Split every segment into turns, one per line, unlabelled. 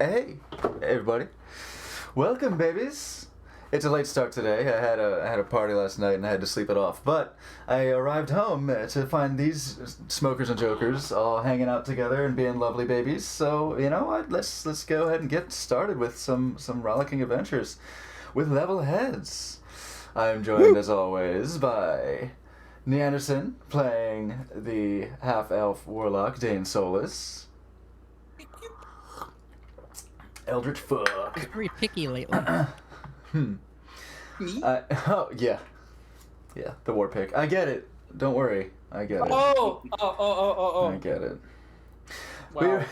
Hey, everybody. Welcome, babies. It's a late start today. I had a party last night and I had to sleep it off. But I arrived home to find these smokers and jokers all hanging out together and being lovely babies. So, you know what? Let's go ahead and get started with some rollicking adventures with level heads. I'm joined as always by Neanderson playing the half-elf warlock Dane Solus. Eldritch fuck.
He's very picky lately.
Me? Oh, yeah. Yeah, the war pick. I get it. Don't worry. I get it.
Oh.
I get it.
Wow.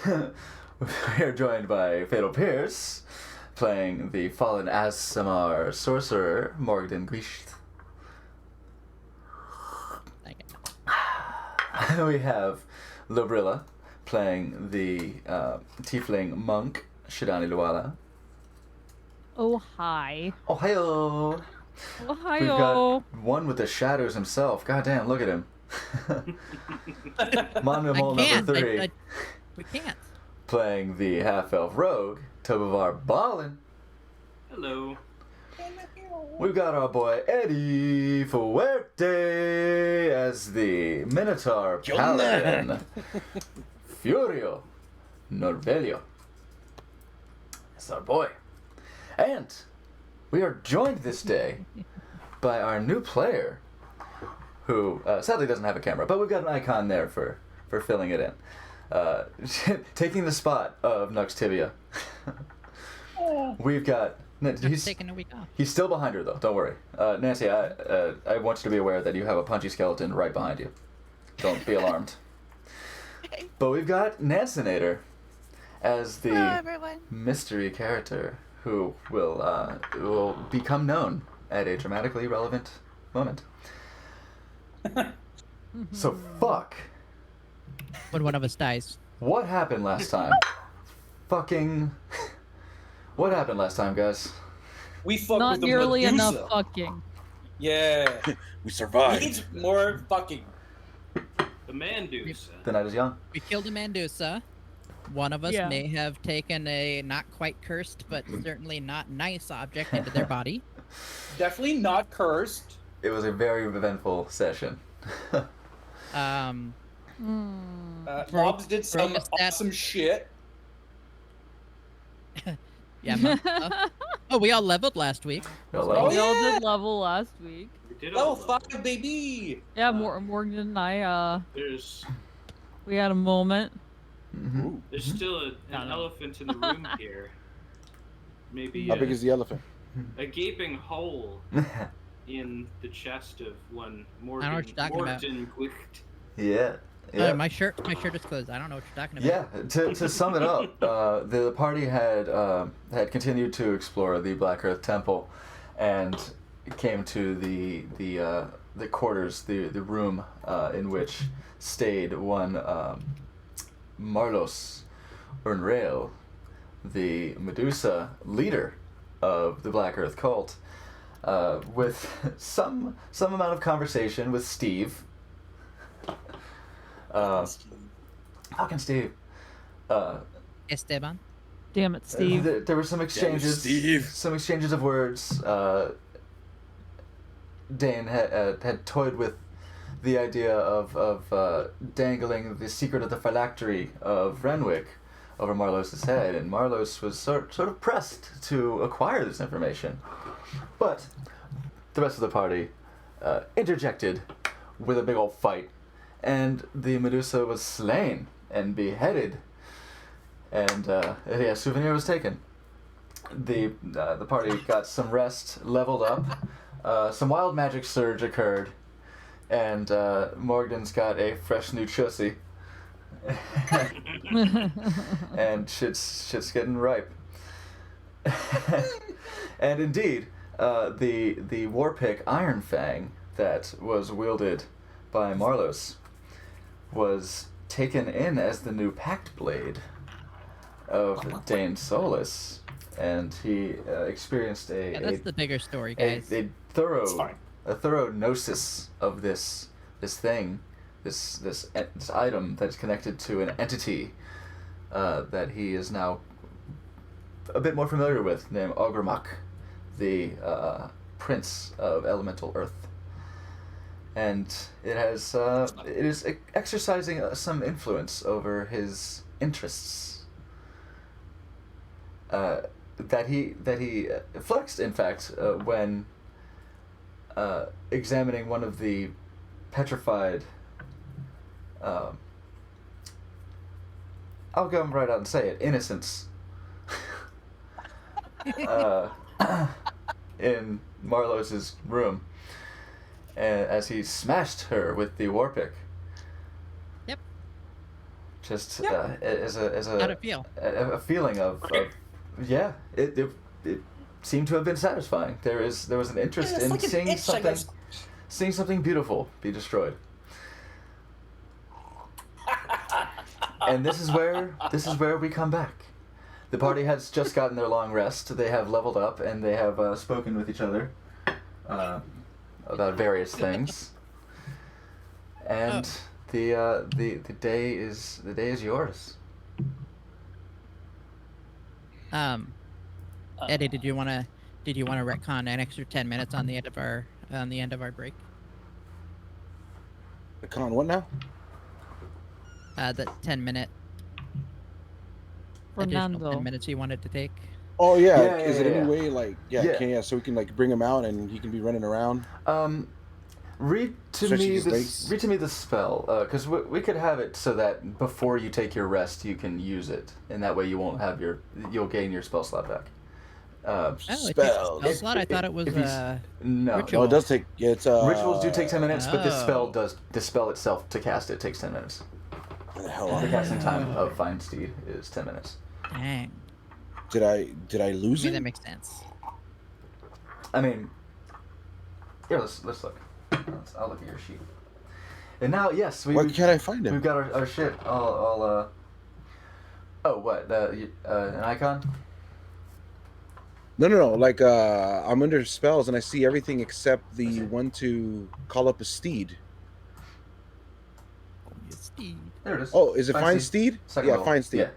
We are joined by Fatal Pierce, playing the fallen Aasimar sorcerer, Morgden Grisht. We have Lobrilla, playing the tiefling monk, Shidani Luala.
Oh, hi.
Ohio!
Oh, hi,
We've got one with the shadows himself. God damn, look at him. Monomole number 3.
We can't.
Playing the half-elf rogue, Tobavar Ballin.
Hello.
We've got our boy Eddie Fuerte as the Minotaur Paladin. Furio Norvelio. That's our boy. And we are joined this day by our new player, who sadly doesn't have a camera, but we've got an icon there for filling it in. Taking the spot of Nux Tibia. We've got...
He's taking a week off.
He's still behind her, though. Don't worry. Nancy, I want you to be aware that you have a punchy skeleton right behind you. Don't be alarmed. But we've got Nansinator as the mystery character who will become known at a dramatically relevant moment. So, fuck.
When one of us dies.
What happened last time? Fucking... What happened last time, guys?
We fucked
Not
with the
nearly
Medusa.
enough fucking.
Yeah.
We survived.
Needs more fucking.
The Mandusa.
The night is young.
We killed a Mandusa. One of us
Yeah.
may have taken a not quite cursed, but certainly not nice object into their body.
Definitely not cursed.
It was a very eventful session.
Mobs did some
broke a stat.
awesome shit.
Yeah. We all leveled last week.
Oh,
We all
yeah.
did level last week.
We did
Level
all
5, baby.
Yeah, Morgan and I,
There's
we had a moment.
Mm-hmm.
there's still an elephant in the room here. Maybe
How big is the elephant?
a gaping hole in the chest of one
I don't know what you're talking about.
Morgan Glicht.
Yeah. Yeah.
My shirt is closed. I don't know what you're talking about.
Yeah, to sum it up, the party had continued to explore the Black Earth Temple, and came to the quarters, the room in which stayed one Marlos Urnrail, the Medusa leader of the Black Earth cult, with some amount of conversation with Steve. Fucking Steve.
Esteban.
Damn it, Steve.
There were some exchanges.
Steve.
Some exchanges of words. Dane had toyed with the idea of dangling the secret of the phylactery of Renwick over Marlos's head, and Marlos was sort of pressed to acquire this information. But the rest of the party interjected with a big old fight, and the Medusa was slain and beheaded, and souvenir was taken. The party got some rest, leveled up, some wild magic surge occurred, and Morgan's got a fresh new chussy. And shit's getting ripe. And indeed, the war pick Iron Fang that was wielded by Marlos was taken in as the new Pact Blade of Dane Solus, and he experienced
That's the bigger story,
a
guys.
It's
thorough
fine.
a thorough gnosis of this thing, this item that's connected to an entity that he is now a bit more familiar with, named Ogremok, the prince of elemental earth. And it is exercising some influence over his interests. That he flexed, in fact, when examining one of the petrified. I'll go right out and say it. Innocents. In Marlos's room, as he smashed her with the war pick.
Yep.
Just as a
How'd it feel?
a feeling of yeah, it seemed to have been satisfying. There was an interest
it's
in
like an
seeing
itch, I guess.
seeing something beautiful be destroyed. And this is where we come back. The party has just gotten their long rest. They have leveled up and they have spoken with each other about various things. And the day is yours.
Eddie, did you want to retcon an extra 10 minutes on the end of our break?
The con what now?
The 10-minute additional
Fernando.
10 minutes you wanted to take.
Oh yeah.
Yeah,
Is
yeah,
it
yeah.
any way like so we can like bring him out and he can be running around?
Read to
Stretching
me
his
the
legs.
read to me the spell, because we could have it so that before you take your rest, you can use it, and that way you'll gain your spell slot back.
Oh, it takes a
Spells.
spell slot. I thought it was
If he's- No,
ritual.
No, it does take. Yeah, it's
rituals do take 10 minutes, but
Oh.
the spell itself to cast it takes 10 minutes.
Where the hell
The
are you?
casting time of Find Steed is 10 minutes.
Dang.
Did I lose
I mean, that
it?
makes sense.
I mean, here, let's look. I'll look at your sheet. And now, yes,
Why can't I find
we've
him?
got our shit all oh, what? An icon?
No. Like I'm under spells and I see everything except the one to call up a steed.
Steve.
There it is.
Oh, is it
Find
Find
Steed.
Steed?
Second
Yeah,
level.
Find Steed.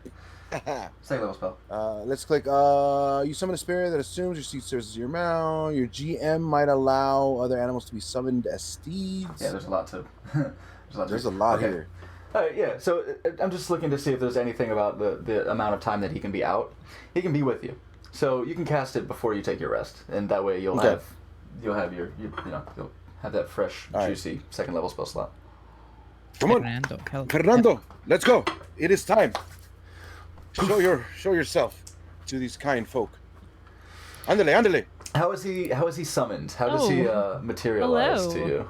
Second level spell.
Let's click. You summon a spirit that assumes your steed serves as your mount. Your GM might allow other animals to be summoned as steeds.
Yeah, there's a lot to.
There's a lot
Okay.
here.
Yeah, so I'm just looking to see if there's anything about the amount of time that he can be out. He can be with you, so you can cast it before you take your rest, and that way you'll
Okay.
you'll have that fresh,
All right.
juicy second level spell slot.
Come on,
Fernando. Hell,
Fernando. Let's go. It is time. Show yourself to these kind folk. Andale.
How is he summoned? How does he materialize to
Hello.
you?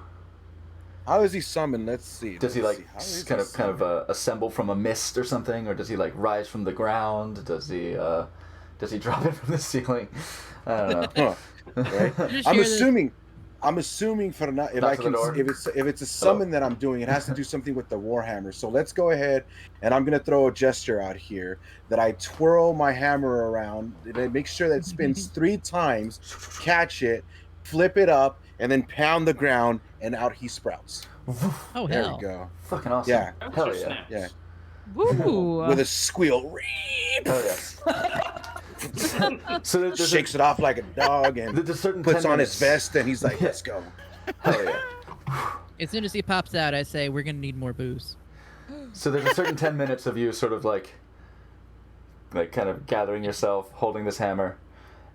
How is he summoned? Let's see.
Does he
Let's
like
see. How is
kind
he
of
summoned?
assemble from a mist or something, or does he like rise from the ground? Does he drop it from the ceiling? I don't know.
Huh, right?
Just
I'm
hear this-
assuming Fernando. If
Knock
I
to the
can,
door.
if it's a summon that I'm doing, it has to do something with the warhammer. So let's go ahead, and I'm gonna throw a gesture out here that I twirl my hammer around, and I make sure that it spins 3 times, catch it, flip it up, and then pound the ground, and out he sprouts.
Oh,
There
hell.
we go.
Fucking awesome.
Yeah.
Hell
Ouch,
yeah.
snaps.
Yeah.
Woo!
With a squeal,
Hell yeah. So there's
shakes it off like a dog, and
there's a certain
puts
10
on his
minutes.
vest, and he's like, "Let's go."
Hell yeah.
As soon as he pops out, I say, we're going to need more booze.
So there's a certain 10 minutes of you sort of like kind of gathering yourself, holding this hammer,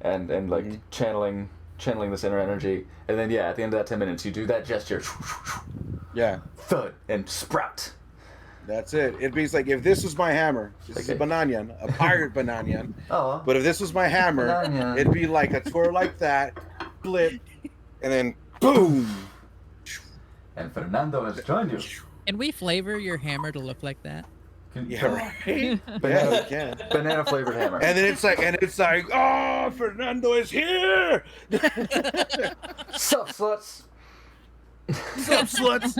and like
Mhm.
channeling this inner energy, and then at the end of that 10 minutes, you do that gesture,
Yeah.
thud, and sprout.
That's it. It'd be like if this was my hammer, this is a
Okay.
bananian, a pirate bananian.
Oh.
But if this was my hammer,
Bananian.
it'd be like a twirl like that, flip, and then boom.
And Fernando has joined you.
Can we flavor your hammer to look like that?
Yeah, right. Yeah,
Banana,
we can.
banana flavored hammer.
And then it's like, oh, Fernando is here.
Sup, sluts?
What's up, sluts?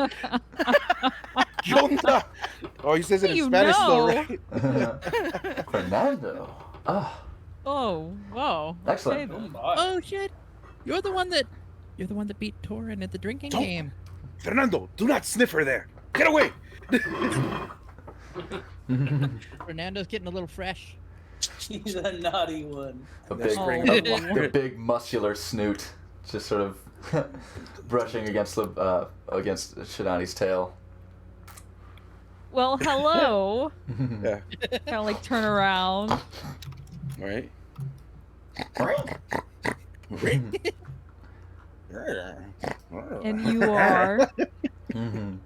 ¿Qué onda? Oh, he says it in
You
Spanish though,
know.
right?
Fernando. Ah,
Oh, whoa.
Excellent.
Okay, then.
Oh, shit. You're the one that beat Torin at the drinking
Don't-
game.
Fernando, do not sniff her there. Get away.
Fernando's getting a little fresh.
He's a naughty one.
The
Let's
big,
bring
it
up-
the big muscular snoot, just sort of brushing against Shidani's tail.
Well, hello.
Yeah.
Kind of like turn around.
All right.
And you are.
Mhm.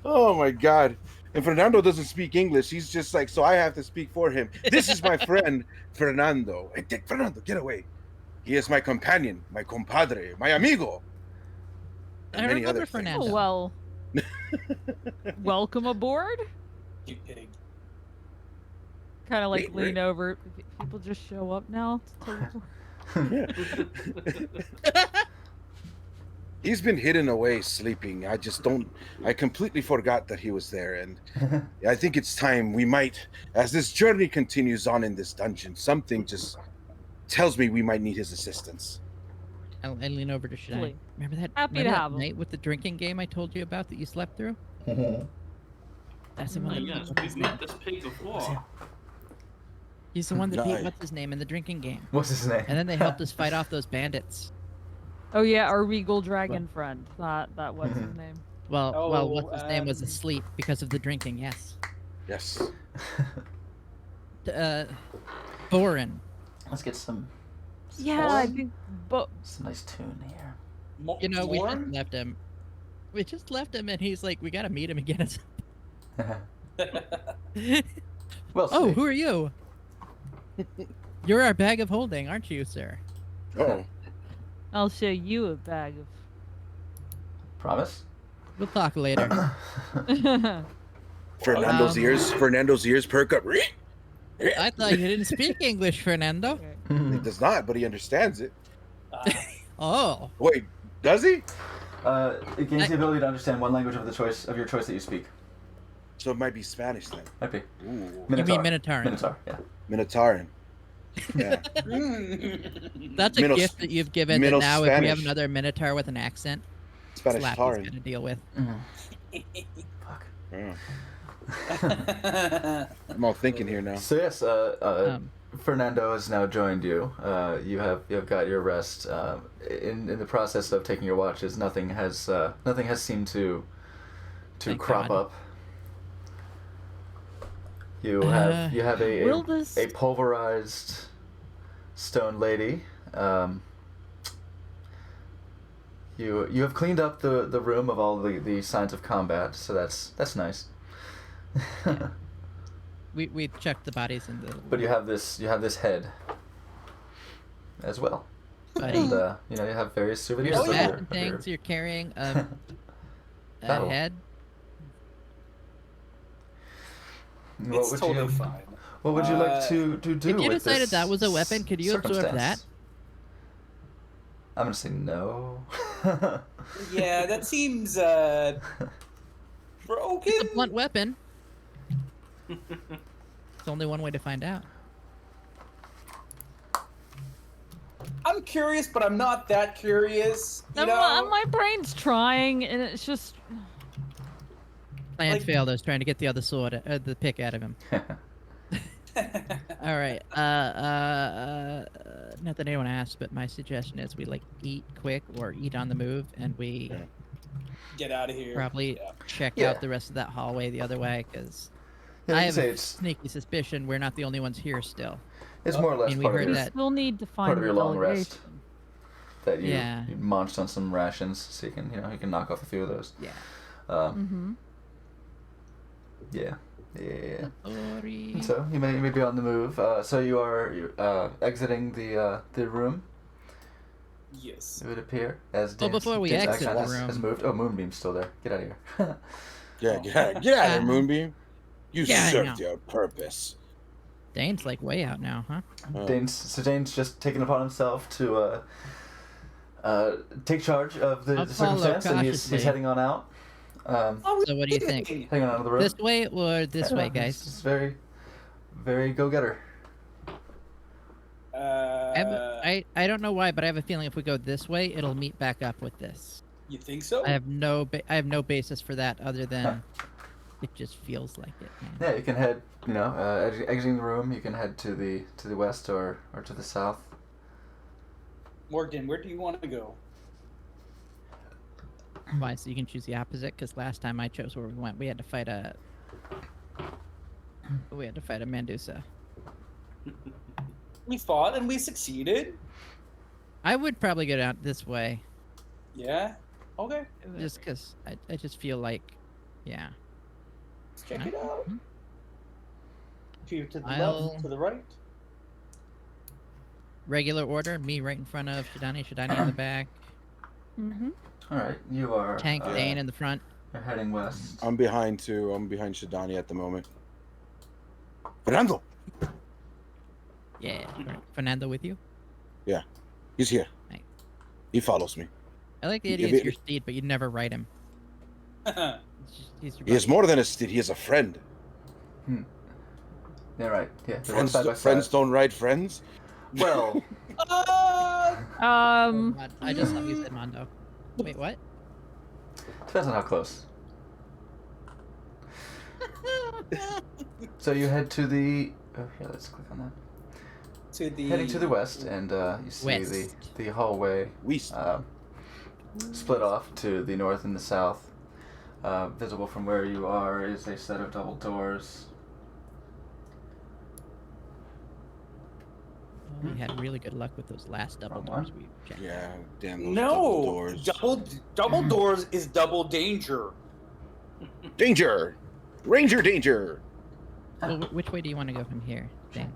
Oh my God. And Fernando doesn't speak English. He's just like, so I have to speak for him. This is my friend, Fernando. Hey, Fernando, get away. He is my companion, my compadre, my amigo. And
I
many
remember
other things.
Fernando.
Oh, well. Welcome aboard.
You kidding?
Kind of like
Wait,
lean over. People just show up now. To teleport.
He's been hidden away sleeping. I completely forgot that he was there. And I think it's time we might, as this journey continues on in this dungeon, something just tells me we might need his assistance.
I lean over to Shadai.
Please.
Remember that,
Happy to
remember that
have him.
night with the drinking game I told you about that you slept through? That's the
Oh,
one.
yes,
That,
we've met this pig before.
he's the one that beat
Nice.
what's his name in the drinking game.
What's his name?
And then they helped us fight off those bandits.
Oh yeah, our regal dragon friend. That what's his
Mm-hmm.
name?
Well,
Oh,
what's his name was asleep because of the drinking. Yes.
Yes.
Boren.
Let's get some
Yeah, I think. But
nice tune here.
You know, we just
Warren?
left him. We just left him, and he's like, "We gotta meet him again."
Well,
Oh,
see.
who are you? You're our bag of holding, aren't you, sir?
Oh,
I'll show you a bag
Promise?
We'll talk later.
of.
Fernando's ears perk up.
I thought you didn't speak English, Fernando.
He does not, but he understands it.
Oh,
Wait, does he?
It gains the ability to understand one language of your choice that you speak.
So it might be Spanish then.
Might be.
Ooh,
you mean Minotaur?
Minotaur, yeah.
Minotauran. Yeah.
That's a
Middle-
gift that you've given. That
Middle
now, if we have
Spanish.
another Minotaur with an accent,
Spanish
Slappy's
Tauran.
got to deal with.
Fuck.
Yeah. I'm all thinking here now.
So yes,
Um,
Fernando has now joined you. You have got your rest. In the process of taking your watches, nothing has seemed to
Thank
crop
God.
up. You have
Will this?
a pulverized stone lady. You have cleaned up the room of all the signs of combat, so that's nice.
we checked the bodies in the.
But you have this head as well,
Buddy.
and you have various souvenirs.
Your
of your-
satin
of
things.
your-
You're carrying a
That'll-
head.
What
It's
would
totally
you
fine.
What would you like to do
If you
with
decided
this
that was a weapon, could you absorb
circumstance?
that?
I'm gonna say no.
Yeah, that seems broken.
It's a blunt weapon. There's only one way to find out.
I'm curious, but I'm not that curious. You know?
My brain's trying, and it's just.
Plan
Like-
failed. I was trying to get the other sword, the pick out of him. All right. Not that anyone asked, but my suggestion is we eat quick or eat on the move, and we
Get out of here.
probably
Yeah.
check
Yeah.
out the rest of that hallway the other way, because
Yeah,
I
you
have
say
a
it's
sneaky suspicion we're not the only ones here still.
it's more or less
I mean, we
part of
heard
your,
that-
Still need to find
part of your
the
long rest
delegation.
that you
Yeah.
you munched on some rations, so you can knock off a few of those.
Yeah.
Um,
Mm-hmm.
yeah.
Sorry.
And so you may be on the move. So you're exiting the room.
Yes.
It would appear as
Well,
Dan's,
before we
Dan's
exit
accent
the
has
room-
moved. Oh, Moonbeam's still there. Get out of here.
Yeah, get out of here, Moonbeam. You
Yeah, I
served
know.
your purpose.
Dane's way out now, huh?
Oh.
Dane's just taken upon himself to take charge of the
I'll follow
circumstance, and he's
cautiously.
heading on out.
Oh,
So what do you think?
Heading on out of the room.
This way or this way, guys?
It's very, very go-getter.
I don't know why, but I have a feeling if we go this way, it'll meet back up with this.
You think so?
I have no basis for that other than It just feels like it, man.
Yeah, you can head. Exiting the room, you can head to the west or to the south.
Morgan, where do you want to go?
Why? So you can choose the opposite? Because last time I chose where we went, we had to fight a Mandusa.
We fought and we succeeded.
I would probably go down this way,
Yeah. Okay.
just because I just feel like, yeah.
Let's check it out.
Mhm.
Peer to the
I'll-
left, to the right.
Regular order, me right in front of Shidani in the back,
Mm-hmm.
All right, you are.
Tank Dane in the front.
You're heading west.
I'm behind too. I'm behind Shidani at the moment. Fernando,
Yeah. Fernando with you?
he's here.
Right.
He follows me.
I like the
Yeah,
idea
but-
he's your steed, but you'd never ride him. He's your
He is
buddy.
more than a steed. He is a friend.
Yeah, right. Yeah, they're
Friends,
side by
friends
side.
don't ride friends.
Well,
I just thought you said Mondo. Wait, what?
depends on how close. So you head to the. Oh, yeah, let's click on that.
to the
Heading to the west, and you see
West.
the hallway
We
split off to the north and the south. Visible from where you are is a set of double doors.
We had really good luck with those last double
Wrong one.
doors we checked.
yeah, damn those double
No,
doors.
double doors is double danger.
Danger, Ranger danger.
Well, which way do you want to go from here, Dane?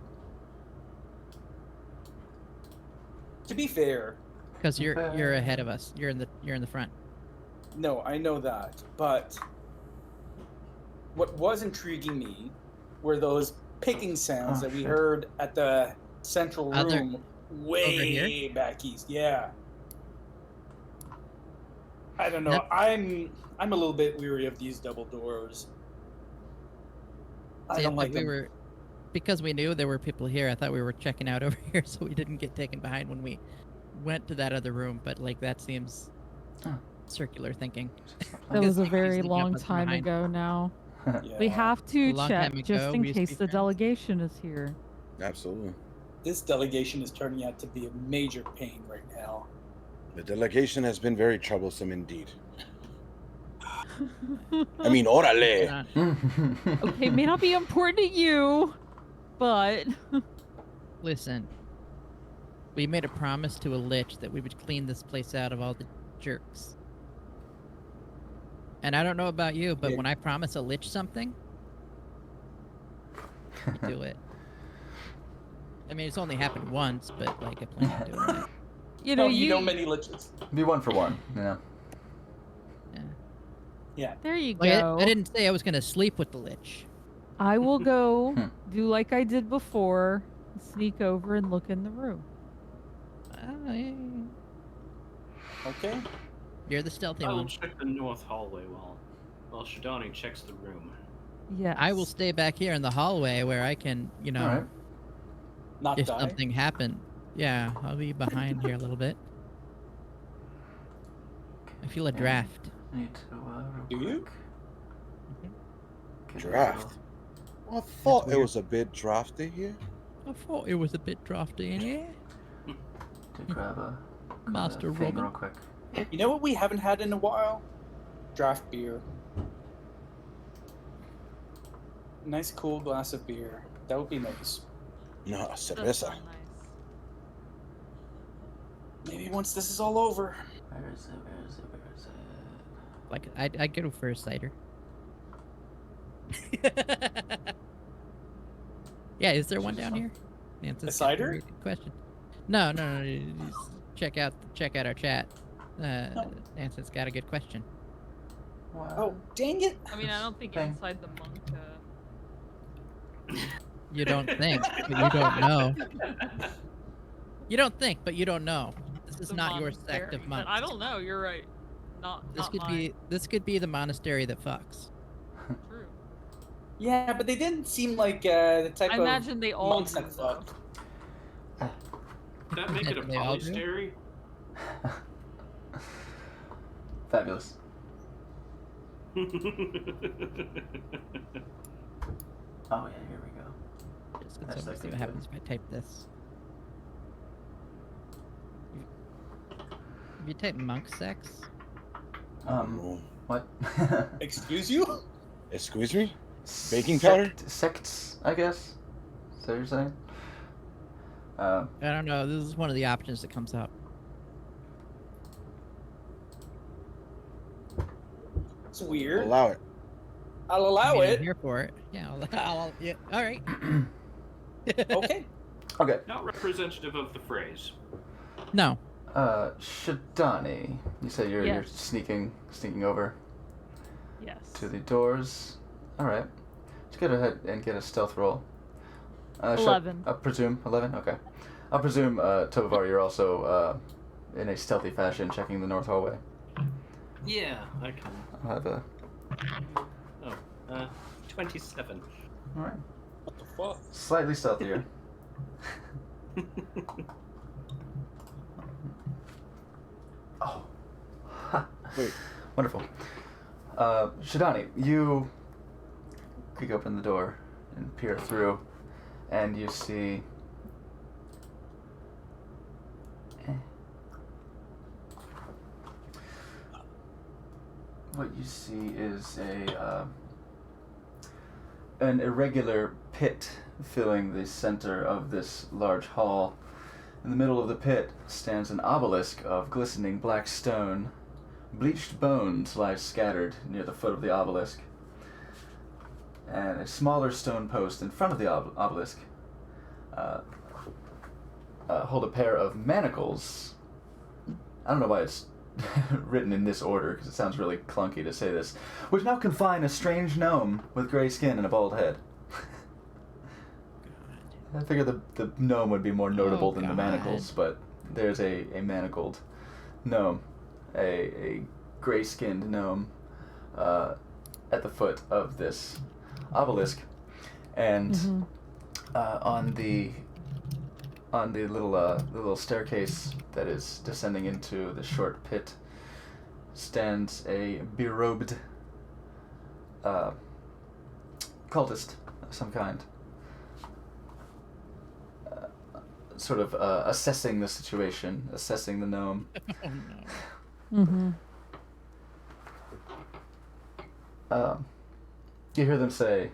To be fair,
Because you're ahead of us. You're in the front.
no, I know that, but what was intriguing me were those picking sounds
Oh,
that we
shit.
heard at the central
Other-
room way
here?
back east. Yeah. I don't know.
Yep.
I'm a little bit weary of these double doors. I
See,
don't
I
like
thought we
them.
were, because we knew there were people here. I thought we were checking out over here, so we didn't get taken behind when we went to that other room. But like that seems
Oh.
circular thinking.
That
guess
was a
we
very
usually jump
long
us
time
behind.
ago now.
Yeah.
We have to
A long
check
time ago,
just in
we used to
case
be
the
friends.
delegation is here.
Absolutely.
This delegation is turning out to be a major pain right now.
The delegation has been very troublesome indeed. I mean, orale.
Uh,
Okay, it may not be important to you, but
Listen, we made a promise to a lich that we would clean this place out of all the jerks. And I don't know about you, but
Yeah.
when I promise a lich something, I do it. I mean, it's only happened once, but like I plan on doing it.
you know,
you know many liches.
Be one for one, you know.
Yeah.
there you
Like,
go.
I didn't say I was gonna sleep with the lich.
I will go
Hmm.
do like I did before, sneak over and look in the room.
Yeah.
Okay.
You're the stealthy
I will
one.
check the north hallway while Shidani checks the room.
Yes.
I will stay back here in the hallway where I can, you know,
All right.
Not
if
die.
something happened. Yeah, I'll be behind here a little bit. I feel a draft.
Need to, real
Do you?
quick. Get a
Draft. I thought it
weird.
was a bit drafty here.
I thought it was a bit drafty in here.
little- To grab a
Master
thing
Robin.
real quick.
You know what we haven't had in a while? Draft beer. Nice cool glass of beer. That would be nice.
No,
That's
cerveza.
so nice.
Maybe once this is all over.
Where is it? Where is it? Where is it?
Like, I'd go for a cider. Yeah, is there one down here? Nancy's got
cider?
very good question. No. Just check out our chat. Nancy's got a good question.
Wow.
Oh, dang it!
I mean, I don't think
Thing.
inside the monk.
You don't think, but you don't know. You don't think, but you don't know. This is
the
not your sect
monastery,
of
but
monks.
I don't know. You're right. Not.
This
not
could
mine.
be the monastery that fucks.
True.
Yeah, but they didn't seem like the type
I
of
imagine they all
monks
do,
that
though.
fucked.
Does that make it a
They all do?
polystery?
Fabulous. Oh yeah, here we go.
Just gonna
That's
see
like
what
a
happens if I type this. If you type monk sex,
Oh.
What?
Excuse you?
Excuse me? Baking powder?
Sects, I guess. Is that what you're saying?
I don't know. This is one of the options that comes up.
It's weird.
Allow it.
I'll allow
I mean, I'm
it.
here for it. Yeah, yeah. All right.
Okay.
Okay.
Not representative of the phrase.
No.
Shadani, you say you're
Yes.
sneaking over
Yes.
to the doors. All right. Let's go ahead and get a stealth roll.
11.
I presume 11. Okay. I presume Tovar, you're also in a stealthy fashion checking the north hallway.
Yeah, I can.
I'll have a.
27.
All right.
What the fuck?
Slightly stealthier. Oh.
Wait.
Wonderful. Shadani, you kick open the door and peer through, and you see. What you see is an irregular pit filling the center of this large hall. In the middle of the pit stands an obelisk of glistening black stone. Bleached bones lie scattered near the foot of the obelisk. And a smaller stone post in front of the obelisk hold a pair of manacles. I don't know why it's written in this order, because it sounds really clunky to say this, which now confine a strange gnome with gray skin and a bald head. I figured the gnome would be more notable than the manacles, but there's a manacled gnome, a gray-skinned gnome at the foot of this obelisk, and on the little staircase that is descending into the short pit stands a berobed cultist of some kind, sort of assessing the situation, assessing the gnome.
Oh no.
Mm-hmm.
You hear them say,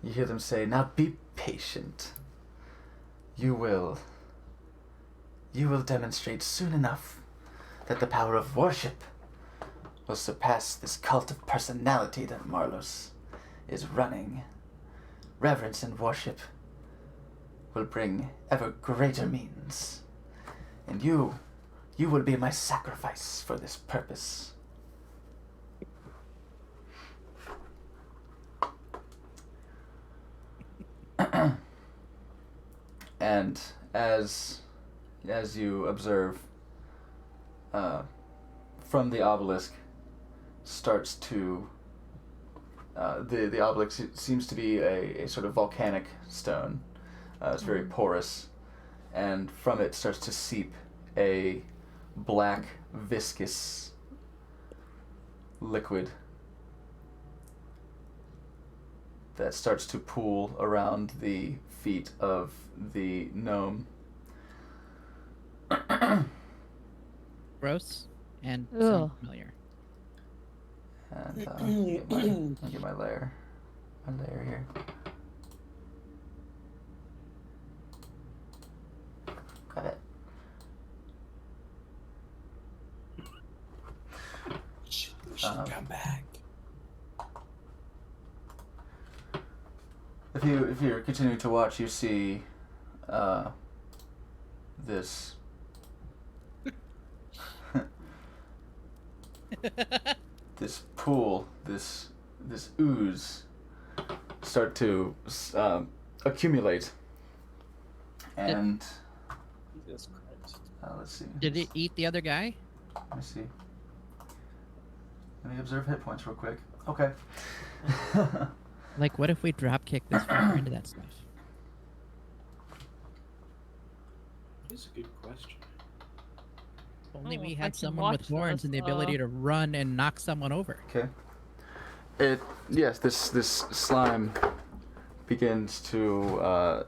you hear them say, "Now be patient. You will demonstrate soon enough that the power of worship will surpass this cult of personality that Marlos is running. Reverence and worship will bring ever greater means, and you will be my sacrifice for this purpose." And as you observe, from the obelisk starts to the obelisk seems to be a sort of volcanic stone. It's very porous, and from it starts to seep a black, viscous liquid that starts to pool around the feet of the gnome.
Gross and
Ugh.
sound familiar.
And I'll get my layer here. Got it.
We should come back.
If you're continuing to watch, you see this this pool, this ooze start to accumulate, and
Jesus Christ.
let's see.
Did it eat the other guy?
Let me see. Let me observe hit points real quick. Okay.
Like, what if we drop kick this fucker into that stuff?
It's a good question.
If only
Oh,
we
if I
had
can
someone with
watch
horns
this,
and the ability to run and knock someone over.
Okay. This slime begins to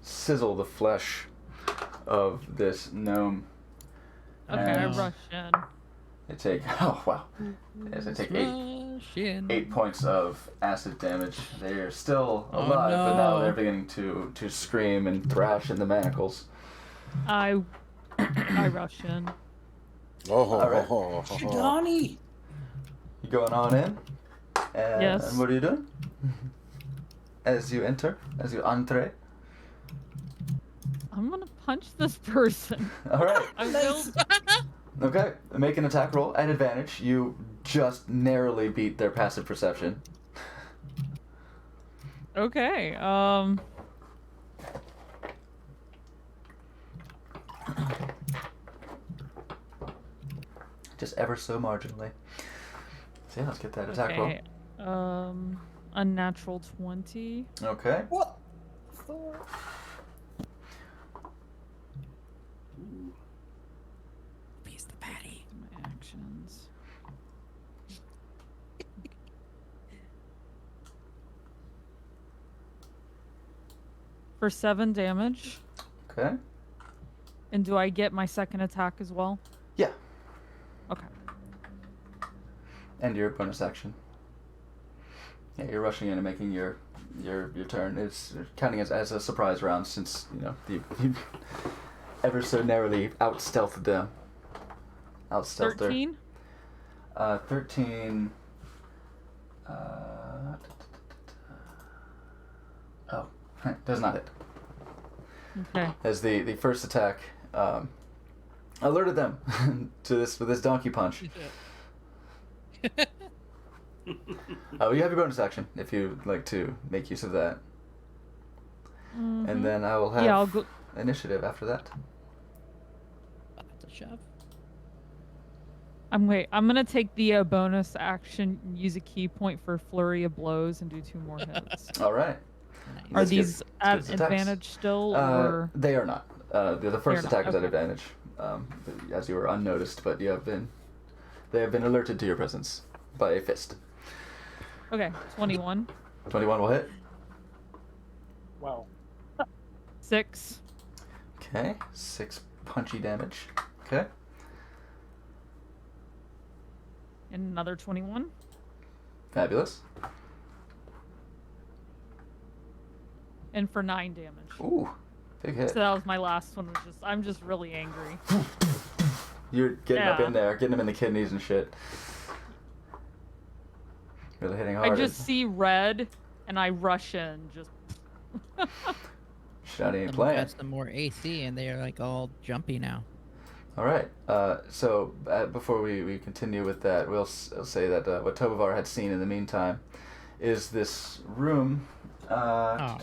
sizzle the flesh of this gnome.
Okay, I
And
rush in.
They take Yes, they take eight points of acid damage. They are still
Oh,
alive, but now
no.
they're beginning to scream and thrash in the manacles.
I rush in.
All right.
Shidani!
You going on in? And
Yes.
what are you doing? As you enter, as you entree.
I'm gonna punch this person.
All right.
I
Nice.
will.
Okay. Make an attack roll at advantage. You just narrowly beat their passive perception.
Okay.
Just ever so marginally. So yeah, let's get that attack
Okay. Unnatural 20.
roll. Okay.
What?
Piece the patty.
My actions. For 7 damage.
Okay.
And do I get my second attack as well?
Yeah.
Okay.
And your bonus action. Yeah, you're rushing in and making your turn. It's counting as a surprise round since you ever so narrowly outstealthed them. Outstealthed her.
13?
13. Oh, does not hit.
Okay.
As the first attack alerted them to this with this donkey punch. You have your bonus action if you'd like to make use of that.
Mhm.
And then I will have
Yeah, I'll go.
initiative after that.
That's a shove.
I'm gonna take the bonus action, use a key point for flurry of blows, and do 2 more hits.
All right.
Nice.
Are
Let's get-
these
let's
at
get his attacks.
advantage still, or
They are not. The first
They're
attack
not,
is at
okay.
advantage, as you were unnoticed, but they have been alerted to your presence by a fist.
okay? 21,
21 will hit.
Wow.
6,
Okay, 6 punchy damage. Okay,
and another 21,
fabulous.
and for 9 damage.
Ooh, big hit.
So that was my last one. I'm just really angry.
You're getting up
Yeah.
in there, getting him in the kidneys and shit. Really hitting hard.
I just see red, and I rush in. Just
Shiny ain't
Someone
playing.
got some more AC and they're like all jumpy now.
All right. So before we continue with that, we'll say that what Tobovar had seen in the meantime is this room.
No.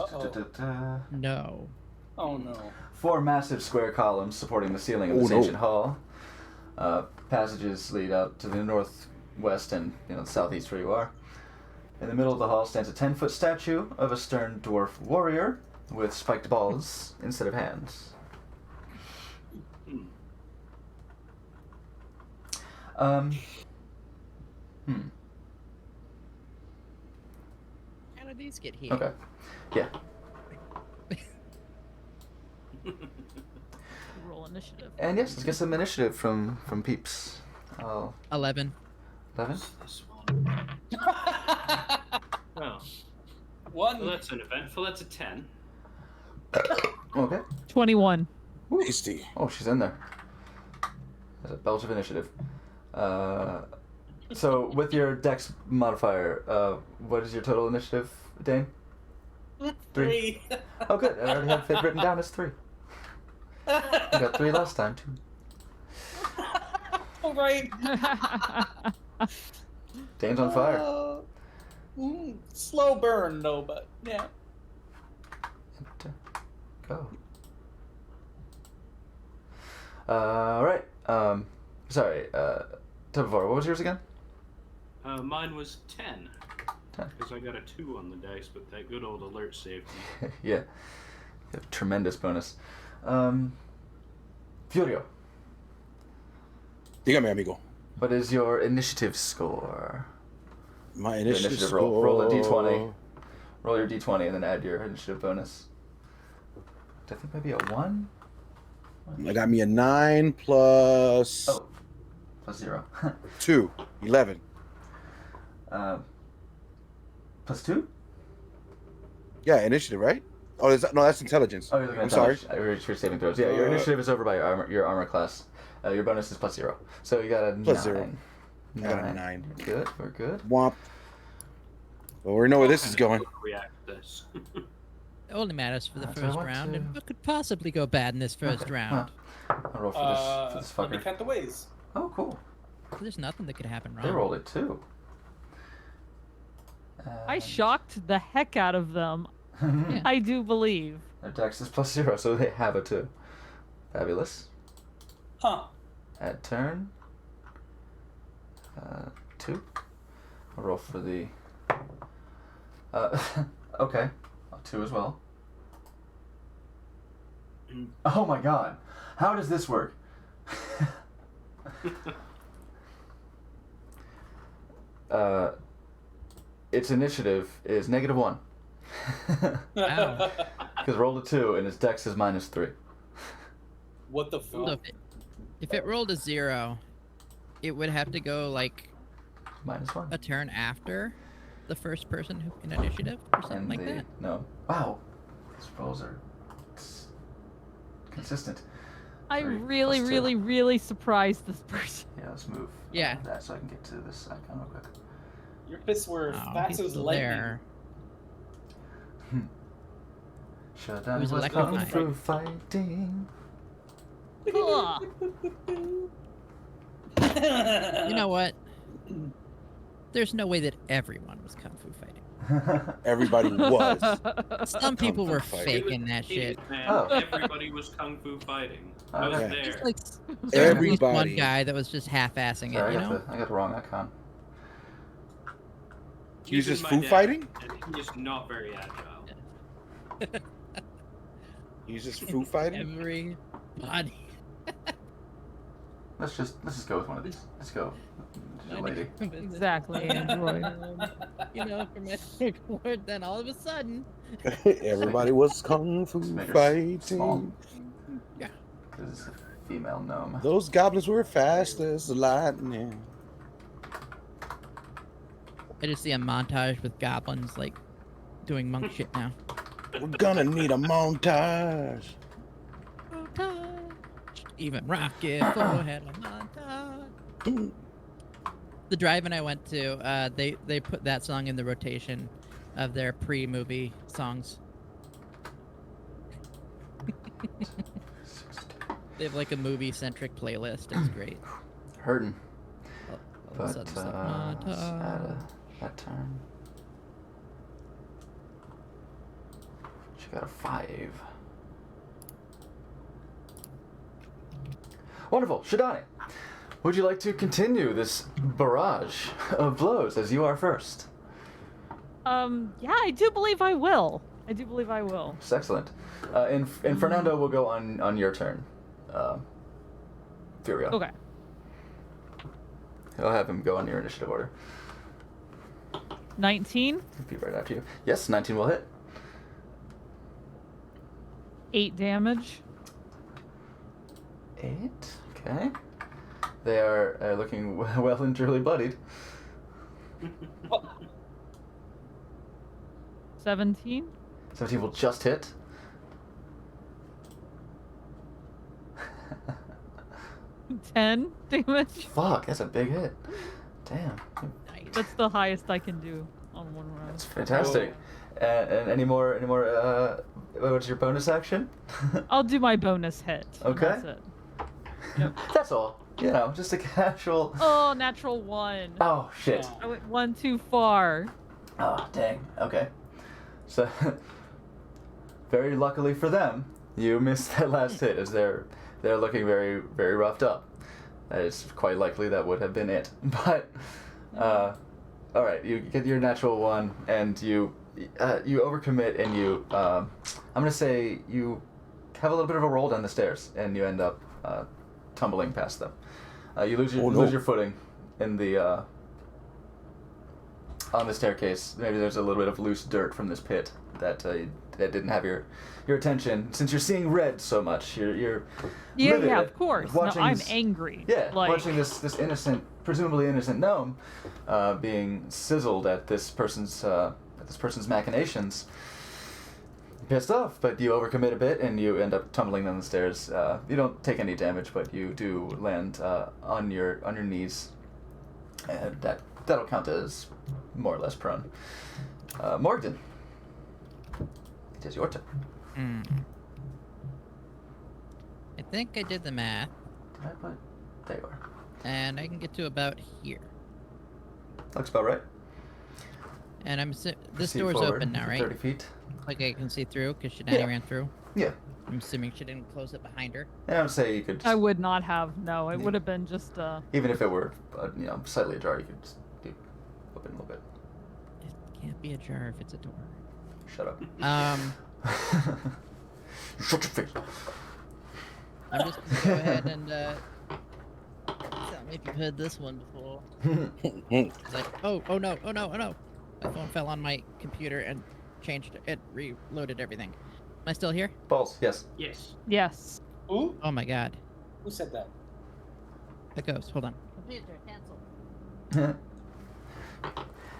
Oh no.
4 massive square columns supporting the ceiling of
Oh,
this
no.
ancient hall. Passages lead out to the northwest and the southeast where you are. In the middle of the hall stands a 10-foot statue of a stern dwarf warrior with spiked balls instead of hands.
How did these get here?
Okay. Yeah.
roll initiative.
And yes, let's get some initiative from Peeps.
11.
11.
This one. Oh, well,
One.
that's an eventful. That's a 10.
Okay.
21.
Tasty.
Oh, she's in there. There's a belch of initiative. So with your dex modifier, what is your total initiative, Dane?
3.
Oh, good. I already have it written down as 3. I got 3 last time too.
All right.
Dane's on fire.
Slow burn, though, but yeah.
Go. All right. Sorry. Tobovar, what was yours again?
Mine was 10.
10.
Because I got a 2 on the dice, but that good old alert saved me.
Yeah. You have tremendous bonus. Furio,
Dígame, amigo.
what is your initiative score?
My
Your
initiative
initiative
score.
roll a d20. Roll your d20 and then add your initiative bonus. I think maybe a 1?
I got me a 9 plus
Oh, plus 0.
2, 11.
Plus 2?
Yeah, initiative, right? Oh, no, that's intelligence.
Oh, you're looking at
I'm sorry.
your saving throws. Yeah, your initiative is over by your armor class. Your bonus is plus 0. So you got a
Plus
9.
0. I got a 9.
We're good. We're good.
Womp. Well, we know where this is going.
React to this.
It only matters for the
That's what I
first
want
round,
to-
and what could possibly go bad in this first
Okay,
round?
I'll roll for this
Let me
fucker.
count the ways.
Oh, cool.
There's nothing that could happen wrong.
They rolled it too.
I shocked the heck out of them.
Yeah.
I do believe.
Their dex is plus 0, so they have a 2. Fabulous.
Huh.
Add turn. 2. I'll roll for the. Okay. 2 as well. Oh my god. How does this work? Its initiative is -1.
Wow.
Because rolled a 2 and its dex is -3.
What the
So
fuck?
if it rolled a 0, it would have to go like
-1.
a turn after the first person who in initiative or something like that.
No. Wow. These rolls are consistent.
I'm
3
really,
plus 2.
really, really surprised this person.
Yeah, let's move
Yeah.
that so I can get to this icon real quick.
Your fists were
Oh,
fast
he's
as
still
lightning.
there.
Shodan
Who's
was kung
electrifying?
fu fighting.
Ugh.
You know what? There's no way that everyone was kung fu fighting.
Everybody was.
Some
Kung
people
fu
were
fighting.
faking that shit.
Man,
Oh.
everybody was kung fu fighting. I was
Okay.
there.
Just like there's at least one
Everybody.
guy that was just half-assing
Sorry,
it, you know?
I got the wrong icon.
He's
Using
just
my
Foo
dad,
Fighting?
and he's not very agile.
He's just Foo Fighting?
Everybody.
Let's just go with one of these. Let's go. Just a lady.
Exactly, Android.
You know, from every word, then all of a sudden,
Everybody was Kung Fu
Just make her
fighting.
small.
yeah.
This is a female gnome.
Those goblins were fast as lightning.
I just see a montage with goblins like doing monk shit now.
We're gonna need a montage.
Even rocket forehead a montage. The drive-in I went to, they put that song in the rotation of their pre-movie songs. They have like a movie-centric playlist. It's great.
Hurting.
All of a
But
sudden, it's like,
let's add
montage.
that turn. She got a 5. Wonderful, Shadani. Would you like to continue this barrage of blows as you are first?
Yeah, I do believe I will. I do believe I will.
It's excellent. And Fernando will go on your turn. Furio.
Okay.
I'll have him go on your initiative order.
19,
He'll be right after you. Yes, 19 will hit.
8 damage.
8. Okay. They are looking well and truly bloodied.
17,
17 will just hit.
10 damage.
Fuck, that's a big hit. Damn.
That's the highest I can do on one round.
That's fantastic. And any more, what's your bonus action?
I'll do my bonus hit. and
Okay.
That's it. Yep.
That's all. You know, just a casual.
Oh, natural 1.
Oh, shit.
I went 1 too far.
Oh, dang. Okay. So, very luckily for them, you missed that last hit as they're looking very, very roughed up. It's quite likely that would have been it. But, all right, you get your natural 1, and you overcommit, and you, I'm gonna say you have a little bit of a roll down the stairs, and you end up tumbling past them. You lose
Oh, no.
your footing in the on the staircase. Maybe there's a little bit of loose dirt from this pit that didn't have your attention. Since you're seeing red so much, you're
Yeah,
livid
yeah,
at
of course. No,
watching
I'm
this-
angry.
Yeah,
like,
watching this innocent, presumably innocent gnome, being sizzled at this person's machinations. Pissed off, but you overcommit a bit and you end up tumbling down the stairs. You don't take any damage, but you do land on your knees, and that'll count as more or less prone. Morgan, it is your turn.
I think I did the math,
Did I put? There you are.
and I can get to about here.
Looks about right.
And this
Proceed
door's
forward
open now, right?
30 feet.
Like I can see through, because Shenani
Yeah.
ran through.
Yeah.
I'm assuming she didn't close it behind her.
And I would say you could. Just,
I would not have. No, it
Yeah.
would have been just.
even if it were, slightly ajar, you could just open a little bit.
It can't be a jar if it's a door.
Shut up. Shut your face.
I'm just gonna go ahead and tell me if you've heard this one before. It's like, oh no. My phone fell on my computer and changed it, reloaded everything. Am I still here?
Balls. Yes.
Yes.
Yes.
Who?
Oh my god.
Who said that?
The ghost, hold on. Computer, cancel.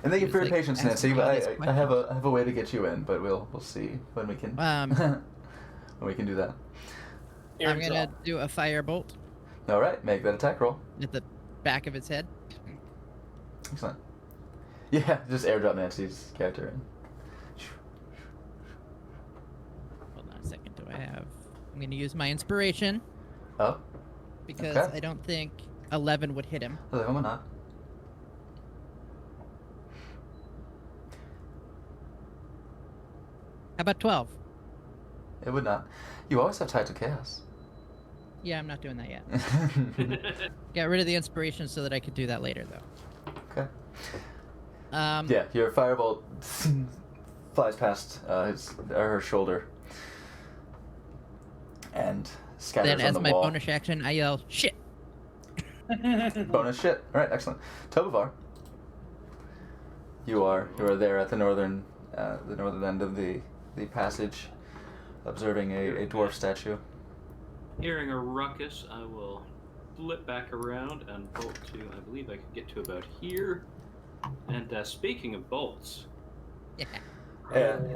And thank you for your
Like,
patience,
asking
Nancy.
all these
I have a way to get you in, but we'll see when we can when we can do that.
I'm gonna
Airdrop.
do a firebolt
All right, make that attack roll.
at the back of its head.
Excellent. Yeah, just airdrop Nancy's character in.
Hold on a second, do I have... I'm gonna use my inspiration,
Oh,
because
Okay.
I don't think 11 would hit him.
the hell am I not?
How about 12?
It would not. You always have tied to chaos.
Yeah, I'm not doing that yet. Got rid of the inspiration so that I could do that later, though.
Okay.
Um,
Yeah, your firebolt flies past her shoulder and scatters
Then,
on
as
the
my
wall.
bonus action, I yell, "Shit!"
Bonus shit. All right, excellent. Tobovar, you are there at the northern end of the passage, observing a dwarf statue.
Hearing a ruckus, I will flip back around and bolt to. I believe I can get to about here. And speaking of bolts,
Yeah.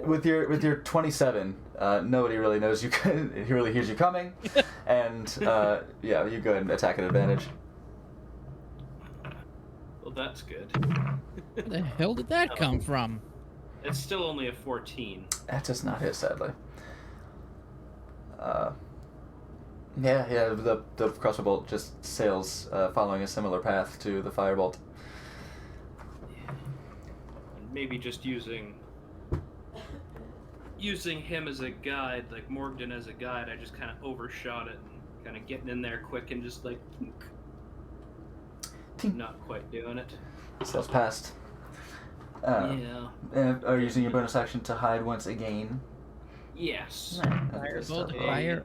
With your 27, nobody really knows you. He really hears you coming, and yeah, you go ahead and attack at advantage.
well, that's good.
Where the hell did that come from?
It's still only a 14.
That does not hit, sadly. Yeah, the crossbow bolt just sails, following a similar path to the firebolt.
And maybe just using him as a guide, like Morgden as a guide, I just kind of overshot it and kind of getting in there quick and just like not quite doing it.
Sails past.
Yeah.
And are you using your bonus action to hide once again?
Yes.
Good
Firebolt,
stuff.
fire,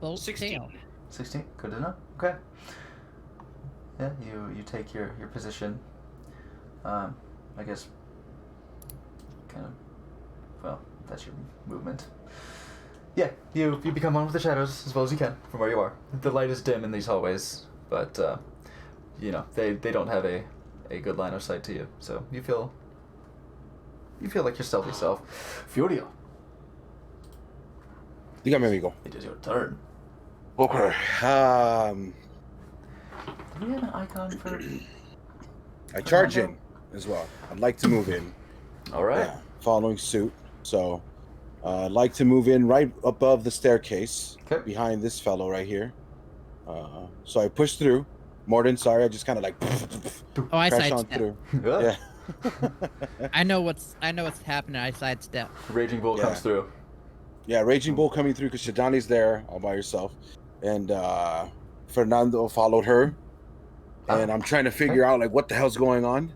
bolt,
16.
tail.
16. Good to know. Okay. Yeah, you take your position. I guess. Kind of. Well, that's your movement. Yeah, you become one with the shadows as well as you can from where you are. The light is dim in these hallways, but they don't have a good line of sight to you, so you feel like your stealthy self. Furio,
Dígame, amigo.
it is your turn.
Okay.
Do we have an icon for?
I charge in as well. I'd like to move in.
All right.
Yeah, following suit. So, I'd like to move in right above the staircase,
Okay.
behind this fellow right here. So I push through. Morden, sorry, I just kind of like
Oh, I
crash on
sidestep.
through.
Yeah.
Yeah.
I know what's happening. I sidestep.
Raging Bull
Yeah.
comes through.
Yeah, Raging Bull coming through because Shadani's there all by herself. And Fernando followed her. And I'm trying to figure out like what the hell's going on.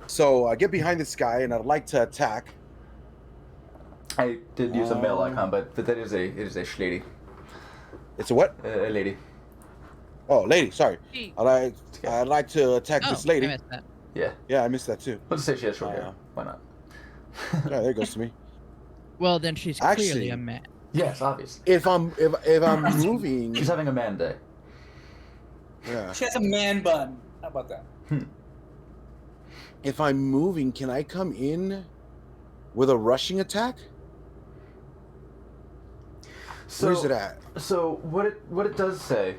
So I get behind this guy and I'd like to attack.
I did use a male icon, but that is a Schlady.
It's a what?
A lady.
Oh, lady. Sorry.
Hey,
I'd like to attack
Oh,
this lady.
I missed that.
Yeah.
Yeah, I missed that too.
Let's say she has short hair. Why not?
Yeah, there it goes to me.
Well, then she's clearly
Actually-
a man.
Yes, obviously.
If I'm moving,
She's having a man day.
yeah.
She has a man bun. How about that?
If I'm moving, can I come in with a rushing attack?
So,
Where's it at?
So what it does say,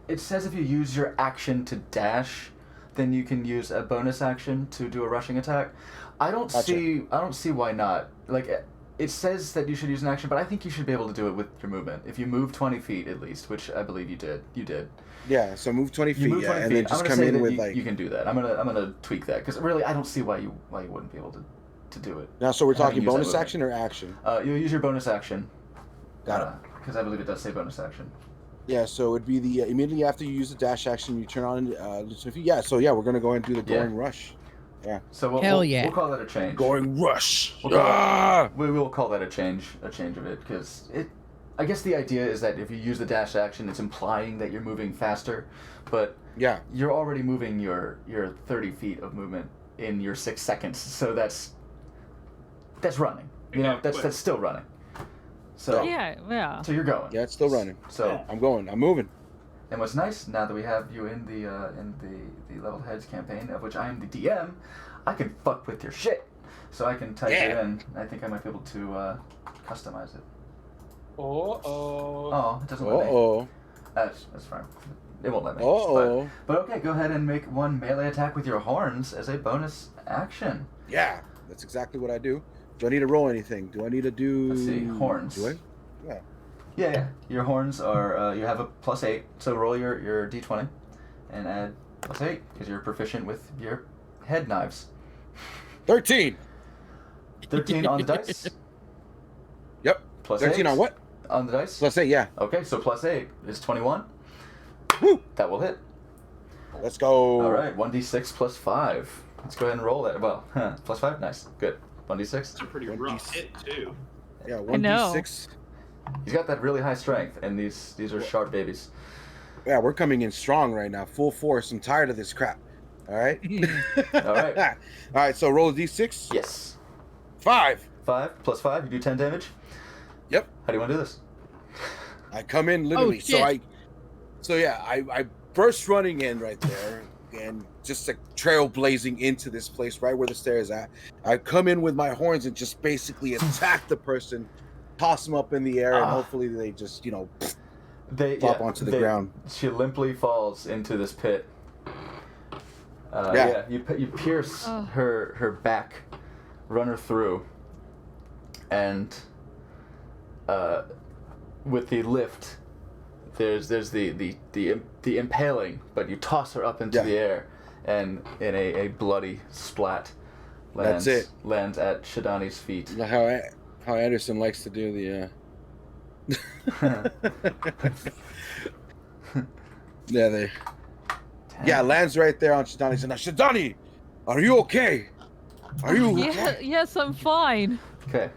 it says if you use your action to dash, then you can use a bonus action to do a rushing attack. I don't see why not. Like it says that you should use an action, but I think you should be able to do it with your movement. If you move 20 feet at least, which I believe you did. You did.
Yeah, so move 20
You
feet,
move 20
and
feet.
then
I'm
just
gonna
come
say
in
that
with
you,
like.
you can do that. I'm gonna tweak that because really I don't see why you wouldn't be able to do it.
Now, so we're
and I can
talking
use that
bonus
movement.
action or action?
You'll use your bonus action.
Got it.
Because I believe it does say bonus action.
Yeah, so it'd be the immediately after you use the dash action, you turn on. So yeah, we're gonna go ahead and do the
Yeah.
going rush.
So we'll,
Hell
we'll,
yeah.
we'll call that a change.
Going rush.
We'll call we will call that a change of it because it. I guess the idea is that if you use the dash action, it's implying that you're moving faster, but
Yeah.
you're already moving your 30 feet of movement in your 6 seconds, so that's running. You know, that's still running. So
yeah.
so you're going.
Yeah, it's still running.
So
I'm going. I'm moving.
and what's nice now that we have you in the Leveled Heads campaign, of which I am the DM, I can fuck with your shit. So I can type it in. I think I might be able to customize it.
Oh.
Oh, it doesn't let me.
Uh-oh.
That's fine. It won't let me.
Uh-oh.
But okay, go ahead and make one melee attack with your horns as a bonus action.
Yeah, that's exactly what I do. Do I need to roll anything? Do I need to do...
Let's see, horns.
Do I?
Yeah. Your horns are, you have a +8, so roll your d20 and add +8 because you're proficient with your head knives.
13!
13 on the dice.
Yep.
Plus
13
8
on what?
On the dice.
Plus 8, yeah.
Okay, so +8 is 21.
Woo!
That will hit.
Let's go.
All right, 1d6 plus 5. Let's go ahead and roll that. Well, +5, nice, good. 1d6.
It's a pretty rough
1d6.
hit too.
Yeah,
I know.
1d6.
He's got that really high strength, and these are sharp babies.
Yeah, we're coming in strong right now. Full force. I'm tired of this crap. All right?
All right.
All right, so roll a d6.
Yes.
5.
5 plus 5, you do 10 damage.
Yep.
How do you want to do this?
I come in literally.
shit.
I burst running in right there and just like trailblazing into this place right where the stairs at. I come in with my horns and just basically attack the person, toss them up in the air, and hopefully they just,
They
flop onto the ground.
She limply falls into this pit.
Yeah.
You pierce
Oh.
her back, run her through, and with the lift, there's the impaling, but you toss her up into
Yeah.
the air, and in a bloody splat, lands
That's it.
lands at Shadani's feet.
How Anderson likes to do the. Yeah, lands right there on Shadani. Said, "Now, Shadani, are you okay? Are you
Yeah,
okay?"
yes, I'm fine.
Okay.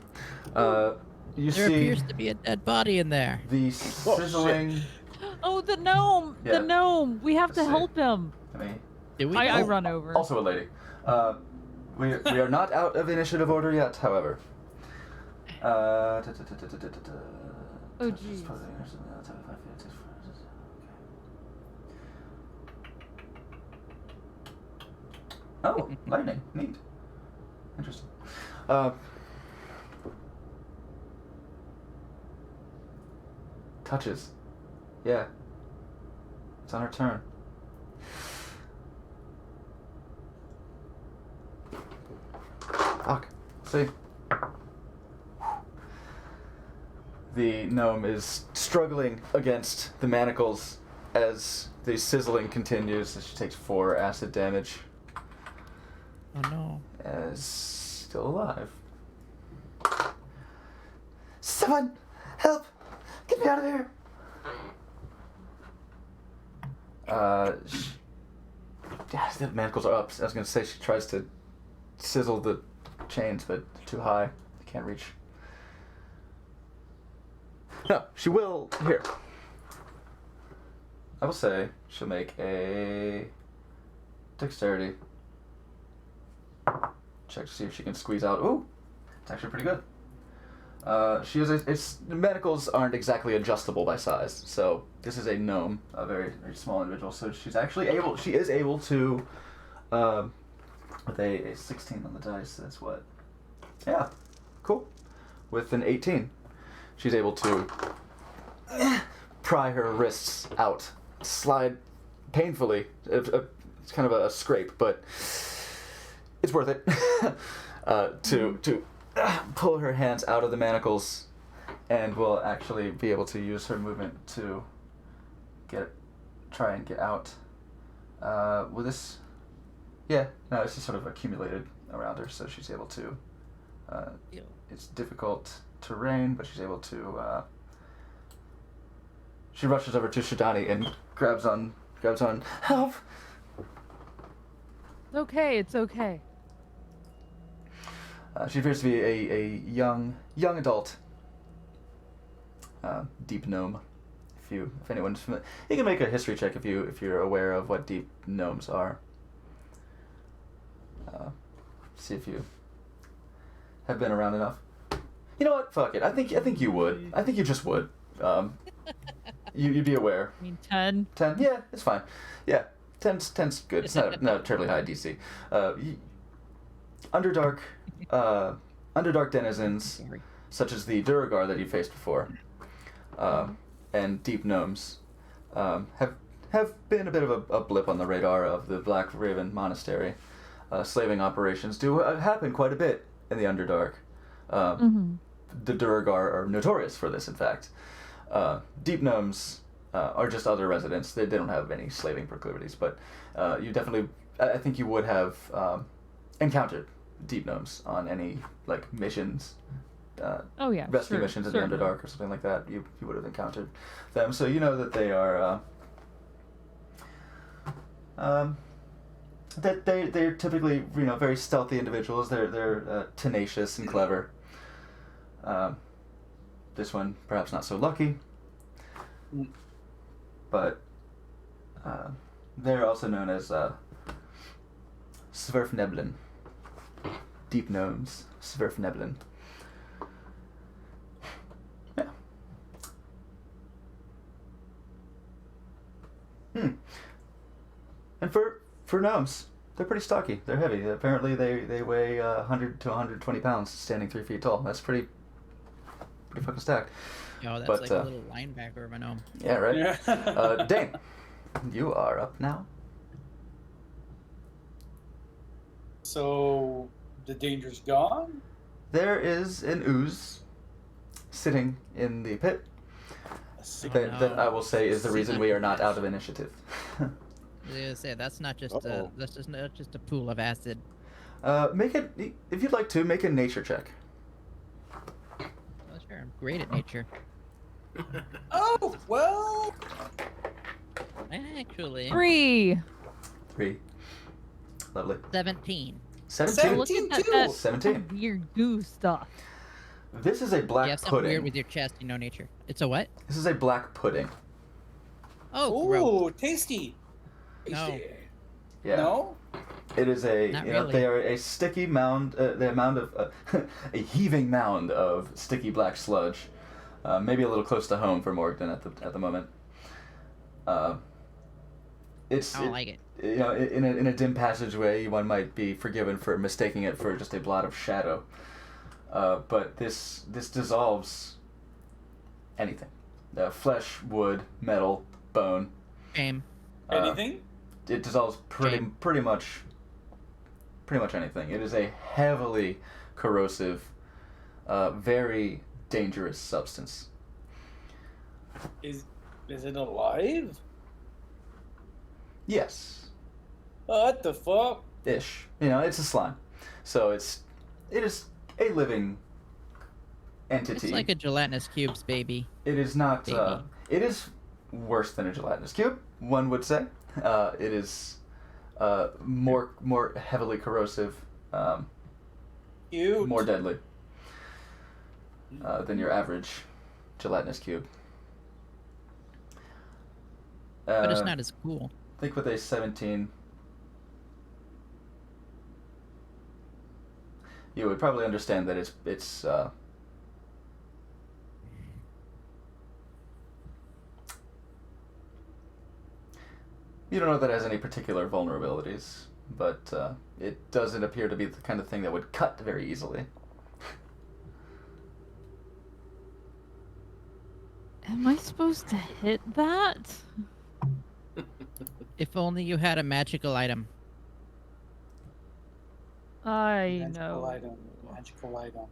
You
There
see
appears to be a dead body in there.
the sizzling.
Oh, the gnome!
Yeah.
The gnome! We have to
Let's see.
help him.
I mean,
Did we?
I
Oh,
run over.
also a lady. We are not out of initiative order yet, however.
Oh, jeez.
Oh, lightning. Neat. Interesting. Touches. Yeah. It's on her turn. Fuck. See? The gnome is struggling against the manacles as the sizzling continues as she takes 4 acid damage.
Oh no.
As still alive. Someone! Help! Get me out of here! Yeah, the manacles are up. I was gonna say she tries to sizzle the chains, but they're too high. They can't reach. No, she will. Here. I will say she'll make a dexterity check to see if she can squeeze out. Ooh, it's actually pretty good. She is its manacles aren't exactly adjustable by size, so this is a gnome, a very very small individual. So she's actually able. She is able to, with a 16 on the dice. That's what. Yeah, cool. With an 18, she's able to pry her wrists out, slide painfully. It's kind of a scrape, but it's worth it. To pull her hands out of the manacles, and will actually be able to use her movement to try and get out. With this, yeah, no, it's just sort of accumulated around her, so she's able to. It's difficult terrain, but she's able to. She rushes over to Shidani and grabs on. Help!
It's okay. It's okay.
She appears to be a young adult. Deep gnome. If anyone's familiar, you can make a history check if you're aware of what deep gnomes are. See if you have been around enough. You know what? Fuck it. I think you would. I think you just would. You'd be aware.
I mean, 10.
10? Yeah, it's fine. Yeah, 10's good. It's not terribly high DC. Underdark denizens, such as the Duragar that you faced before, and deep gnomes, have been a bit of a blip on the radar of the Black Raven Monastery. Slaving operations do happen quite a bit in the Underdark. The Duragar are notorious for this, in fact. Deep gnomes are just other residents. They don't have any slaving proclivities, but you definitely, I think you would have encountered deep gnomes on any like missions.
Oh yeah,
rescue
sure,
missions in
certainly.
the Underdark or something like that. You would have encountered them, so you know that they are. That they're typically very stealthy individuals. They're tenacious and clever. This one perhaps not so lucky, but they're also known as Sverfneblin. Deep gnomes, Sverfneblin. Yeah. And for gnomes, they're pretty stocky. They're heavy. Apparently, they weigh 100 to 120 pounds, standing 3 feet tall. That's pretty fucking stacked.
Yo, that's
But,
like a little linebacker of a gnome.
Yeah, right.
Yeah.
Dane, you are up now.
So the danger's gone?
There is an ooze sitting in the pit.
Oh,
That I will say is the
See
reason
that-
we are not out of initiative.
I was gonna say that's not just
Uh-oh.
that's just not just a pool of acid.
Make it, if you'd like to, make a nature check.
Well, sure, I'm great at nature.
Oh, well.
Actually,
3.
3. Lovely.
17.
17.
Look at
17
that
too.
17.
weird goo stuff.
This is a black
You have something
pudding.
weird with your chest, you know nature. It's a what?
This is a black pudding.
Oh, gross.
Ooh, tasty.
No.
Tasty.
Yeah.
No?
It is a,
Not
they
really.
are a sticky mound, they're a mound of, a heaving mound of sticky black sludge. Maybe a little close to home for Morgden at the moment. It's,
I don't like it.
In a dim passageway, one might be forgiven for mistaking it for just a blot of shadow. But this dissolves anything. Flesh, wood, metal, bone.
Shame.
Anything?
It dissolves pretty much anything. It is a heavily corrosive, very dangerous substance.
Is it alive?
Yes,
What the fuck?
ish. It's a slime, so it is a living entity.
It's like a gelatinous cubes, baby.
It is not.
Baby.
It is worse than a gelatinous cube, one would say. It is more heavily corrosive,
Cute.
more deadly than your average gelatinous cube.
But it's not as cool.
I think with a 17, you would probably understand that it's you don't know that it has any particular vulnerabilities, but it doesn't appear to be the kind of thing that would cut very easily.
Am I supposed to hit that?
If only you had a magical item.
I
Magical
know.
item. Magical item.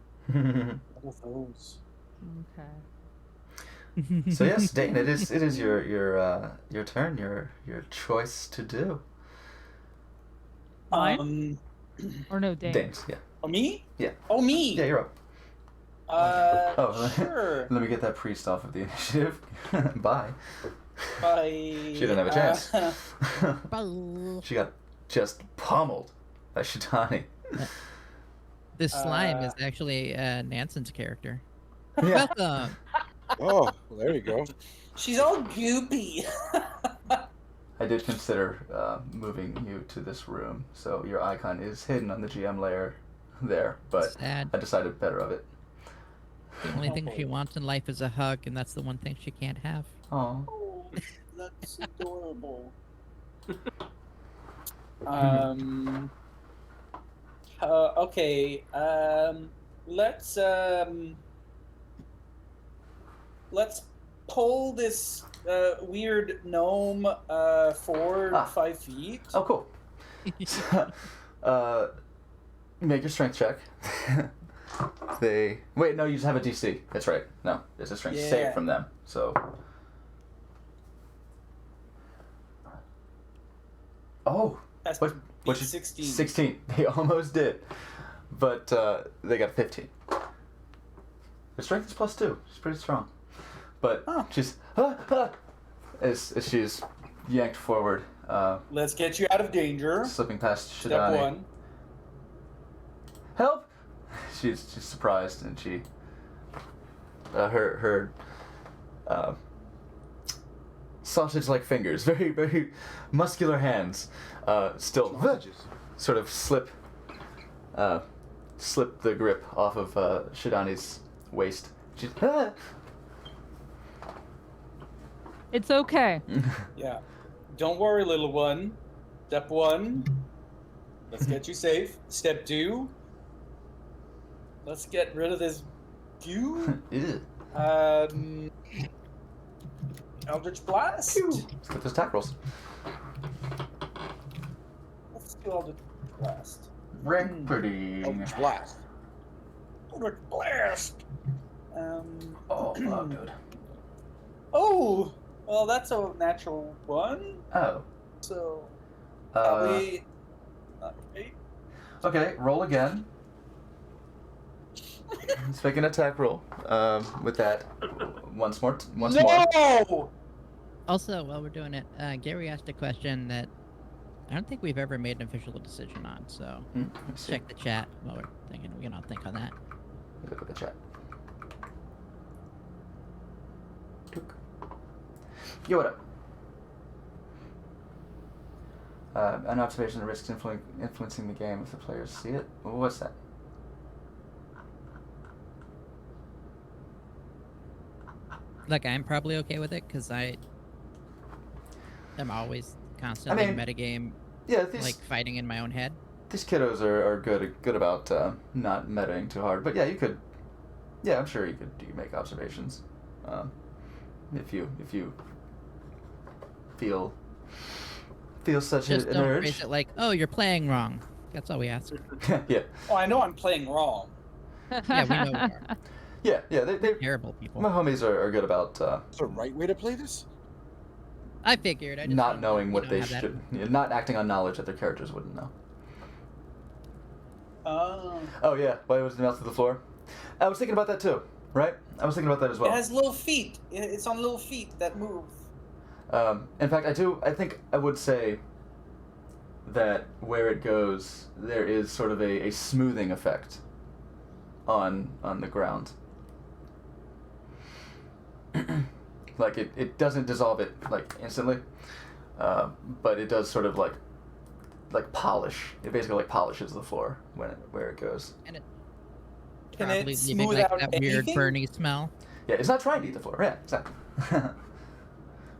What are those?
Okay.
So yes, Dane, it is your turn, your choice to do.
Mine? Or no, Dane?
Dane's, yeah.
Oh, me?
Yeah.
Oh, me?
Yeah, you're up.
Sure.
Let me get that priest off of the initiative. Bye.
Bye.
She didn't have a chance.
Bye.
She got just pummeled by Shitani.
This slime is actually Nansen's character.
Yeah.
Welcome.
Oh, well, there you go.
She's all goopy.
I did consider moving you to this room, so your icon is hidden on the GM layer there, but
Sad.
I decided better of it.
The only thing she wants in life is a hug, and that's the one thing she can't have.
Oh.
Oh, that's adorable. Okay. Let's pull this weird gnome forward 5 feet.
Oh, cool. Make your strength check. Wait, no, you just have a DC. That's right. No, it's a strength save
Yeah.
from them. So. Oh.
That's
What? What's
16.
16. They almost did, but they got 15. Her strength is +2. She's pretty strong, but she's as she's yanked forward,
Let's get you out of danger.
slipping past
Step
Shidani.
1.
Help! She's surprised, and she her sausage-like fingers, very very muscular hands, still
Sausages.
sort of slip the grip off of Shidani's waist. She's
It's okay.
Yeah. Don't worry, little one. Step 1. Let's get you safe. Step 2. Let's get rid of this goo.
Ew.
Eldritch Blast.
Let's get those attack rolls.
Let's do Eldritch Blast.
Recording.
Eldritch Blast.
Eldritch Blast.
Oh, dude.
Oh, well, that's a natural 1.
Oh.
So
Uh,
probably not great.
okay, roll again. Let's make an attack roll. With that, once more.
No.
Also, while we're doing it, Gary asked a question that I don't think we've ever made an official decision on, so
Let's see.
check the chat while we're thinking. We can all think on that.
Look at the chat. Took. Yo, what up? An observation that risks influencing the game if the players see it. What's that?
Like, I'm probably okay with it because I am always constantly
mean,
metagame,
Yeah, these
like fighting in my own head.
these kiddos are good about not metaing too hard. But yeah, you could. Yeah, I'm sure you could make observations. If you feel such
Just
an
don't
urge.
phrase it like, "Oh, you're playing wrong." That's all we ask.
Yeah.
Oh, I know I'm playing wrong.
Yeah, we know we are
Yeah, they're
terrible people.
my homies are good about
That's the right way to play this?
I figured. I just
not
didn't
knowing
you
what
know,
they
have that-
should, not acting on knowledge that their characters wouldn't know.
Oh.
Oh yeah, why was it mouth to the floor? I was thinking about that too, right? I was thinking about that as
It
well.
has little feet. It's on little feet that move.
In fact, I think I would say that where it goes, there is sort of a smoothing effect on the ground. like it doesn't dissolve it like instantly, but it does sort of like polish. It basically like polishes the floor where it goes.
And it
Can
probably
it
leaving
smooth
like
out
that weird
anything?
burning smell.
Yeah, it's not trying to eat the floor. Yeah, exactly.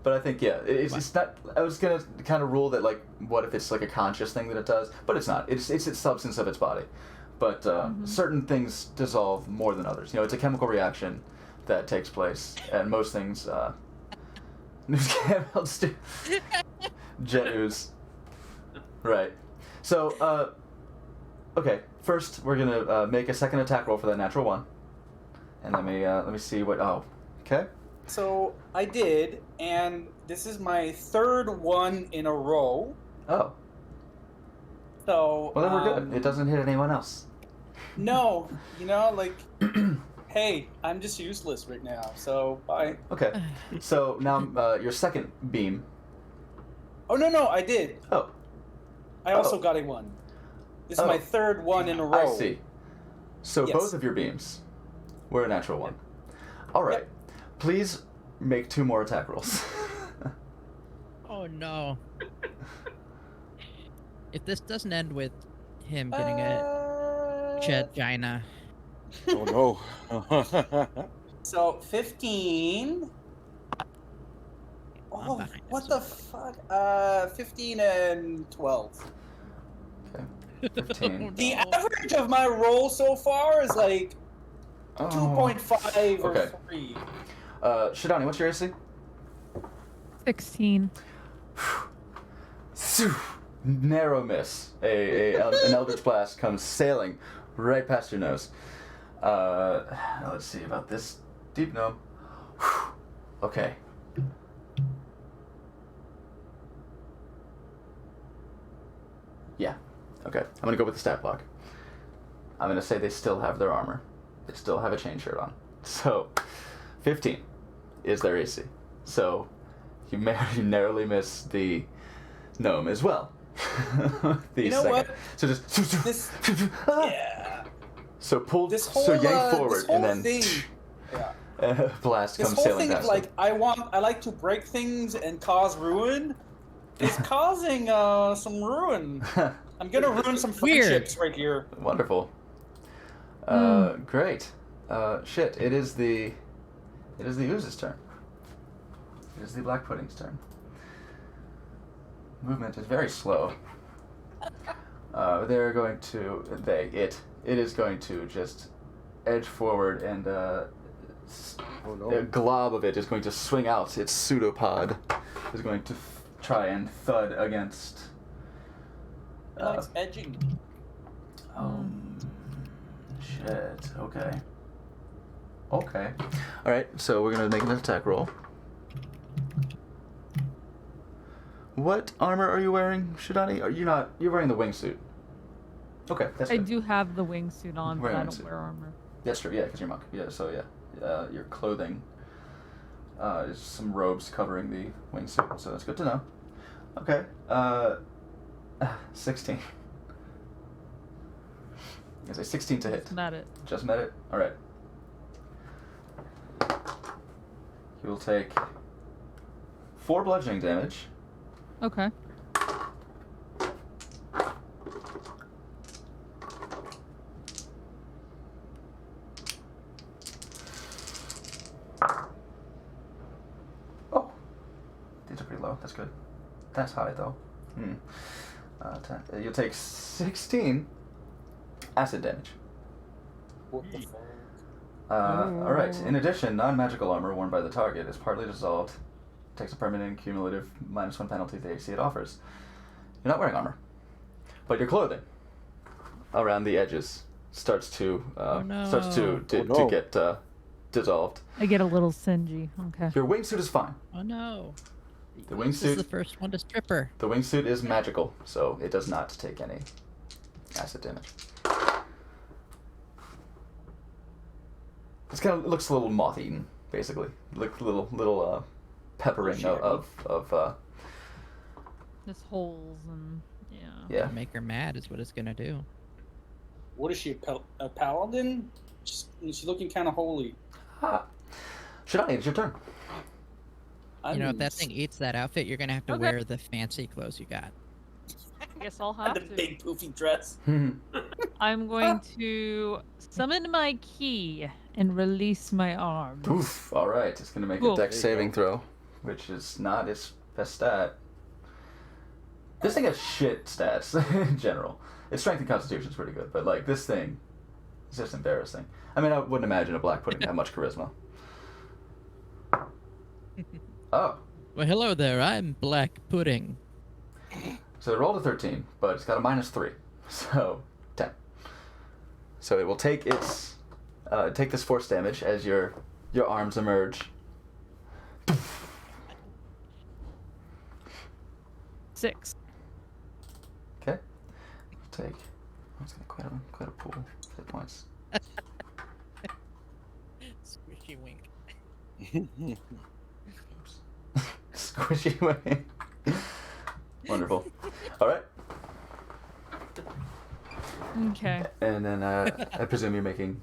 But I think it's not. I was gonna kind of rule that like, what if it's like a conscious thing that it does? But it's not. It's its substance of its body. But certain things dissolve more than others. You know, it's a chemical reaction that takes place, and most things. Let's do jet ooze. Right. So, okay. First, we're gonna make a second attack roll for that natural one, and let me see what. Oh, okay.
So I did, and this is my third one in a row.
Oh,
So
well then we're good. It doesn't hit anyone else.
No, like, hey, I'm just useless right now. So bye.
Okay. So now your second beam.
Oh no, I did.
Oh,
I also
Oh.
got a one. This is
Oh.
my third one in a row.
I see. So
Yes.
both of your beams were a natural one. All right.
Yep.
Please make 2 more attack rolls.
Oh no. If this doesn't end with him getting a Jedgina.
Oh no.
So 15.
I'm
Oh,
behind
what
this
the
one.
fuck? 15 and 12.
Okay. 15.
The
No.
average of my roll so far is like
Oh.
2.5 or
Okay.
3.
Shidani, what's your AC?
16.
Narrow miss. An Eldritch Blast comes sailing right past your nose. Now let's see about this deep gnome. Okay. Yeah. Okay. I'm gonna go with the stat block. I'm gonna say they still have their armor. They still have a chain shirt on. So, 15 is their AC. So, you narrowly miss the gnome as well. The
You know
second.
what?
So just
This,
Ah!
yeah.
So pull.
This whole,
so yank forward
this whole
and then
thing, yeah.
blast
This
comes
whole
sailing
thing of
past.
like I like to break things and cause ruin is causing some ruin.
them.
I'm gonna ruin some
Weird.
friendships right here.
Wonderful. Great. Shit. It is the ooze's turn. It is the black pudding's turn. Movement is very slow. They're going to it is going to just edge forward and
Oh
a
no.
glob of it is going to swing out. Its pseudopod is going to try and thud against.
It likes edging.
Shit. Okay. Okay. All right. So we're gonna make an attack roll. What armor are you wearing, Shidani? Are you not? You're wearing the wingsuit. Okay, that's
I
good.
do have the wingsuit on, but
Wearing
I
a
don't
wingsuit.
wear armor.
That's true. Yeah, because you're monk. Yeah. So yeah, your clothing is some robes covering the wingsuit. So that's good to know. Okay. 16. Is a 16 to hit?
Isn't that it?
Just met it? Alright. He will take 4 bludgeoning damage.
Okay.
Oh! These are pretty low. That's good. That's high, though. 10. You'll take 16 acid damage.
What the fuck?
Alright. In addition, non-magical armor worn by the target is partly dissolved. Takes a permanent cumulative -1 penalty to the AC it offers. You're not wearing armor, but your clothing around the edges starts to
Oh, no.
to get dissolved.
I get a little singy. Okay.
Your wingsuit is fine.
Oh no.
The
This is the
wingsuit
first one to strip her.
the wingsuit is magical, so it does not take any acid damage. It's kind of looks a little moth-eaten, basically. Look little peppering of
Just holes and yeah.
yeah.
Make her mad is what it's gonna do.
What is she, a paladin? She's looking kind of holy.
Ah. Shadani, it's your turn.
You know, if that thing eats that outfit, you're gonna have to
Okay.
wear the fancy clothes you got.
I guess I'll have
The
to.
big poofy dress.
I'm going to summon my key and release my arm.
Oof. All right. It's gonna make
Cool.
a dex
There you
saving
go.
throw, which is not its best stat. This thing has shit stats in general. Its strength and constitution is pretty good, but like this thing, it's just embarrassing. I mean, I wouldn't imagine a black pudding to have much charisma. Oh,
Well, hello there. I'm Black Pudding.
so it rolled a 13, but it's got a -3, so 10. So it will take its take this force damage as your arms emerge.
6.
Okay. Take. It's gonna quite a pool of hit points.
Squishy wink.
Squishy way. Wonderful. All right.
Okay.
And then I presume you're making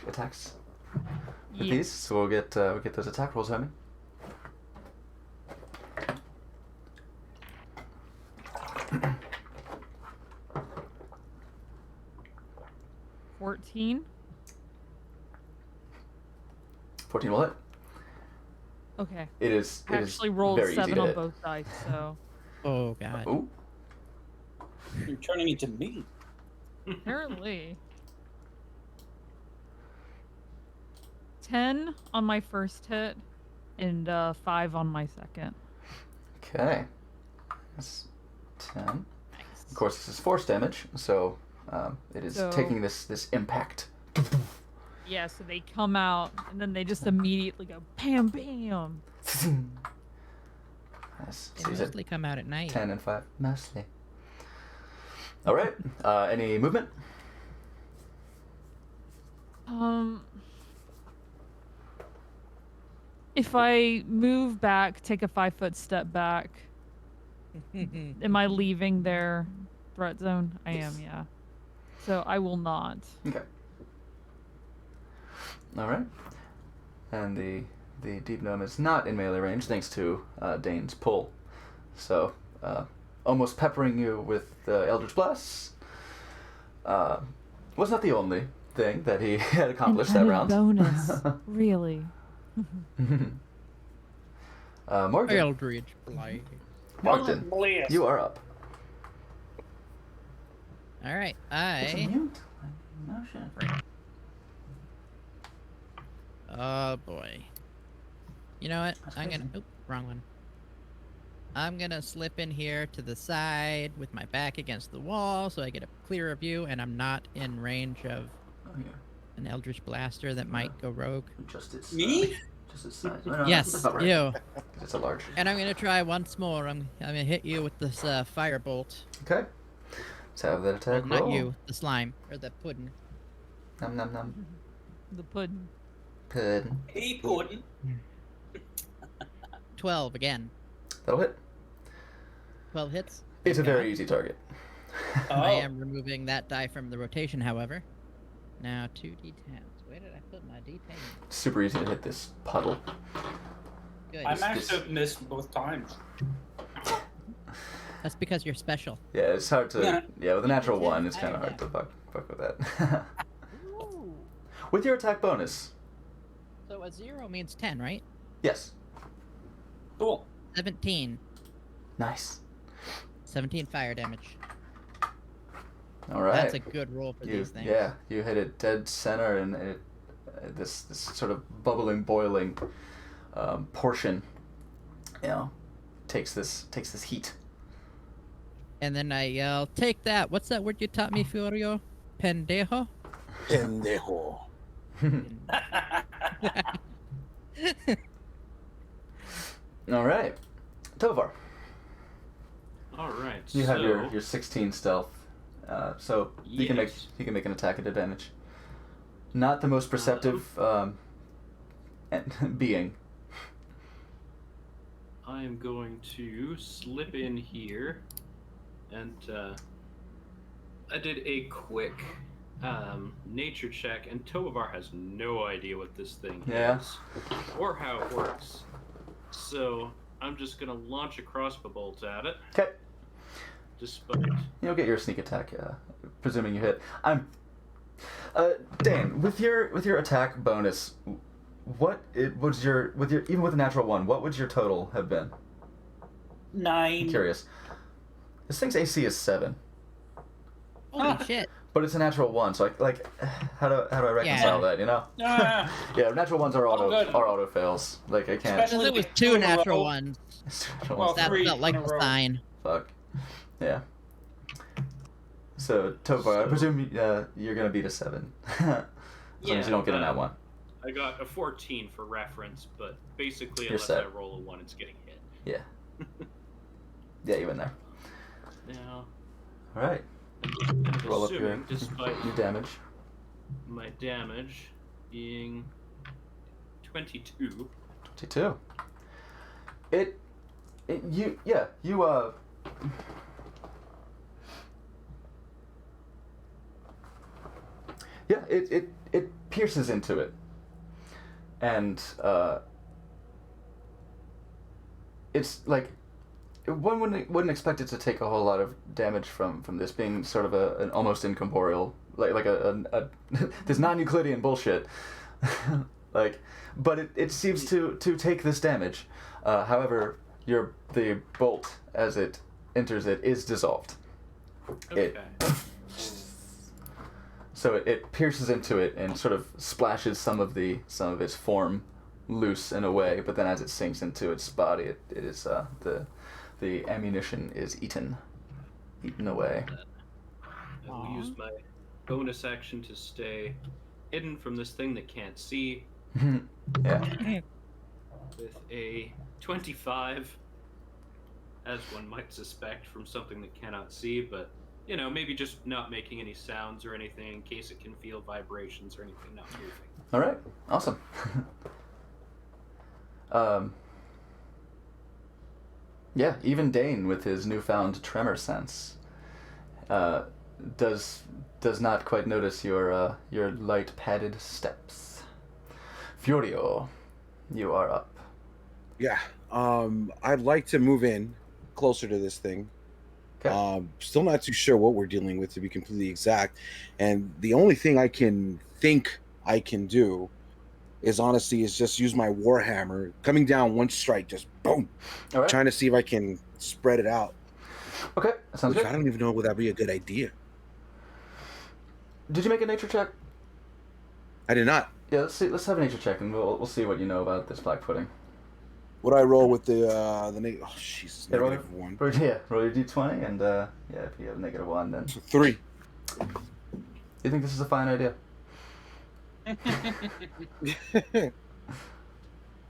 attacks with
Yeah.
these, so we'll get those attack rolls, Homie.
$14.
14 will hit.
Okay.
It is.
I
It is
actually rolled
very easy
7
to
on
hit.
both dice, so
Oh god.
Ooh.
You're turning into me.
apparently. 10 on my first hit and 5 on my second.
Okay. That's 10. Of
Nice.
course, this is force damage, so it is
So-
taking this impact.
Yeah, so they come out and then they just immediately go bam bam.
Nice.
They
So you said
mostly come out at night.
10 and 5. Mostly. All right. Any movement?
If I move back, take a 5-foot step back, am I leaving their threat zone? I
Yes.
am, yeah. So I will not.
Okay. All right. And the deep gnome is not in melee range thanks to Dane's pull. So almost peppering you with the Eldritch Blast was not the only thing that he had accomplished that
An
round.
added bonus. Really?
Morgan.
Eldridge Blight.
Morgan,
Bliss.
you are up.
All right.
It's a
I.
mute. Motion.
Oh boy. You know what?
That's
I'm gonna.
crazy.
Oop, wrong one. I'm gonna slip in here to the side with my back against the wall so I get a clearer view, and I'm not in range of
Oh, yeah.
an Eldritch Blaster that might go rogue.
Just its
Me?
Just its size. No,
Yes,
that's about right.
you.
It's a large.
And I'm gonna try once more. I'm gonna hit you with this firebolt.
Okay. Let's have that
Well,
attack
not
roll.
you, the slime or the pudding.
Nom nom nom.
The pudding.
Pudding.
Hey, Puddin.
12 again.
That'll hit.
12 hits.
It's a
Thank
very
God.
easy target.
I
Oh.
am removing that die from the rotation, however. Now 2d10s. Where did I put my d10?
Super easy to hit this puddle.
Good.
I
This-
managed to miss both times.
That's because you're special.
Yeah, it's hard to.
Yeah.
Yeah, with a natural
Yeah,
one, it's
I
kind of hard
know.
to fuck with that. With your attack bonus,
So a 0 means 10, right?
yes.
Cool.
17.
Nice.
17 fire damage.
All right.
That's a good roll for
you,
these things.
Yeah, you hit it dead center, and it this sort of bubbling, boiling portion, you know, takes this heat.
And then I yell, take that. What's that word you taught me, Furio? Pendejo?
Pendejo.
All right, Tovar,
All right.
you have
so,
your 16 stealth, so you can
Yes.
make an attack at advantage. Not the most perceptive being.
I am going to slip in here, and I did a quick nature check, and Tovar has no idea what this thing
Yeah.
is or how it works. So I'm just gonna launch a crossbow bolt at it.
Okay.
Despite
You'll get your sneak attack, presuming you hit. Dan, with your attack bonus, what it was your even with a natural 1, what would your total have been?
9.
I'm curious. This thing's AC is 7,
Holy shit.
but it's a natural 1. So how do I reconcile that? You know?
Ah,
Yeah, natural 1s are
good.
auto fails. Like I can't.
Especially-
It was
Two
2
in a
natural
row.
ones.
Natural
Well,
ones.
That
3
felt like
in a
a
row.
sign.
Fuck. Yeah. So Tovar, I presume you're gonna beat a 7. As long as you don't get in that one.
I got a 14 for reference, but basically,
You're
unless
set.
I roll a 1, it's getting hit.
Yeah. Yeah, you in there.
Now,
All right.
I'm
Roll up your
assuming, despite
your damage.
my damage being 22,
22. You yeah, it pierces into it, and it's like one wouldn't expect it to take a whole lot of damage from this being sort of an almost incorporeal, like a this non-Euclidean bullshit, like, but it seems to take this damage. However, the bolt as it enters it is dissolved.
okay.
So it pierces into it and sort of splashes some of its form loose in a way, but then as it sinks into its body, it is the ammunition is eaten away.
I will use my bonus action to stay hidden from this thing that can't see
Yeah.
with a 25, as one might suspect from something that cannot see, but maybe just not making any sounds or anything in case it can feel vibrations or anything not moving.
All right. Awesome. Yeah, even Dane, with his newfound tremor sense, does not quite notice your light padded steps. Furio, you are up.
Yeah. I'd like to move in closer to this thing.
Okay.
Still not too sure what we're dealing with, to be completely exact. And the only thing I can think I can do is just use my Warhammer, coming down one strike, just boom,
All right.
trying to see if I can spread it out.
Okay. That sounds
Which I
good.
don't even know would that be a good idea.
Did you make a nature check?
I did not.
Yeah. Let's see. Let's have a nature check, and we'll see what you know about this black pudding.
What do I roll with the oh Jesus,
Yeah, roll
-1.
roll your d20, and yeah, if you have -1, then
So 3.
you think this is a fine idea?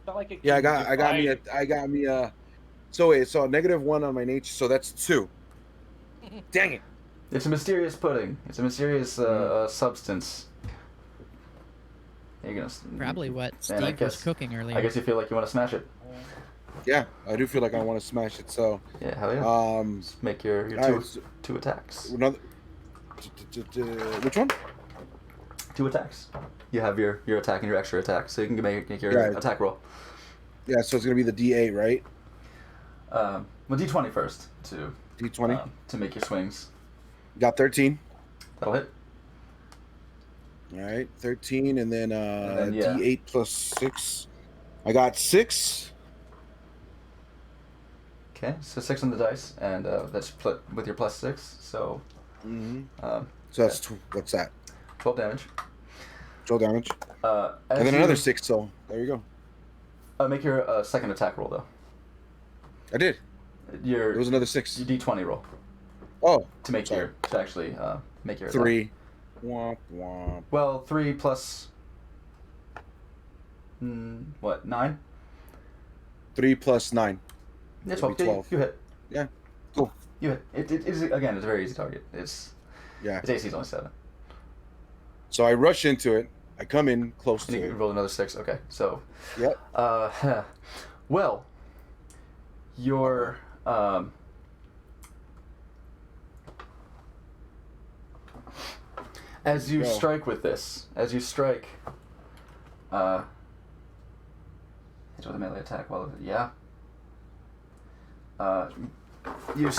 Felt like it
Yeah,
could
I got me so wait, so -1 on my nature, so that's 2. Dang it.
It's a mysterious pudding. It's a mysterious substance. You're gonna
Probably what
Man,
Steve
I
was
guess-
cooking earlier.
I guess you feel like you want to smash it.
Yeah, I do feel like I want to smash it. So
Yeah, hell yeah.
um
Just make your
all right, so
two attacks.
another which one?
2 attacks. You have your attack and your extra attack, so you can make your
Yeah.
attack roll.
Yeah, so it's gonna be the D8, right?
Well, d20 first
D20.
to make your swings.
Got 13.
That'll hit.
All right, 13, and then,
yeah.
D8 plus 6. I got 6.
Okay, so 6 on the dice, and that's split with your +6, so
Mm-hmm.
um,
So that's what's that?
12 damage.
12 damage,
As
and then
you-
another 6. So there you go.
Make your second attack roll though.
I did.
Your
It was another 6.
your d20 roll
Oh,
to make
sorry.
to actually make your attack.
3. Womp womp.
Well, 3 plus what 9?
3 plus 9.
Yeah,
It'll
12.
be
Yeah,
12.
you hit.
Yeah, cool.
You hit. It is again. It's a very easy target. Its
Yeah.
AC is only 7.
So I rush into it. I come in close
And
to
you
it.
can roll another 6. Okay, so
Yep.
well, your As you
Go.
strike with this, hit with a melee attack. Well, yeah. You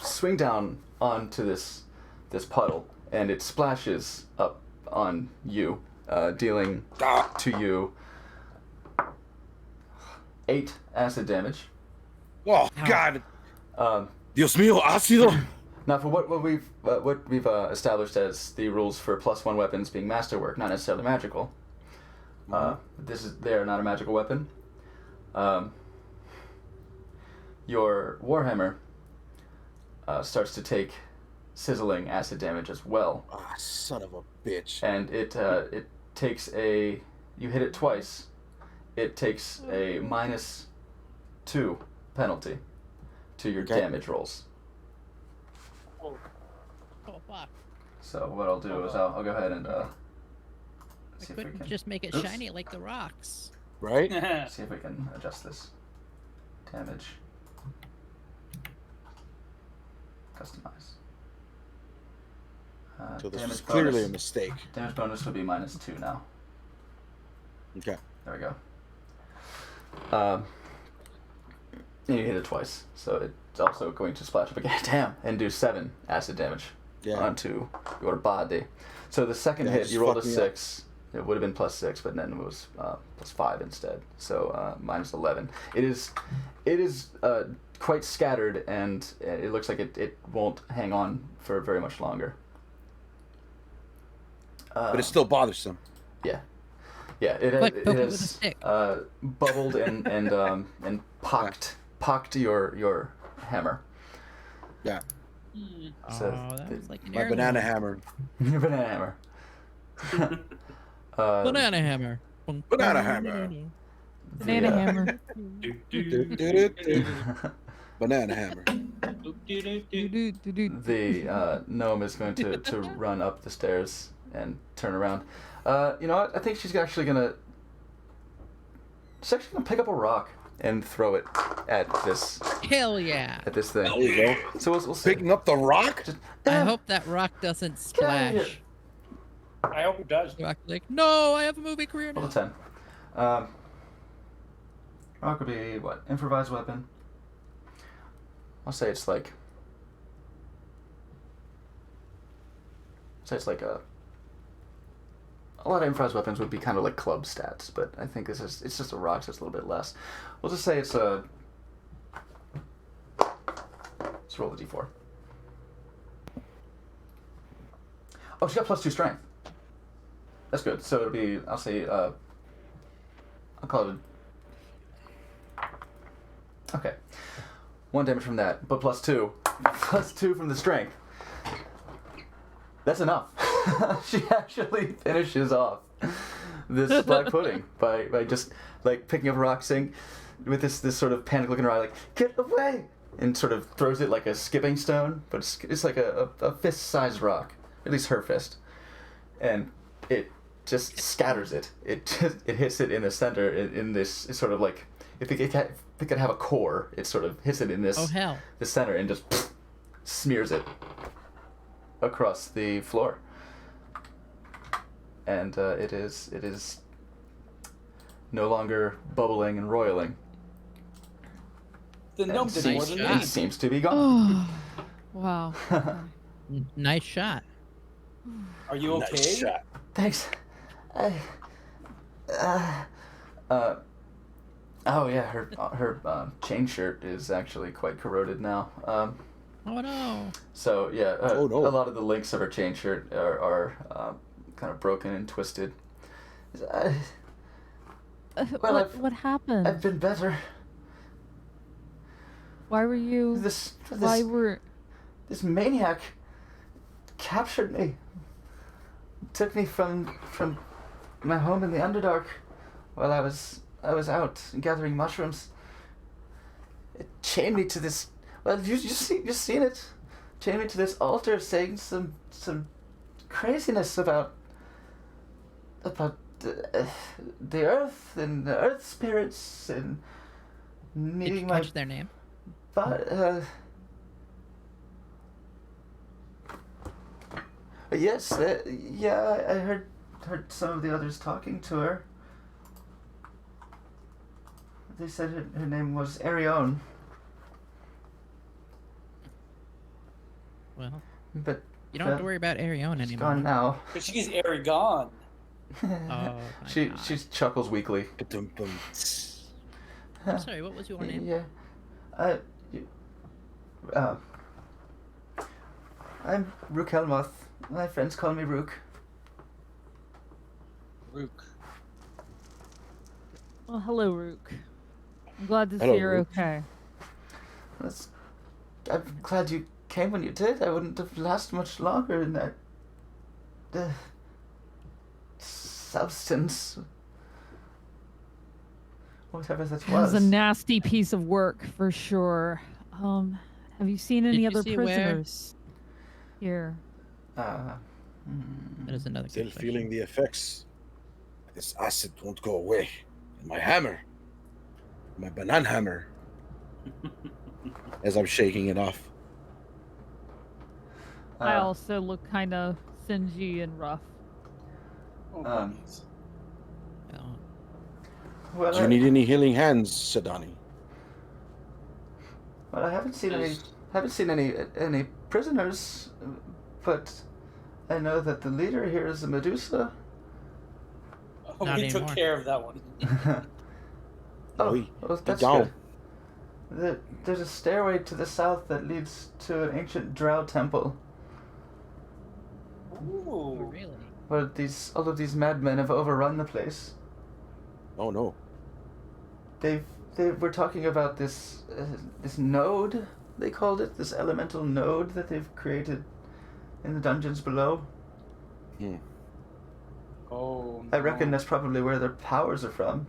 swing down onto this puddle, and it splashes up on you, dealing to you 8 acid damage.
Oh
Ow.
God!
Um,
Dios mío, ácido.
Now, for what we've established as the rules for +1 weapons being masterwork, not necessarily magical. They are not a magical weapon. Your warhammer starts to take sizzling acid damage as well,
Ah, son of a bitch.
and it takes a. You hit it twice. It takes a -2 penalty to your
Okay.
damage rolls.
Oh fuck!
So what I'll do is I'll go ahead and
I
see if we
couldn't
can
just make it
Oops.
shiny like the rocks.
Right?
see if we can adjust this damage. Customize.
So this
damage
was clearly
bonus.
a mistake.
Damage bonus would be -2 now.
Okay.
There we go. And you hit it twice, so it's also going to splash up again. Damn, and do 7 acid damage
Yeah.
onto your body. So the second
Yeah,
hit,
just
you rolled a
fucked me up.
6. It would have been +6, but then it was +5 instead. So -11. It is quite scattered, and it looks like it won't hang on for very much longer.
But it's still bothersome.
Yeah. Yeah, it
Quick,
it
poke it with a
has
stick.
bubbled and pocked your hammer.
Yeah.
So
Oh, that was like an
My
heirloom.
banana hammer.
your banana hammer.
Banana hammer.
Banana hammer.
Banana
Yeah.
hammer.
Banana hammer.
Do-do-do-do.
The gnome is going to run up the stairs and turn around. You know what? I think she's actually gonna pick up a rock and throw it at this
Hell yeah!
thing.
There you go.
So we'll see.
Picking up the rock?
Just,
I hope that rock doesn't
Get out of here.
splash.
I hope it does.
Rock like, no, I have a movie career
Roll
now.
a 10. Rock would be what? Improvised weapon. I'll say it's like. A lot of improvised weapons would be kind of like club stats, but I think it's just a rock, so it's a little bit less. We'll just say it's a. Let's roll the d4. Oh, she got +2 strength. That's good. So it'll be. I'll say. I'll call it. Okay. 1 damage from that, but +2. +2 from the strength. That's enough. She actually finishes off this black pudding by just like picking up a rock, saying with this sort of panic looking around, like, get away, and sort of throws it like a skipping stone, but it's like a fist-sized rock, at least her fist, and it just scatters it. It hits it in the center in this. It's sort of like if it could have a core, it sort of hits it in this
Oh hell!
the center and just smears it across the floor. And it is no longer bubbling and roiling.
The gnome
And
did more
nice
than
shot.
me.
seems to be gone.
Oh, wow.
Nice shot.
Are you okay?
Nice shot.
Thanks. Oh yeah, her chain shirt is actually quite corroded now.
Oh no!
So yeah,
Oh, no.
a lot of the links of her chain shirt are kind of broken and twisted. Well,
What happened?
I've been better.
Why were you? Why were?
This maniac captured me. Took me from my home in the Underdark while I was out gathering mushrooms. It chained me to this. Well, you've seen it. Chained me to this altar, saying some craziness about the earth and the earth spirits and
Did you
needing my.
catch their name?
But Yes, yeah, I heard some of the others talking to her. They said her name was Arione,
Well,
but
you don't have to worry about Arione
she's
anymore.
gone now.
But she's Aragon.
Oh, my
she
God.
chuckles weakly.
Ba-dum-bum.
I'm sorry, what was your name?
Yeah, you- I'm Rook Helmoth. My friends call me Rook.
Rook.
Well, hello, Rook. I'm glad to
Hello,
see you're
Rook.
okay.
I'm glad you came when you did. I wouldn't have lasted much longer in that substance. Whatever that
It was
was.
a nasty piece of work for sure. Have you seen any
Did you
other
see where?
prisoners here?
That is another
Still
good
feeling
question.
the effects. This acid won't go away. And my hammer. My banana hammer. As I'm shaking it off.
I also look kind of singy and rough.
Oh,
Um,
bunnies.
Well,
well,
Do you need any healing hands, Sedani?
well, I haven't seen any prisoners, but I know that the leader here is a Medusa.
Oh,
Not
we took
anymore.
care of that one.
Oui,
well, that's
down.
good. There's a stairway to the south that leads to an ancient drow temple
oh,
Ooh.
really?
where all of these madmen have overrun the place.
Oh no.
They were talking about this node, they called it, this elemental node that they've created in the dungeons below.
Oh,
I reckon
no.
that's probably where their powers are from.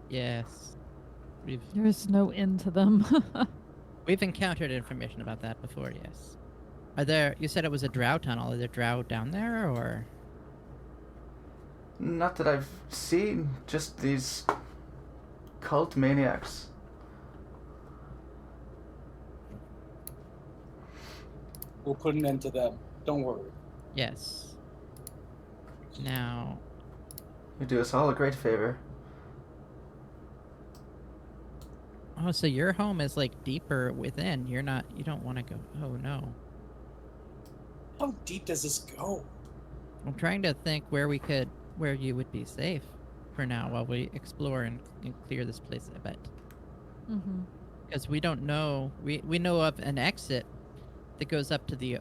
Yes.
There's no end to them.
We've encountered information about that before, yes. Are there, you said it was a drow tunnel. Are there drow down there, or?
Not that I've seen, just these cult maniacs.
We'll put an end to them. Don't worry.
Yes. Now,
You do us all a great favor.
oh, so your home is like deeper within. You don't want to go. Oh no.
How deep does this go?
I'm trying to think where you would be safe for now while we explore and clear this place a bit.
Mm-hmm.
Because we don't know, we know of an exit that goes up to the,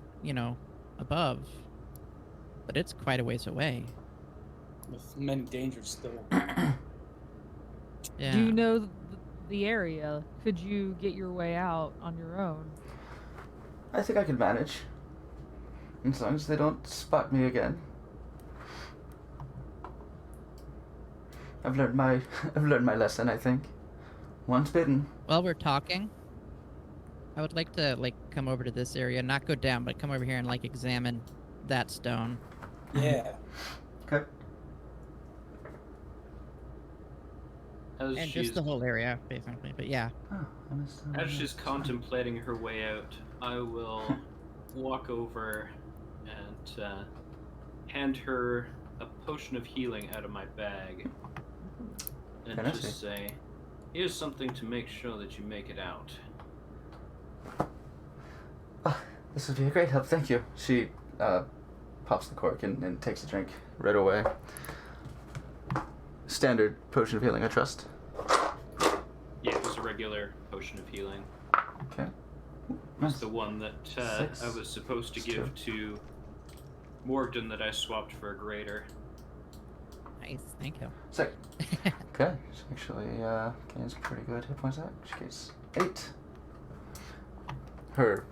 above. But it's quite a ways away.
With many dangers still.
Yeah.
Do you know the area? Could you get your way out on your own?
I think I can manage. As long as they don't spot me again. I've learned my lesson, I think. Once bitten.
While we're talking, I would like to come over to this area, not go down, but come over here and examine that stone.
Yeah.
Okay.
As
And
she's,
just the whole area, basically. But yeah.
Oh, honestly,
as she's contemplating her way out, I will walk over and hand her a potion of healing out of my bag. And
Can I
just say, here's something to make sure that you make it out.
This would be a great help, thank you. She pops the cork and takes a drink right away. Standard potion of healing, I trust.
Yeah, it was a regular potion of healing.
Okay.
It was
Nice.
the one that
Six.
I was supposed to
It's
give to Morgden that I swapped for a greater.
Nice. Thank you.
Sick. Okay. She actually gains pretty good hit points out. She gets 8. Her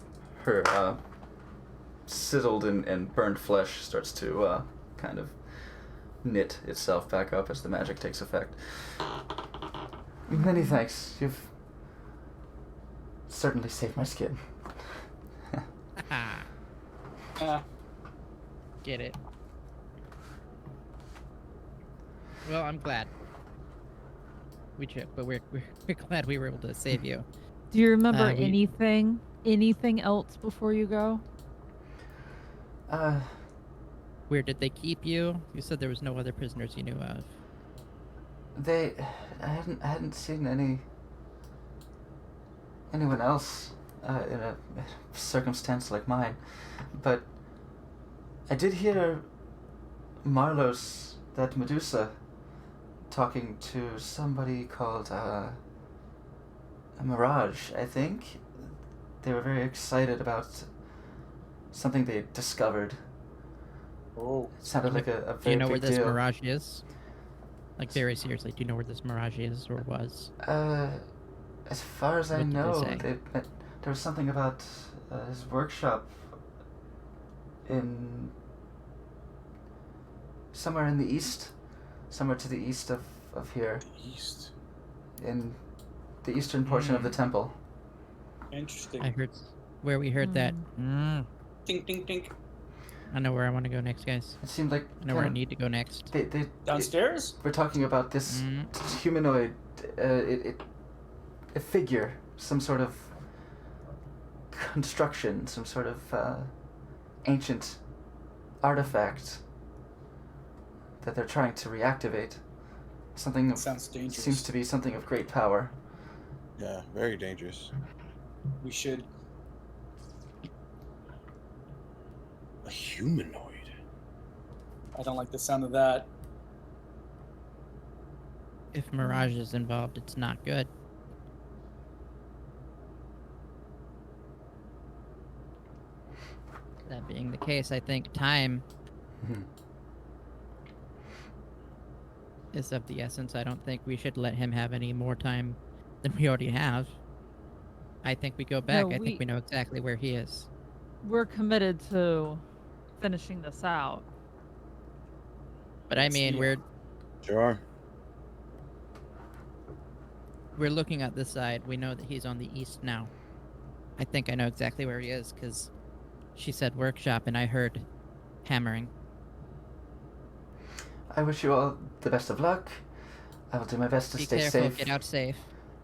sizzled and burned flesh starts to kind of knit itself back up as the magic takes effect. Many thanks. You've certainly saved my skin.
Get it. Well, I'm glad. We tripped, but we're glad we were able to save you.
Do you remember
we-
anything else before you go?
Where did they keep you? You said there was no other prisoners you knew of.
I hadn't seen anyone else in a circumstance like mine, but I did hear Marlos, that Medusa, talking to somebody called Mirage, I think. They were very excited about something they discovered.
Oh,
It sounded like a
Do
very
you know where
big
this
deal.
Mirage is? Like, very seriously, do you know where this Mirage is or was?
As far as I
What did they
know,
say?
there was something about his workshop in somewhere in the east, somewhere to the east of here,
east.
in the eastern portion of the temple.
Interesting.
I heard where we heard that.
Tink, tink, tink.
I know where I want to go next, guys.
It seemed like
I know where I need to go next.
Downstairs?
we're talking about this humanoid, a figure, some sort of construction, some sort of ancient artifact that they're trying to reactivate. Something
Sounds dangerous.
seems to be something of great power.
Yeah, very dangerous.
We should.
A humanoid.
I don't like the sound of that.
If Mirage is involved, it's not good. That being the case, I think time
Mhm.
is of the essence. I don't think we should let him have any more time than we already have. I think we go back.
No,
I think we know exactly where he is.
We're committed to finishing this out.
But I mean,
Yeah.
Sure.
we're looking at this side. We know that he's on the east now. I think I know exactly where he is because she said workshop and I heard hammering.
I wish you all the best of luck. I will do my best to
Be
stay
careful.
safe.
Get out safe.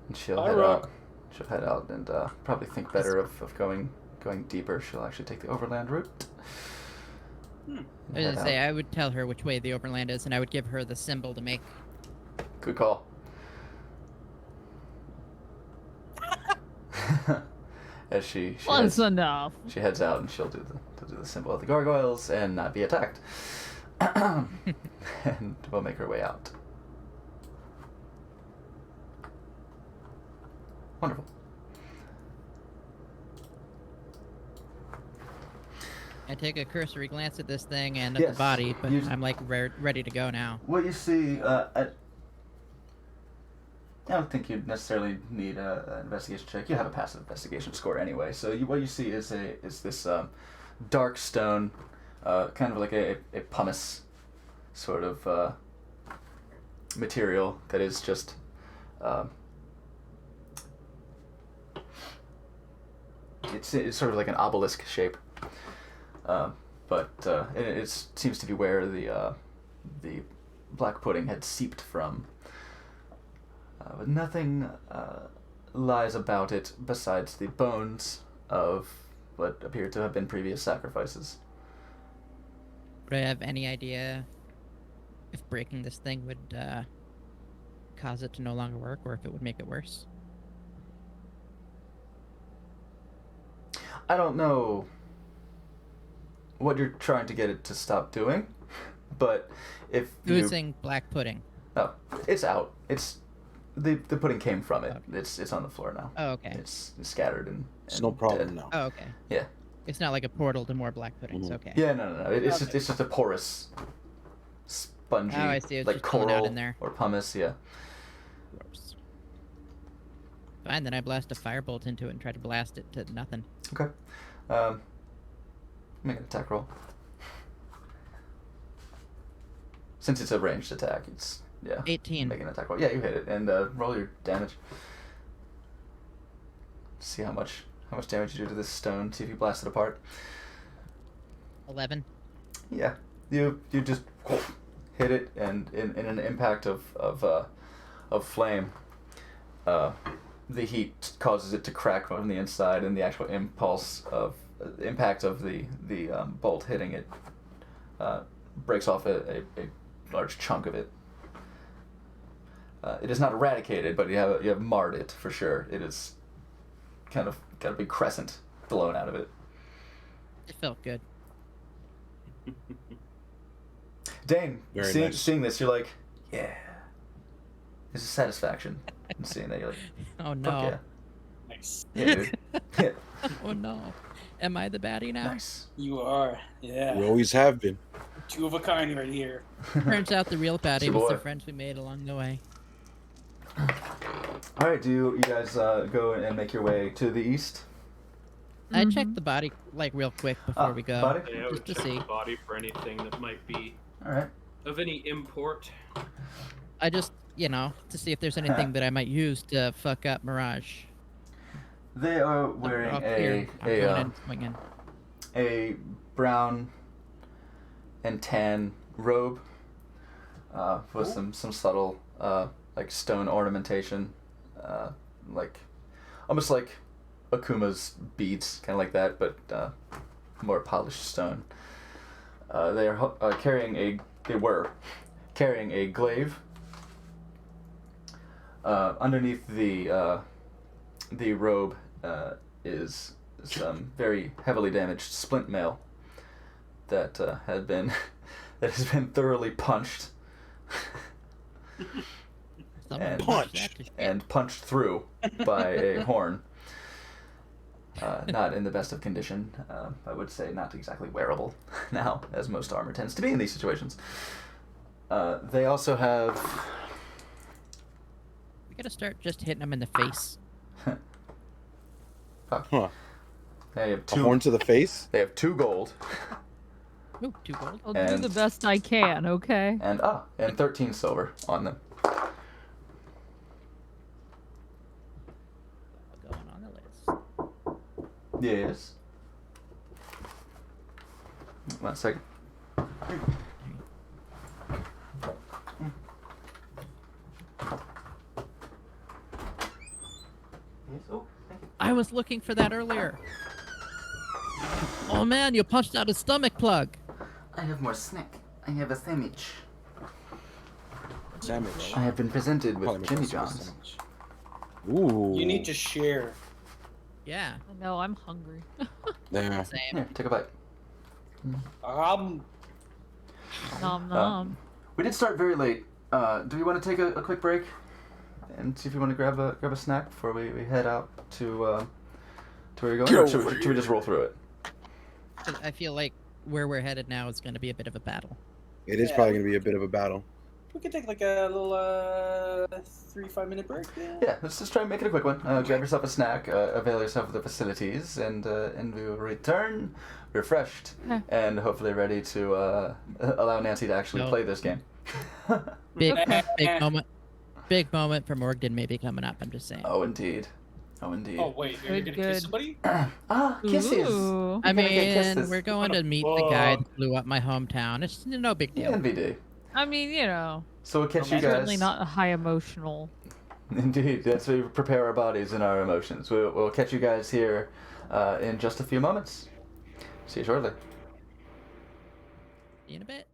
And she'll
Bye,
head
Rock.
out. She'll head out and probably think better of going deeper. She'll actually take the overland route.
Hmm.
and
I was
head
gonna say
out.
I would tell her which way the overland is, and I would give her the symbol to make.
Good call. As she
Close enough.
she heads out and she'll do the symbol of the gargoyles and not be attacked. And we'll make her way out. Wonderful.
I take a cursory glance at this thing and at
Yes,
the body, but
you-
I'm like ready to go now.
What you see, I don't think you'd necessarily need an investigation check. You have a passive investigation score anyway. So what you see is this dark stone, kind of like a pumice sort of material that is just it's sort of like an obelisk shape, but it seems to be where the black pudding had seeped from. But nothing lies about it besides the bones of what appear to have been previous sacrifices.
Would I have any idea if breaking this thing would cause it to no longer work, or if it would make it worse?
I don't know what you're trying to get it to stop doing, but if you...
Oozing black pudding.
Oh, it's out. It's... The pudding came from it.
Okay.
It's on the floor now.
Oh, okay.
It's scattered and
It's no problem
dead.
now.
Oh, okay.
Yeah.
It's not like a portal to more black puddings.
Mhm.
Okay.
Yeah, no. It's just a porous, spongy,
Oh, I see. It's
like
just coming out
coral
in there.
or pumice. Yeah.
Gross. Fine, then I blast a firebolt into it and try to blast it to nothing.
Okay. Make an attack roll. Since it's a ranged attack, it's
18.
Make an attack roll. Yeah, you hit it, and roll your damage. See how much damage you do to this stone. See if you blast it apart.
11.
Yeah, you just hit it, and in an impact of flame, the heat causes it to crack from the inside, and the actual impact of the bolt hitting it breaks off a large chunk of it. It is not eradicated, but you have marred it for sure. It is kind of got a big crescent blown out of it.
It felt good.
Dane,
Very
seeing,
nice.
seeing this, you're like, yeah. There's a satisfaction in seeing that. You're like,
Oh
fuck
no.
yeah.
Nice.
Yeah, dude. Yeah.
Oh no. Am I the baddie now?
Nice.
You are. Yeah.
We always have been.
Two of a kind right here.
Turns out the real baddie
Good
was the
boy.
friends we made along the way.
All right, do you guys go and make your way to the east?
I
Mhm.
checked the body like real quick before we go.
Body?
Yeah, I would
Just to
check
see.
the body for anything that might be
All right.
of any import.
I just, to see if there's anything that I might use to fuck up Mirage.
They are wearing
Up here. I'm going in, swinging.
a brown and tan robe with some subtle like stone ornamentation, like almost like Akuma's beads, kind of like that, but more polished stone. They are they were carrying a glaive. Underneath the robe is some very heavily damaged splint mail that has been thoroughly punched
Someone
and
punch that to shit.
and punched through by a horn. Not in the best of condition. I would say not exactly wearable now, as most armor tends to be in these situations. They also have
We gotta start just hitting them in the face.
Huh.
they have
A
two.
horn to the face?
They have 2 gold
Ooh, 2 gold.
I'll do
And-
the best I can, okay?
and 13 silver on them.
Going on the list.
Yes. 1 second. Yes. Oh, thank you.
I was looking for that earlier. Oh man, you punched out his stomach plug.
I have more snack. I have a sandwich.
Sandwich.
I have been presented
Probably
with
make
Jimmy
us a
John's.
sandwich. Ooh.
You need to share.
Yeah,
I know, I'm hungry.
Yeah.
same.
Here, take a bite.
Nom nom.
We did start very late. Do you want to take a quick break and see if you want to grab a snack before we head out to where you're going? Or should we just roll through it?
I feel like where we're headed now is going to be a bit of a battle.
It is
Yeah.
probably going to be a bit of a battle.
We could take like a little 3-5 minute break.
Yeah, let's just try and make it a quick one. Grab yourself a snack, avail yourself of the facilities, and we will return refreshed
Okay.
and hopefully ready to allow Nancy to actually
No.
play this game.
Big moment. Big moment for Morgan maybe coming up. I'm just saying.
Oh, indeed. Oh, indeed.
Oh wait, you're
Good,
gonna kiss
good.
somebody?
Kisses!
Ooh.
I
We're gonna get
mean,
kisses.
we're going to meet the guy
Whoa.
that blew up my hometown. It's no big deal.
NVD.
I mean,
So we'll catch you guys.
certainly not a high emotional.
Indeed, that's we prepare our bodies and our emotions. We'll catch you guys here in just a few moments. See you shortly.
See you in a bit.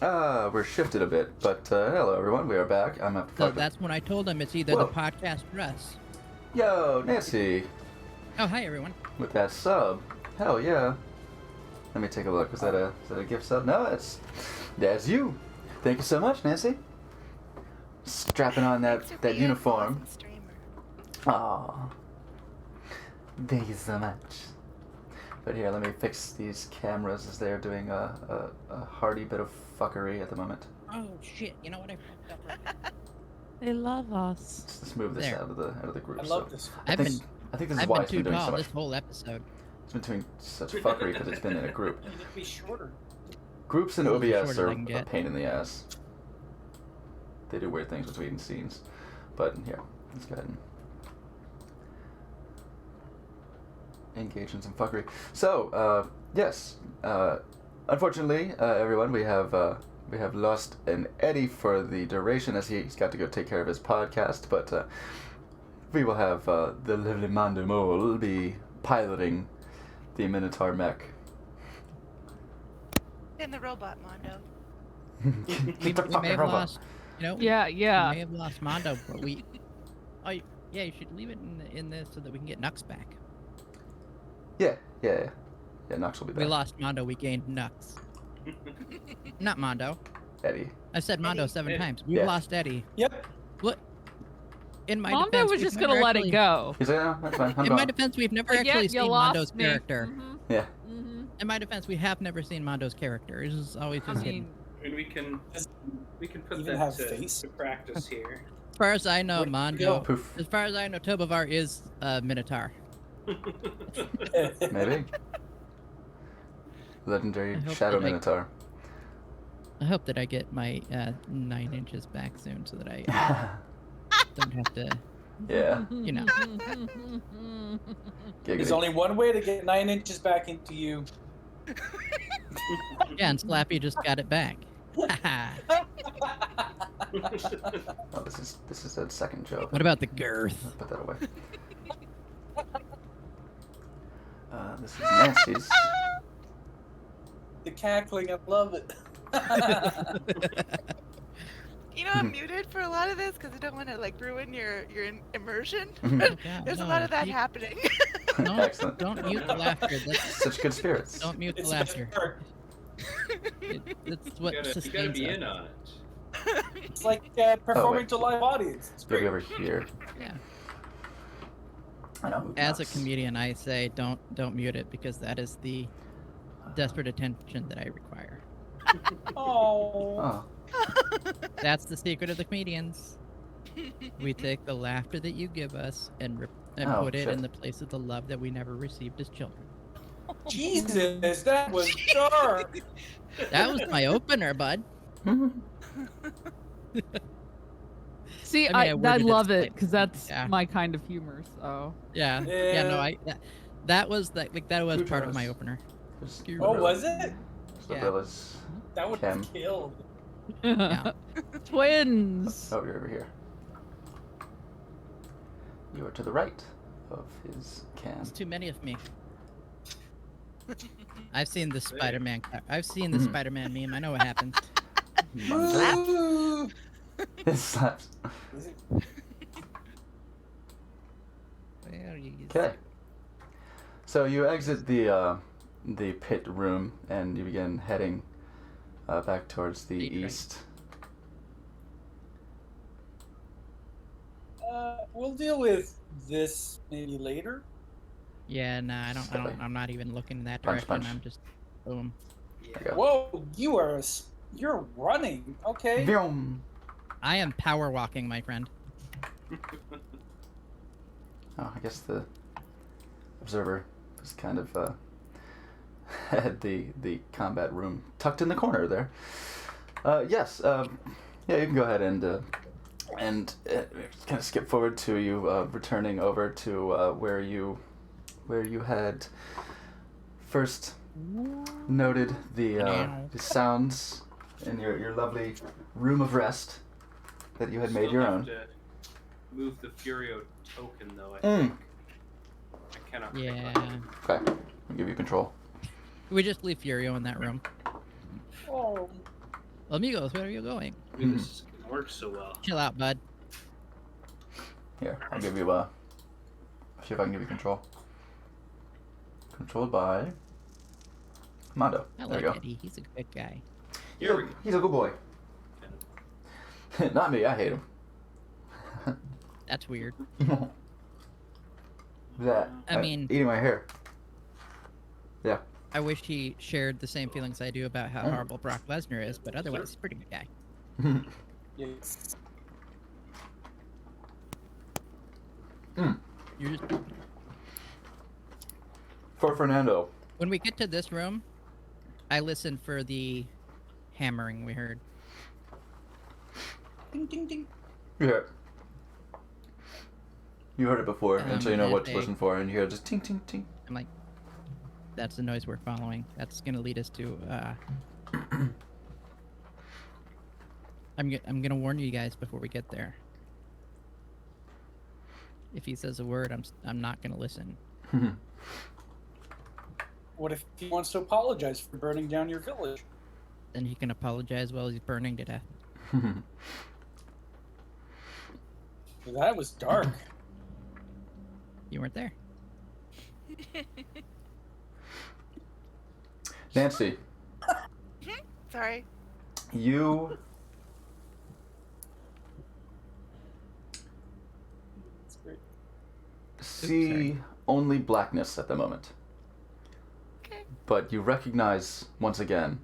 We're shifted a bit, but hello everyone, we are back. I'm up to
So that's when I told him it's either
Whoa.
the podcast or us.
Yo, Nancy,
Oh, hi everyone.
with that sub. Hell yeah. Let me take a look. Is that a gift sub? No, that's you. Thank you so much, Nancy. Strapping on
Thanks for
that
being an
uniform.
awesome streamer.
Aw. Thank you so much. But here, let me fix these cameras as they're doing a hearty bit of fuckery at the moment.
Oh shit! You know what I fucked up right now?
They love us.
Let's move this
There.
out of the group.
I love
so.
this.
I
I've
think,
been
I think this is
I've
why
been
it's
too
been doing
tall
so much.
this whole episode.
It's been doing such fuckery because it's been in a group.
You need to be shorter.
Groups in
Well, the
OBS
shorter
are
I can
a
get.
pain in the ass. They do weird things between scenes. But here, let's go ahead and engage in some fuckery. So, yes, unfortunately, everyone, we have lost an Eddie for the duration as he's got to go take care of his podcast. But we will have the lovely Mando Mole be piloting the Minotaur mech.
And the robot Mondo.
We
The
may
fucking
have
robot.
lost. You know.
Yeah,
We
yeah.
may have lost Mondo, but we. Oh, yeah. You should leave it in this so that we can get Nux back.
Yeah. Nox will be
We
back.
lost Mondo. We gained Nux. Not Mondo.
Eddie.
I said Mondo
Eddie.
7
Eddie.
times. We
Yeah.
lost Eddie.
Yep.
What? In my
Mondo
defense,
was
we've
just gonna
never
let
actually-
it go.
He's like, no, that's fine. I'm
In my
gone.
defense, we've never
But yet,
actually
you
seen
lost
Mondo's
me.
character.
Mhm,
Yeah.
mhm.
In my defense, we have never seen Mondo's character. It's just always
I
just
mean,
hidden.
And we can put
Even
that
have
to,
face?
to practice here.
As far as I know,
Where'd you
Mondo.
go?
Poof.
As far as I know, Tobovar is Minotaur.
Maybe. Legendary
I hope
Shadow
that I-
Minotaur.
I hope that I get my 9 inches back soon, so that I don't have to.
Yeah.
You know.
There's
Giggity.
only one way to get 9 inches back into you.
Yeah, and Slappy just got it back.
Oh, this is a second joke.
What about the girth?
Let's put that away. This is Nancy's.
The cackling, I love it.
You know, I'm muted for a lot of this because I don't want to like ruin your immersion.
Mhm.
Yeah,
There's a
no,
lot of that
you-
happening.
Don't,
Excellent.
don't mute the laughter. That's,
Such good spirits.
don't mute the
It's
laughter.
better.
It's what
You gotta
sustains
be
us.
in on it.
It's like performing
wait.
to live audience. It's
Maybe
great.
over here.
Yeah.
I know.
As a comedian, I say don't mute it because that is the desperate attention that I require.
Oh.
Oh.
That's the secret of the comedians. We take the laughter that you give us and
Oh,
put it
shit.
in the place of the love that we never received as children.
Jesus, that was dark.
That was my opener, bud.
See,
I mean, I
I
worded it
love it
slightly.
because that's
Yeah.
my kind of humor. So
Yeah. No.
Yeah.
That was that was
Two
part of my
jars.
opener.
There's
Oh,
Labrilla.
was it?
Yeah.
Labrilla's.
That would
Cam.
have killed.
Yeah.
twins.
Oh, you're over here. You are to the right of his can.
There's too many of me. I've seen the Spider-Man. I've seen the
Mhm.
Spider-Man meme. I know what happens.
Ooh.
It slaps. Okay. So you exit the pit room and you begin heading back towards the
Right.
east.
We'll deal with this maybe later.
Yeah, nah, I don't.
Silly.
I'm not even looking in that
Punch,
direction.
punch.
I'm just, boom.
There you go.
Whoa, you're running. Okay.
Vroom.
I am power walking, my friend.
Oh, I guess the observer was kind of had the combat room tucked in the corner there. Yes. Yeah, you can go ahead and kind of skip forward to you returning over to where you had first noted the sounds in your lovely room of rest that you had made
Still
your
have
own.
to move the Furio token though. I
Mm.
think. I cannot. click
Yeah.
on it.
Okay, I'll give you control.
We just leave Furio in that room.
Oh,
Amigos, where are you going?
Maybe this is gonna work so well.
Chill out, bud.
Here, I'll give you see if I can give you control. Controlled by Mondo.
I
There
like
you go.
Eddie. He's a good guy.
Here we go.
He's a good boy. Not me, I hate him.
That's weird.
That.
I mean-
eating my hair. Yeah.
I wish he shared the same feelings I do about how horrible Brock Lesnar is, but otherwise, he's a pretty good guy.
Yes.
You're just...
For Fernando.
When we get to this room, I listen for the hammering we heard. Ding, ding, ding.
You heard it. You heard it before, and so you know what to
okay.
listen for, and you hear just ting ting ting.
I'm like, that's the noise we're following. That's gonna lead us to. I'm gonna warn you guys before we get there. If he says a word, I'm not gonna listen.
What if he wants to apologize for burning down your village?
Then he can apologize while he's burning to death.
That was dark.
You weren't there.
Nancy,
Sorry.
you
That's great.
see only blackness at the moment,
Okay.
but you recognize once again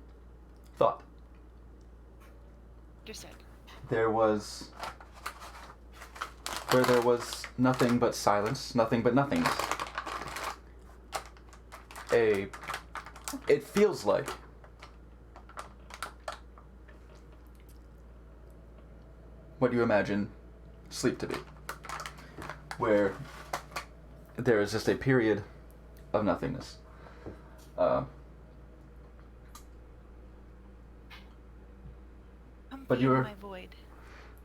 thought.
Understood.
There was where there was nothing but silence, nothing but nothingness. It feels like what you imagine sleep to be, where there is just a period of nothingness.
I'm
But
being
you're-
my void.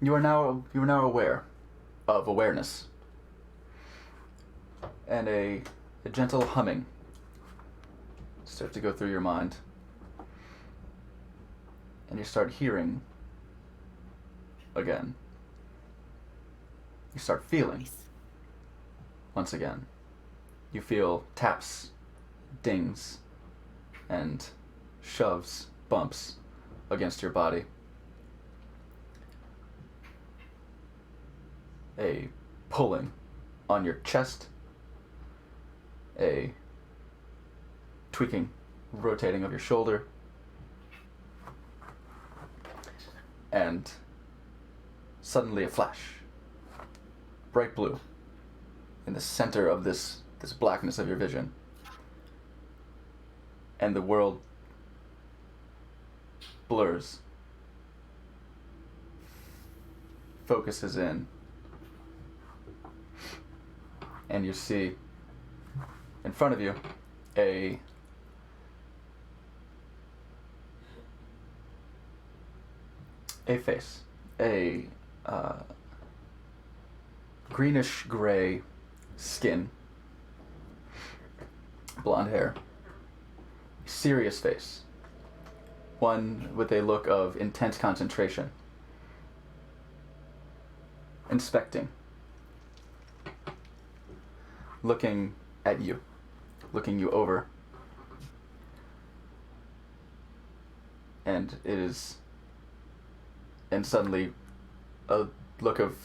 You are now aware of awareness, and a gentle humming starts to go through your mind, and you start hearing again. You start feeling
Nice.
once again. You feel taps, dings, and shoves, bumps against your body. A pulling on your chest, a tweaking, rotating of your shoulder, and suddenly a flash, bright blue, in the center of this blackness of your vision, and the world blurs, focuses in, and you see in front of you a face, a greenish gray skin, blonde hair, serious face, one with a look of intense concentration, inspecting, looking at you, looking you over, and suddenly a look of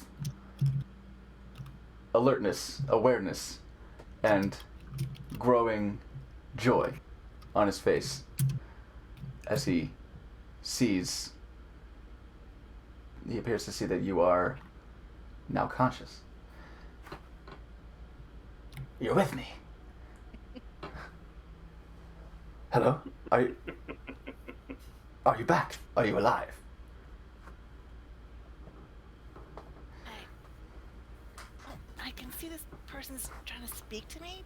alertness, awareness, and growing joy on his face as he appears to see that you are now conscious. You're with me. Hello? Are you back? Are you alive?
I can see this person's trying to speak to me.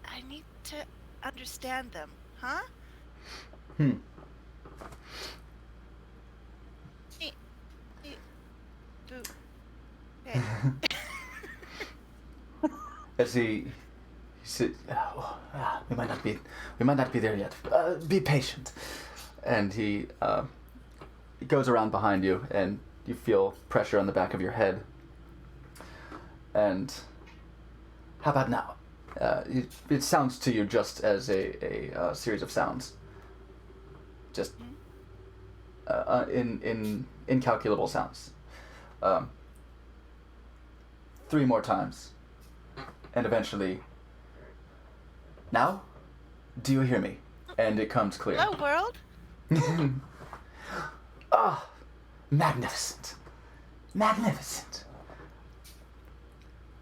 I need to understand them, huh? Boo. Hey.
As he said, we might not be there yet. Be patient. And he goes around behind you, and you feel pressure on the back of your head. And how about now? It sounds to you just as a series of sounds. Just in incalculable sounds. 3 more times. And eventually, now? Do you hear me? And it comes clear.
Hello, world.
Ah, magnificent. Magnificent.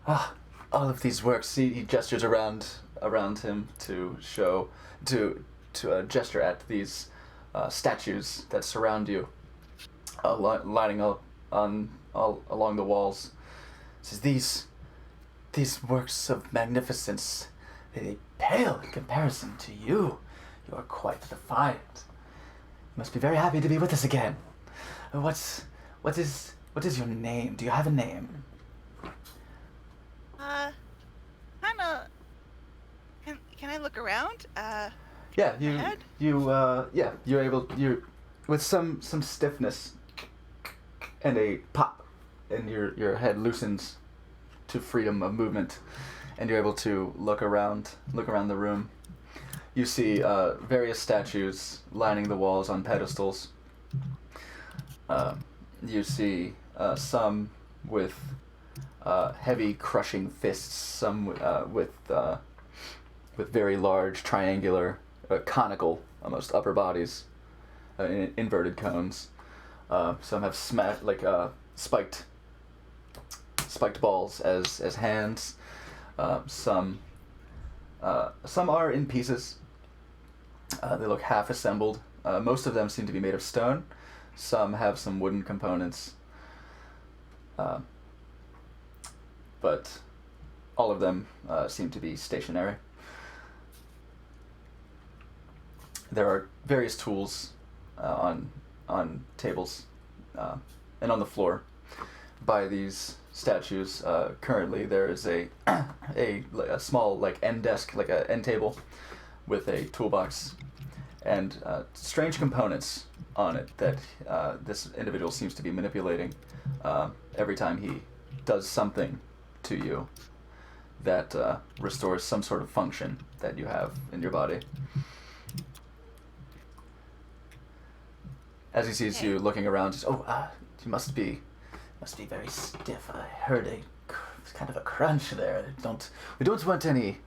Ah, all of these works. He gestures around him to show, to gesture at these statues that surround you, lining up all along the walls. Says these works of magnificence, they pale in comparison to you. You are quite defiant. You must be very happy to be with us again. What is your name? Do you have a name?
Kinda. Can I look around?
Yeah,
head?
you're able, with some stiffness and a pop, and your head loosens to freedom of movement, and you're able to look around the room. You see various statues lining the walls on pedestals. You see some with heavy crushing fists, some with very large triangular, conical, almost upper bodies, in inverted cones. Some have spiked balls as hands. Some are in pieces. They look half assembled. Most of them seem to be made of stone. Some have some wooden components. But all of them seem to be stationary. There are various tools on tables and on the floor by these statues. Currently, there is a small end desk, like a end table, with a toolbox and strange components on it that this individual seems to be manipulating every time he does something to you that restores some sort of function that you have in your body. As he sees you looking around, you must be very stiff. I heard kind of a crunch there. We don't want any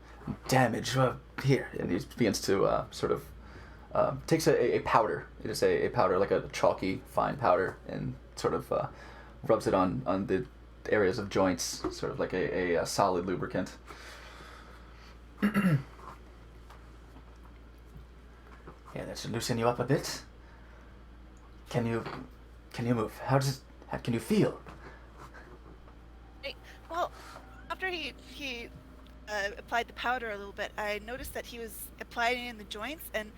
damage. Here, and he begins to takes a powder. It is a powder, like a chalky, fine powder, and sort of rubs it on the areas of joints, sort of like a solid lubricant. Yeah, that should loosen you up a bit. Can you move? Can you feel?
Well, after he applied the powder a little bit, I noticed that he was applying it in the joints, and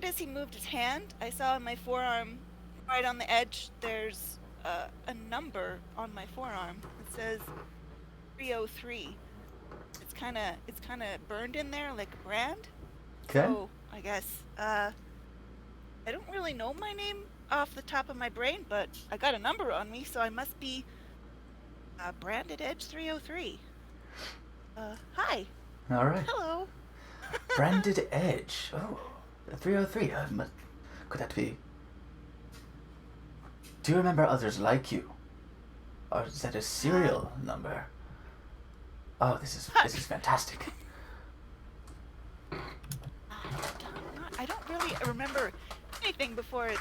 as he moved his hand, I saw on my forearm, right on the edge, there's a number on my forearm. It says 303. It's kind of burned in there like a brand.
Okay.
So I guess I don't really know my name off the top of my brain, but I got a number on me, so I must be Branded Edge 303. Hi.
All right.
Hello.
Branded Edge. Oh, 303. Could that be? Do you remember others like you? Or is that a serial number? Oh, this is fantastic.
I don't really remember anything before this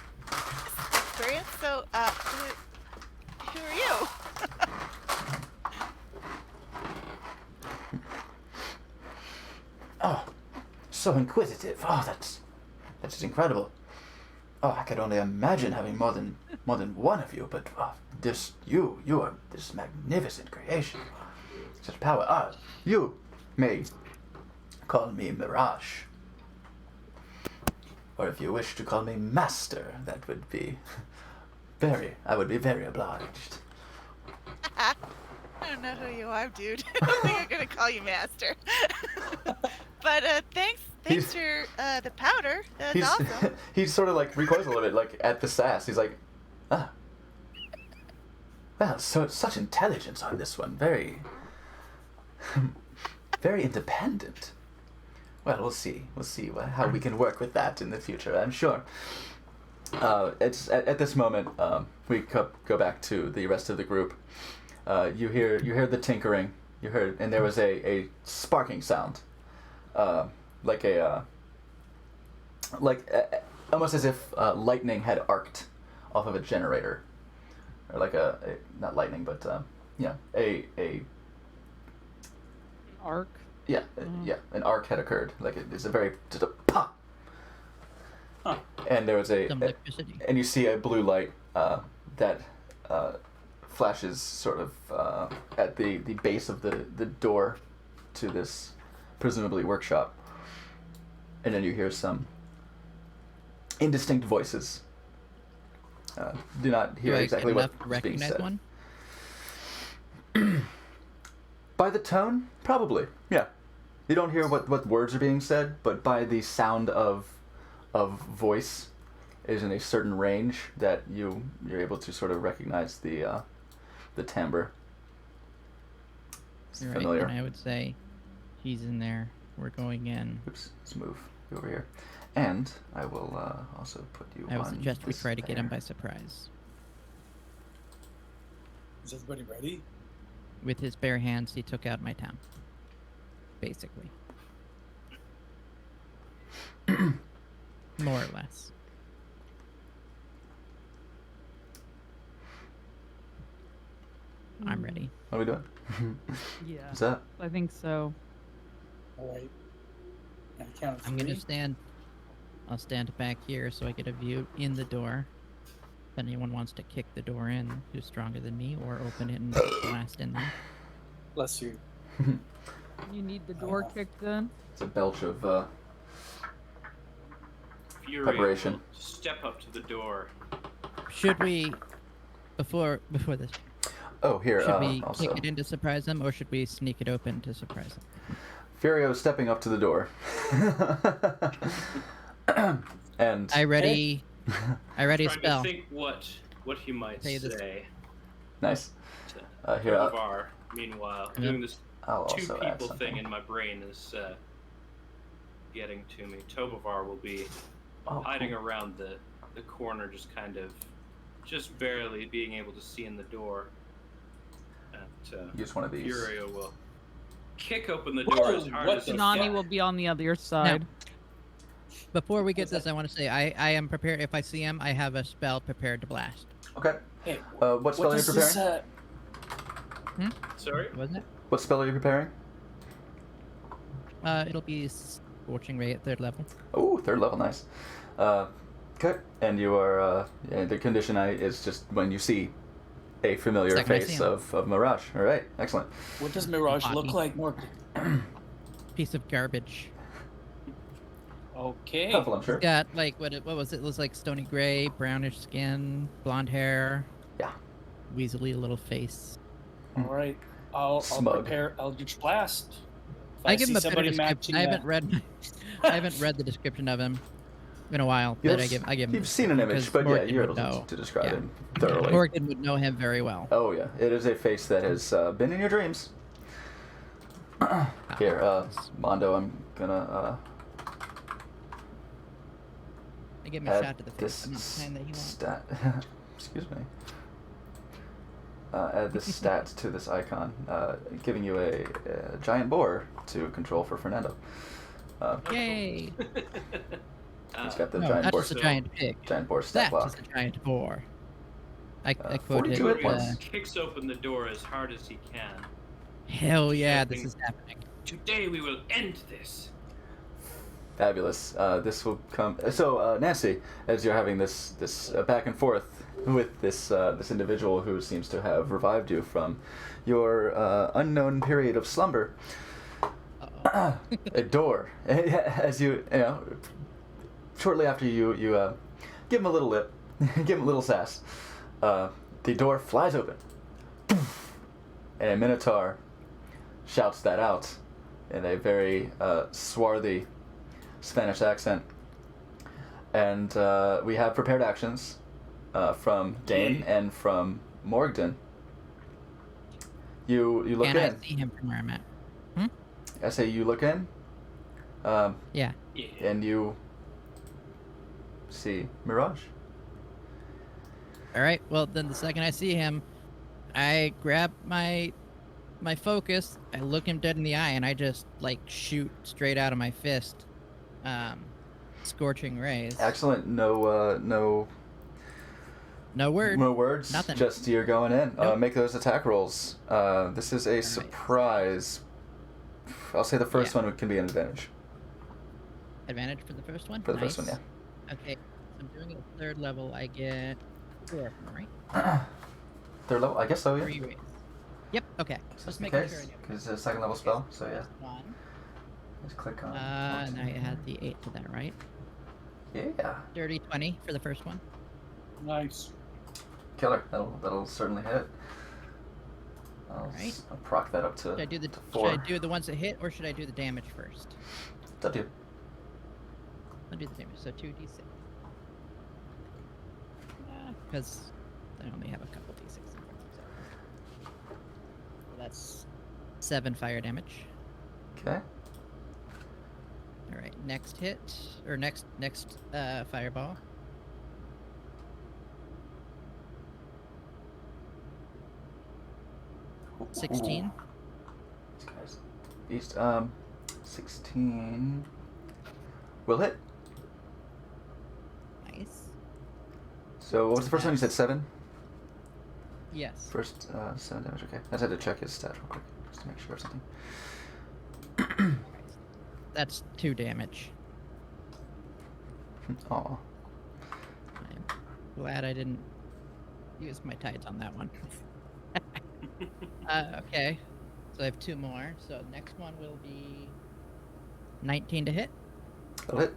experience, so who are you?
Oh, so inquisitive. Oh, that's incredible. Oh, I could only imagine having more than one of you, but you are this magnificent creation. Such power. You may call me Mirage. Or if you wish to call me Master, that would be I would be very obliged.
I don't know who you are, dude. I don't think I'm gonna call you Master. But thanks for the powder. That's awesome.
He sort of like recoils a little bit, like at the sass. He's like, Ah. Well, so such intelligence on this one. Very, very independent. Well, we'll see. We'll see how we can work with that in the future. I'm sure. It's at this moment we go back to the rest of the group. You hear the tinkering. You heard, and there was a sparking sound, like almost as if lightning had arced off of a generator, or like not lightning, but a
Arc.
yeah, an arc had occurred. Like it's a very just a pop.
Huh.
And there was
Some electricity.
and you see a blue light that flashes sort of at the base of the door to this presumably workshop, and then you hear some indistinct voices. Do not hear
Do I
exactly
get enough
what
to
is being
recognize
said.
one?
By the tone, probably, yeah. You don't hear what words are being said, but by the sound of voice is in a certain range that you're able to sort of recognize the timbre. It's
You're
familiar.
Right, and I would say, he's in there. We're going in.
Oops, let's move over here. And I will also put you
I would
on
suggest we
this
try to get him
there.
by surprise.
Is everybody ready?
With his bare hands, he took out my town. Basically. More or less. I'm ready.
What are we doing?
Yeah,
What's that?
I think so.
All right. And count of
I'm gonna
three.
stand. I'll stand back here so I get a view in the door. If anyone wants to kick the door in, who's stronger than me, or open it and blast in there.
Bless you.
You need the door kicked in.
It's a belch of
Fury
Preparation.
will step up to the door.
Should we, before this,
oh, here,
should we
also.
kick it in to surprise them, or should we sneak it open to surprise them?
Furio stepping up to the door. And
I ready
Trying
spell.
to think what he might
Say this.
say.
nice.
To
Here,
Tovar, meanwhile,
Yeah.
doing this
I'll
two
also add
people
something.
thing in my brain is getting to me. Tobovar will be
Oh,
hiding
cool.
around the corner, just barely being able to see in the door. And
Use one of these.
Furio will kick open the
Whoa,
door as hard
what
as
the
he
Nani
can.
will be on the other side.
Before we get
What's
this,
that?
I want to say I am prepared. If I see him, I have a spell prepared to blast.
Okay.
Hey,
What spell are you
does this,
preparing?
Sorry?
Wasn't it?
What spell are you preparing?
It'll be Scorching Ray at 3rd level.
Oh, 3rd level, nice. Okay, and you are, the condition is just when you see a familiar
Second I see
face
him.
of Mirage. All right, excellent.
What does Mirage
Hockey.
look like, Morgan?
Piece of garbage.
Okay.
Helpful, I'm sure.
Got like what was it? It was like stony gray, brownish skin, blonde hair.
Yeah.
Weaselly little face.
All right. I'll
Smug.
prepare Eldritch Blast. If
I give
see
him a better
somebody
description.
matching
I haven't
that-
read. I haven't read the description of him in a while,
You
but
have
I give him.
You've seen an image,
because
but yeah,
Morgan
you're
would
able
know.
to describe
Yeah.
him thoroughly.
Morgan would know him very well.
Oh yeah, it is a face that has been in your dreams. Here, Mondo, I'm gonna
I give him a
add
shot to the face.
this
I'm not the kind that he wants.
stat. Excuse me. Add this stat to this icon, giving you a giant boar to control for Fernando.
Yay!
He's got the
No,
giant
not
boar.
just a giant pig.
Giant boar stat
That
block.
is a giant boar. I
42
quoted.
hit points.
Kicks open the door as hard as he can.
Hell yeah,
Something-
this is happening.
Today we will end this.
Fabulous. This will come. So, Nancy, as you're having this back and forth with this individual who seems to have revived you from your unknown period of slumber,
Uh-oh.
a door, as you know, shortly after you give him a little lip, give him a little sass, the door flies open, and a Minotaur shouts that out in a very swarthy Spanish accent. And we have prepared actions. from Dane and from Morgden. You look
Can
in.
I see him from where I'm at?
I say you look in.
Yeah.
Yeah.
And you see Mirage.
All right. Well, then the second I see him, I grab my focus. I look him dead in the eye, and I just like shoot straight out of my fist. Scorching rays.
Excellent. No
No
words.
Nothing.
Just you're going in.
Nope.
Make those attack rolls. This is a
Alright.
surprise. I'll say the first one can be an advantage.
Advantage for the first one.
For the first one,
Nice. Okay. So I'm doing it at 3rd level. I get 4, right?
Yeah. Third level? I guess so, yeah.
3 rays. Yep. Okay.
Just
Just
in
making
case,
sure I know.
because it's a second level spell, so yeah.
First one.
Just click on.
And I add the 8 to that, right?
Yeah.
Dirty 20 for the first one.
Nice.
Killer. That'll certainly hit.
Alright.
I'll proc that up to.
Should I do the
to 4.
should I do the ones that hit, or should I do the damage first?
It's up to you.
I'll do the damage. So 2d6. Because I only have a couple d6. So that's 7 fire damage.
Okay.
All right. Next hit or next fireball.
Ooh.
16.
These guys. Beast. 16. Will hit.
Nice.
So what was the first one? You said 7?
Yes.
First 7 damage. Okay. I just had to check his stats real quick just to make sure of something.
That's 2 damage.
Aw.
I'm glad I didn't use my tides on that one. Okay. So I have 2 more. So next one will be 19 to hit.
That'll hit.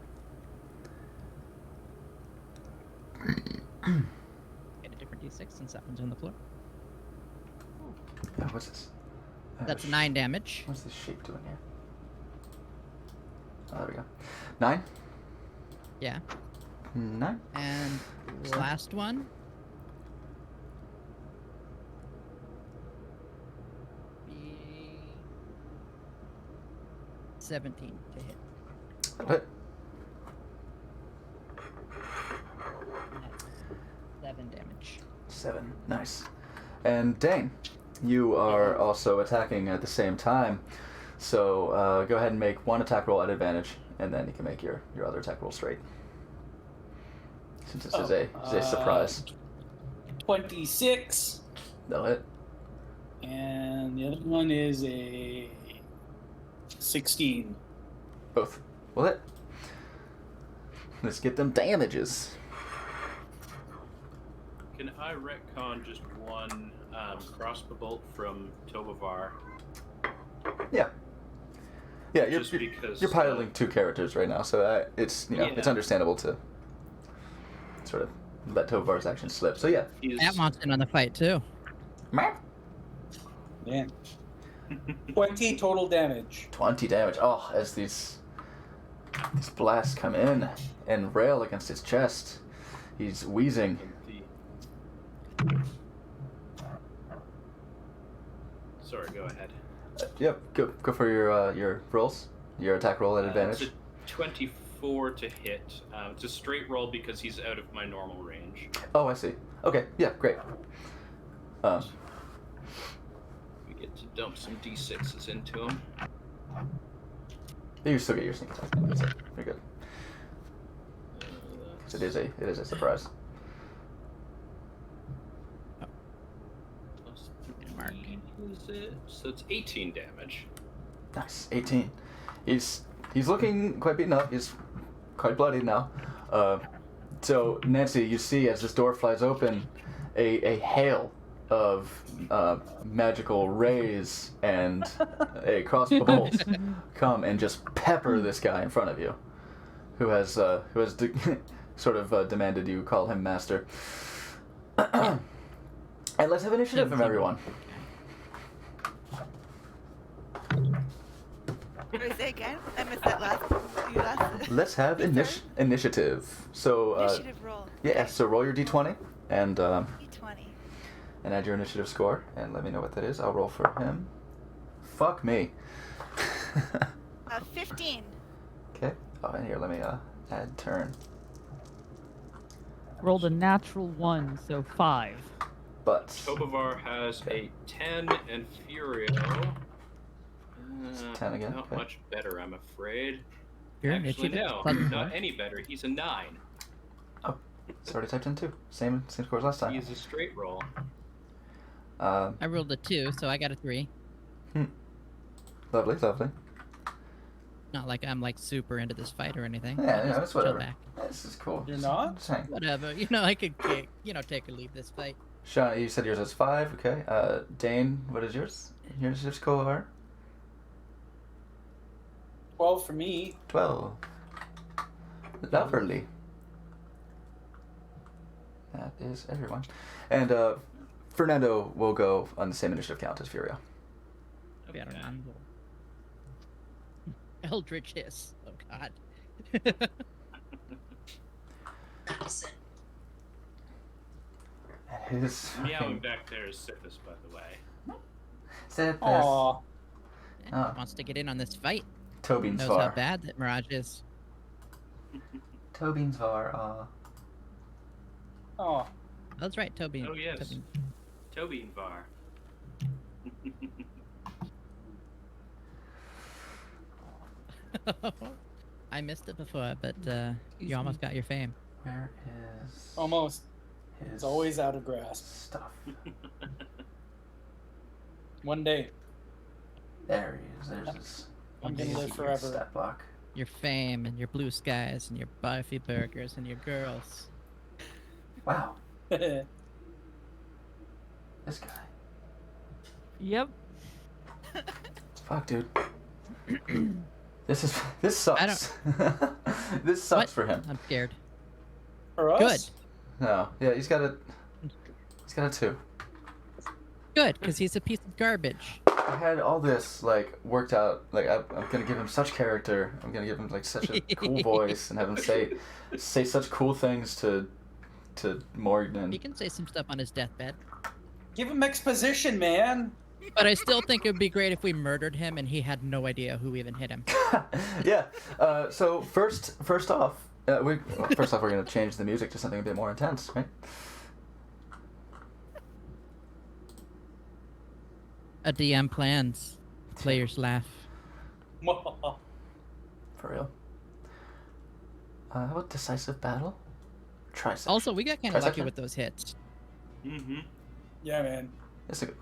Get a different d6 since that one's on the floor.
What's this?
That's 9 damage.
What's this shape doing here? Oh, there we go. 9?
Yeah.
9?
And
Excellent.
last one. Be 17 to hit.
That'll hit.
And that's 7 damage.
7. Nice. And Dane, you are also attacking at the same time. So go ahead and make 1 attack roll at advantage, and then you can make your other attack roll straight. Since this is a surprise.
26.
That'll hit.
And the other one is a 16.
Both will hit. Let's get them damages.
Can I retcon just 1 crossbow bolt from Tobavar?
Yeah. Yeah,
Just because,
you're piloting 2 characters right now, so it's it's
Yeah.
understandable to sort of let Tovar's action slip. So yeah.
That wants in on the fight too.
Yeah. 20 total damage.
20 damage. Oh, as these blasts come in and rail against his chest, he's wheezing.
Sorry, go ahead.
Yep, go for your rolls. Your attack roll at advantage.
It's a 24 to hit. It's a straight roll because he's out of my normal range.
Oh, I see. Okay, yeah, great.
We get to dump some d6s into him.
You still get your sneak attack. That's it. Pretty good. 'Cause it is a surprise.
Plus
Mark.
3 is it? So it's 18 damage.
Nice, 18. He's looking quite beaten up. He's quite bloody now. So Nancy, you see as this door flies open, a hail of magical rays and a crossbow bolt come and just pepper this guy in front of you, who has sort of demanded you call him master. And let's have initiative from everyone.
Wait, say again? I missed that last.
Let's have
Sorry?
initiative. So
Initiative roll.
yeah, so roll your d20. and
D20.
add your initiative score, and let me know what that is. I'll roll for him. Fuck me.
15.
Okay. Oh, and here, let me add turn.
Rolled a natural 1, so 5.
But
Tobovar has a 10, and Furio.
10 again.
Not
Okay.
much better, I'm afraid.
Your
Actually,
initiative
no,
+1.
not any better. He's a 9.
It's already typed in 2. Same score as last time.
He's a straight roll.
Um,
I rolled a 2, so I got a 3.
lovely, lovely.
Not like I'm like super into this fight or anything.
Yeah,
I
yeah,
just
it's
chill
whatever.
back.
This is cool.
You're not?
Just hang.
Whatever. I could take or leave this fight.
Sean, you said yours was 5. Okay. Dane, what is yours? Your initiative score?
12 for me.
12. Lovely. That is everyone. And Fernando will go on the same initiative count as Furio.
Okay. Eldritch hiss. Oh God.
And his
Meowing back there is Sithis, by the way.
Said this.
Aw.
Oh.
Wants to get in on this fight.
Tobin's
Knows how
Var.
bad that Mirage is.
Tobin's Var.
Oh.
That's right, Toby.
Oh, yes.
Toby.
Toby and Var.
I missed it before, but
Excuse
you almost
me.
got your fame.
Where is
Almost.
his
It's always out of grasp.
stuff?
One day.
There he is. There's his
I'm gonna live
secret
forever.
stat block.
Your fame and your blue skies and your Buffy burgers and your girls.
Wow,
That's
this guy.
Yep.
Fuck, dude. This sucks. This sucks for him.
I'm scared.
For us?
Good.
No, yeah, he's got a 2.
Good, because he's a piece of garbage.
I had all this like worked out. Like I'm gonna give him such character. I'm gonna give him like such a cool voice and have him say such cool things to Morgan.
He can say some stuff on his deathbed.
Give him exposition, man.
But I still think it would be great if we murdered him and he had no idea who even hit him.
Yeah. So first off, we're gonna change the music to something a bit more intense, right?
A DM plans. Players laugh.
For real. How about decisive battle? Tricep.
Also, we got kind of lucky
Trisection?
with those hits.
Mm-hmm.
Yeah, man.
That's a good.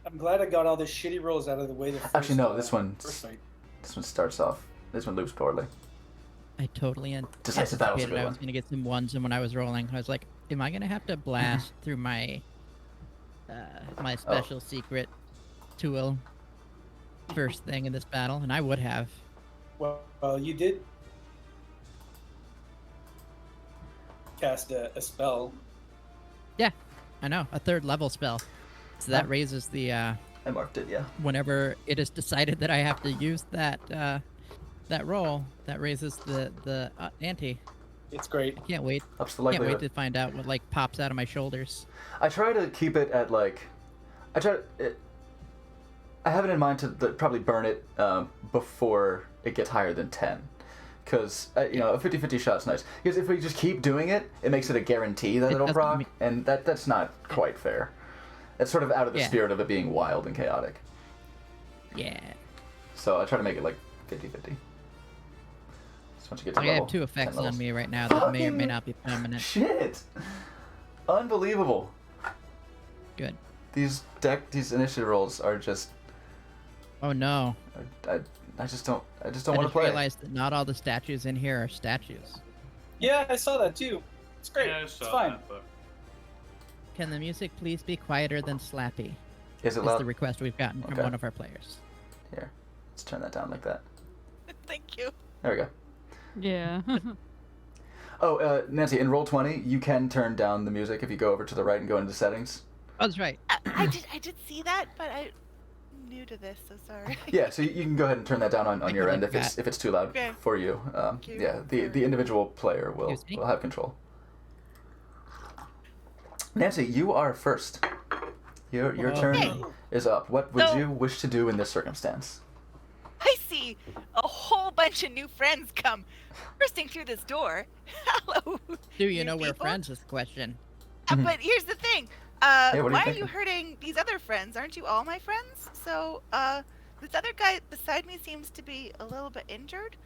I'm glad I got all the shitty rolls out of the way.
Actually, no. This one
First fight.
starts off. This one loops poorly.
I totally
Decisive battle's a
anticipated
good
I
one.
was going to get some ones, and when I was rolling, I was like, am I going to have to blast through my my special secret tool first thing in this battle? And I would have.
Well, you did cast a spell.
I know, a 3rd level spell. So that
Oh.
raises the,
I marked it. Yeah.
whenever it is decided that I have to use that roll, that raises the ante.
It's great.
Can't wait.
Ups the
Can't wait
likelihood.
to find out what like pops out of my shoulders.
I try to keep it at like, I have it in mind to probably burn it before it gets higher than 10. Because, a 50-50 shot's nice. Because if we just keep doing it, it makes it a guarantee that
It
it'll
doesn't
proc,
mean-
and that's not quite fair. It's sort of out of the
Yeah.
spirit of it being wild and chaotic.
Yeah.
So I try to make it like 50-50. So once you get to
I
level
have 2
10
effects
levels.
on me right now that may or may
Fucking
not be permanent.
Shit! Unbelievable.
Good.
These initiative rolls are just,
Oh no.
I just don't
I
want to
just
play.
realized that not all the statues in here are statues.
Yeah, I saw that too. It's great.
Yeah, I
It's
saw
fine.
that, but
Can the music please be quieter than slappy?
Is it
Is
loud?
the request we've gotten from
Okay.
one of our players.
Here, let's turn that down like that.
Thank you.
There we go.
Yeah.
Oh, Nancy, in Roll20, you can turn down the music if you go over to the right and go into settings.
Oh, that's right.
I did see that, but I new to this, so sorry.
Yeah, so you can go ahead and turn that down on your
can
end
look
if it's too loud
Okay.
for you.
you.
Yeah, the individual player will
Excuse me?
have control. Nancy, you are first. Your turn
Okay.
is up. What would
So-
you wish to do in this circumstance?
I see a whole bunch of new friends come bursting through this door. Hello.
Do you
new
know we're
people.
friends? Is the question.
But here's the thing.
Hey, what are you
Why are
thinking?
you hurting these other friends? Aren't you all my friends? So, this other guy beside me seems to be a little bit injured.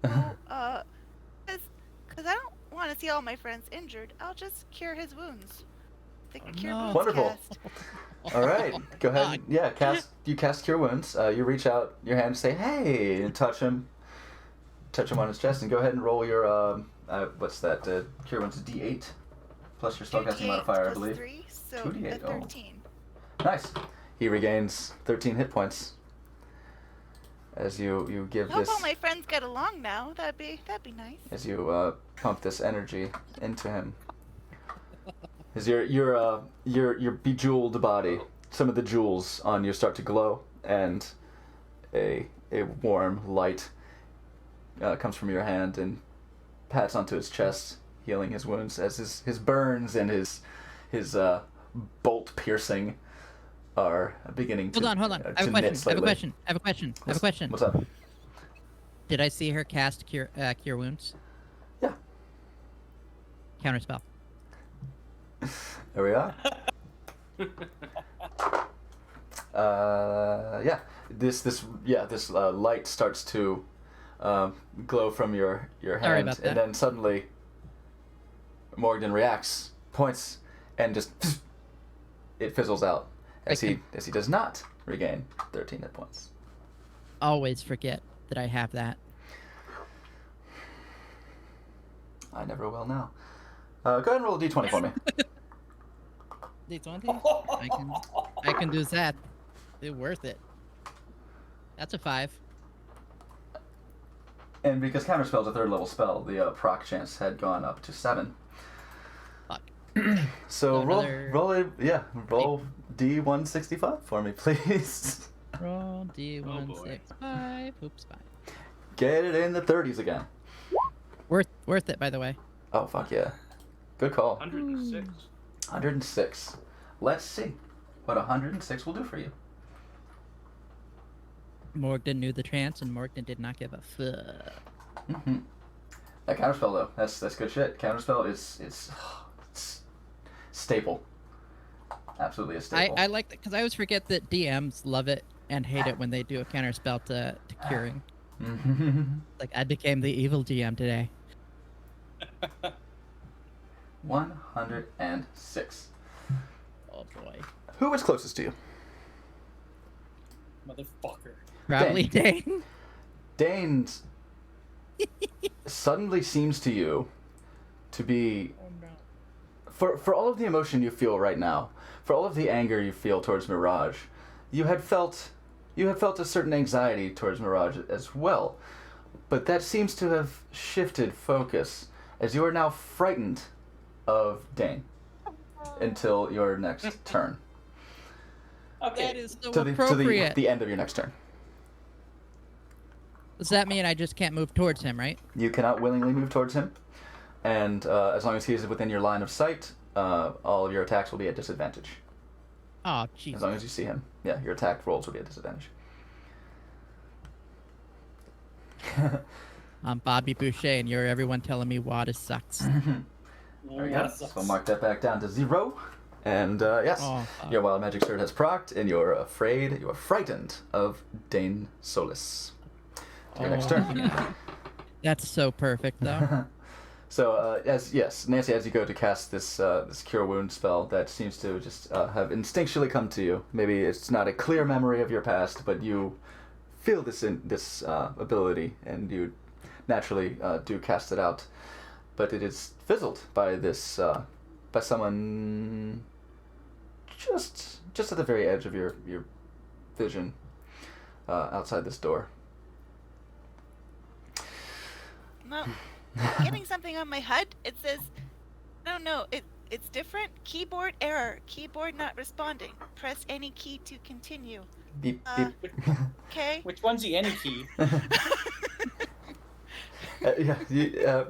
So, because I don't want to see all my friends injured. I'll just cure his wounds. The cure
no.
wounds
Wonderful.
cast.
All right, go ahead.
God.
Yeah, cast Cure Wounds. You reach out your hand and say, "Hey," and touch him on his chest, and go ahead and roll your what's that? Cure Wounds D8 plus your spellcasting
2d8
modifier, I
plus
believe.
3, so
2d8,
a 13.
Nice. He regains 13 hit points as you give
I hope
this
all my friends get along now. That'd be nice.
as you pump this energy into him. As your bejeweled body, some of the jewels on you start to glow, and a warm light comes from your hand and pats onto his chest, healing his wounds as his burns and his bolt piercing are beginning to
Hold on. I have
to
a
knit
question.
slightly.
I have a question.
What's up?
Did I see her cast cure wounds?
Yeah.
Counterspell.
There we are. Yeah. This light starts to glow from your
Sorry
hand,
about that.
and then suddenly Morgan reacts, points, and just it fizzles out as
Okay.
he does not regain 13 hit points.
Always forget that I have that.
I never will now. Go ahead and roll a d20 for me.
D20. I can do that. It's worth it. That's a 5.
And because Counterspell's a 3rd level spell, the proc chance had gone up to 7.
Fuck.
So
Another-
roll D165 for me, please.
Roll D1
boy.
6 5. Oops, 5.
Get it in the 30s again.
Worth it, by the way.
Oh fuck yeah, good call.
106.
106. Let's see what 106 will do for you.
Morgan knew the trance, and Morgan did not give a fuck.
Mm-hmm. That counterspell though, that's good shit. Counterspell is it's staple. Absolutely a staple.
I like that because I always forget that DMs love it and hate it when they do a counterspell to curing. Like I became the evil GM today.
106.
Oh boy.
Who is closest to you?
Motherfucker.
Probably Dane.
Dane suddenly seems to you to be
Oh no.
for all of the emotion you feel right now, for all of the anger you feel towards Mirage, you had felt a certain anxiety towards Mirage as well. But that seems to have shifted focus as you are now frightened of Dane until your next turn.
Okay.
That is so
To the
appropriate.
the end of your next turn.
Does that mean I just can't move towards him, right?
You cannot willingly move towards him, and as long as he is within your line of sight, all of your attacks will be at disadvantage.
Oh,
As
jeez.
long as you see him, yeah, your attack rolls will be at disadvantage.
I'm Bobby Boucher, and you're everyone telling me water sucks.
There we go. So I'll mark that back down to 0. And yes,
Oh, fuck.
your Wild Magic Sword has procced, and you're frightened of Dane Solis. To your next
Oh,
turn.
yeah. That's so perfect, though.
So Nancy, as you go to cast this Cure Wound spell, that seems to just have instinctually come to you. Maybe it's not a clear memory of your past, but you feel this ability, and you naturally do cast it out. But it is fizzled by this by someone just at the very edge of your vision outside this door.
Well, getting something on my HUD. It says, I don't know. It's different. Keyboard error. Keyboard not responding. Press any key to continue.
Beep, beep.
Okay.
Which one's the any key?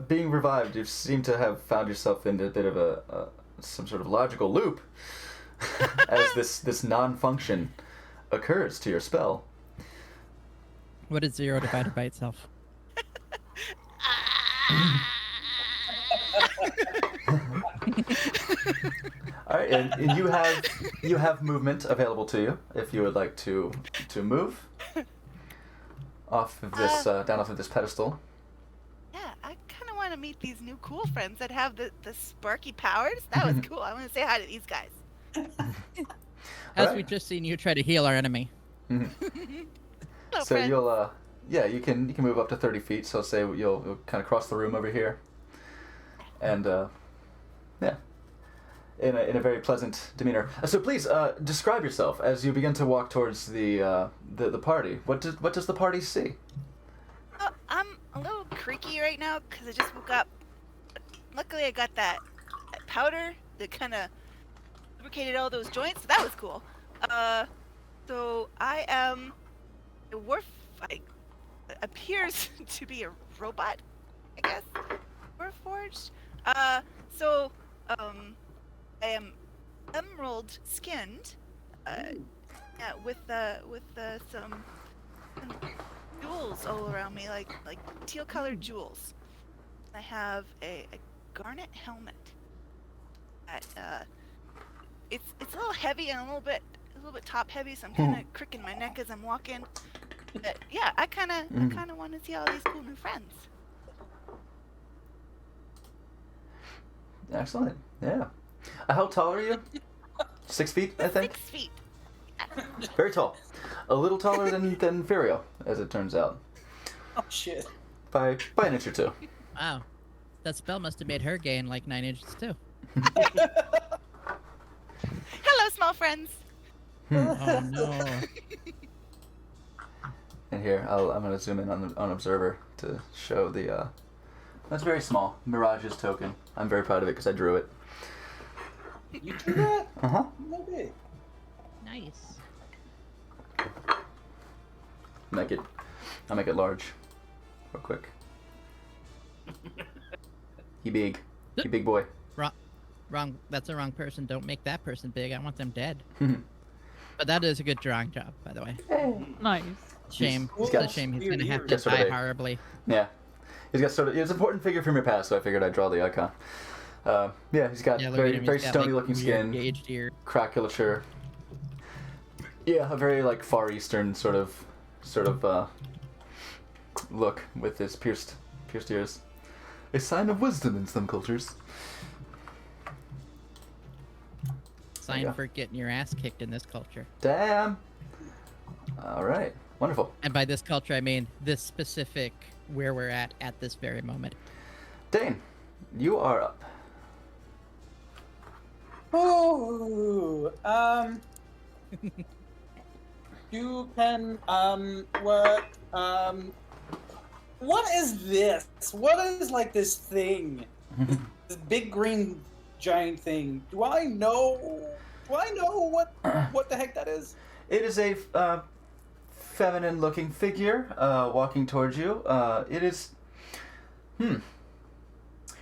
Being revived, you seem to have found yourself in a bit of some sort of logical loop as this non-function occurs to your spell.
What is 0 divided by itself?
All right, and you have movement available to you if you would like to move off of this down off of this pedestal.
Yeah, I kind of want to meet these new cool friends that have the sparky powers. That was cool. I want to say hi to these guys.
As
Alright.
we've just seen you try to heal our enemy.
Hello,
So
friends.
you'll you can move up to 30 feet. So say you'll kind of cross the room over here, and in a very pleasant demeanor. So please describe yourself as you begin to walk towards the party. What does the party see?
Oh, I'm a little creaky right now because I just woke up. Luckily, I got that powder that kind of lubricated all those joints. So that was cool. So I am a appears to be a robot, I guess. Warforged. So I am emerald skinned. Yeah, with some jewels all around me, like teal colored jewels. I have a garnet helmet. That it's a little heavy and a little bit top heavy, so I'm kind of cricking my neck as I'm walking. But yeah, I kind of want to see all these cool new friends.
Excellent. Yeah. How tall are you? 6 feet, I think.
6 feet.
Very tall. A little taller than Furio, as it turns out,
Oh shit.
by an inch or two.
Wow. That spell must have made her gain like 9 inches too.
Hello, small friends.
Oh no.
And here, I'm going to zoom in on Observer to show the. That's very small. Mirage's token. I'm very proud of it because I drew it.
You drew that?
Uh huh.
No big.
Nice.
I'll make it large, real quick. He big boy.
Wrong. That's the wrong person. Don't make that person big. I want them dead. But that is a good drawing job, by the way.
Nice.
Shame.
he's
It's
got
a shame he's gonna have to
Just sort of
die
a-
horribly.
Yeah, he's got sort of. It's an important figure from your past, so I figured I'd draw the icon. Yeah, he's got
Yeah, look at
very
him.
very
He's got,
stony
like,
looking
weird
skin,
Gauged ear.
craculature. Yeah, a very like Far Eastern sort of look with his pierced ears. A sign of wisdom in some cultures.
Sign
Yeah.
for getting your ass kicked in this culture.
Damn. All right, wonderful.
And by this culture, I mean this specific where we're at this very moment.
Dane, you are up.
Oh, you can, what is this? What is, like, this thing? This big green giant thing. Do I know what the heck that is?
It is a feminine-looking figure walking towards you. It is.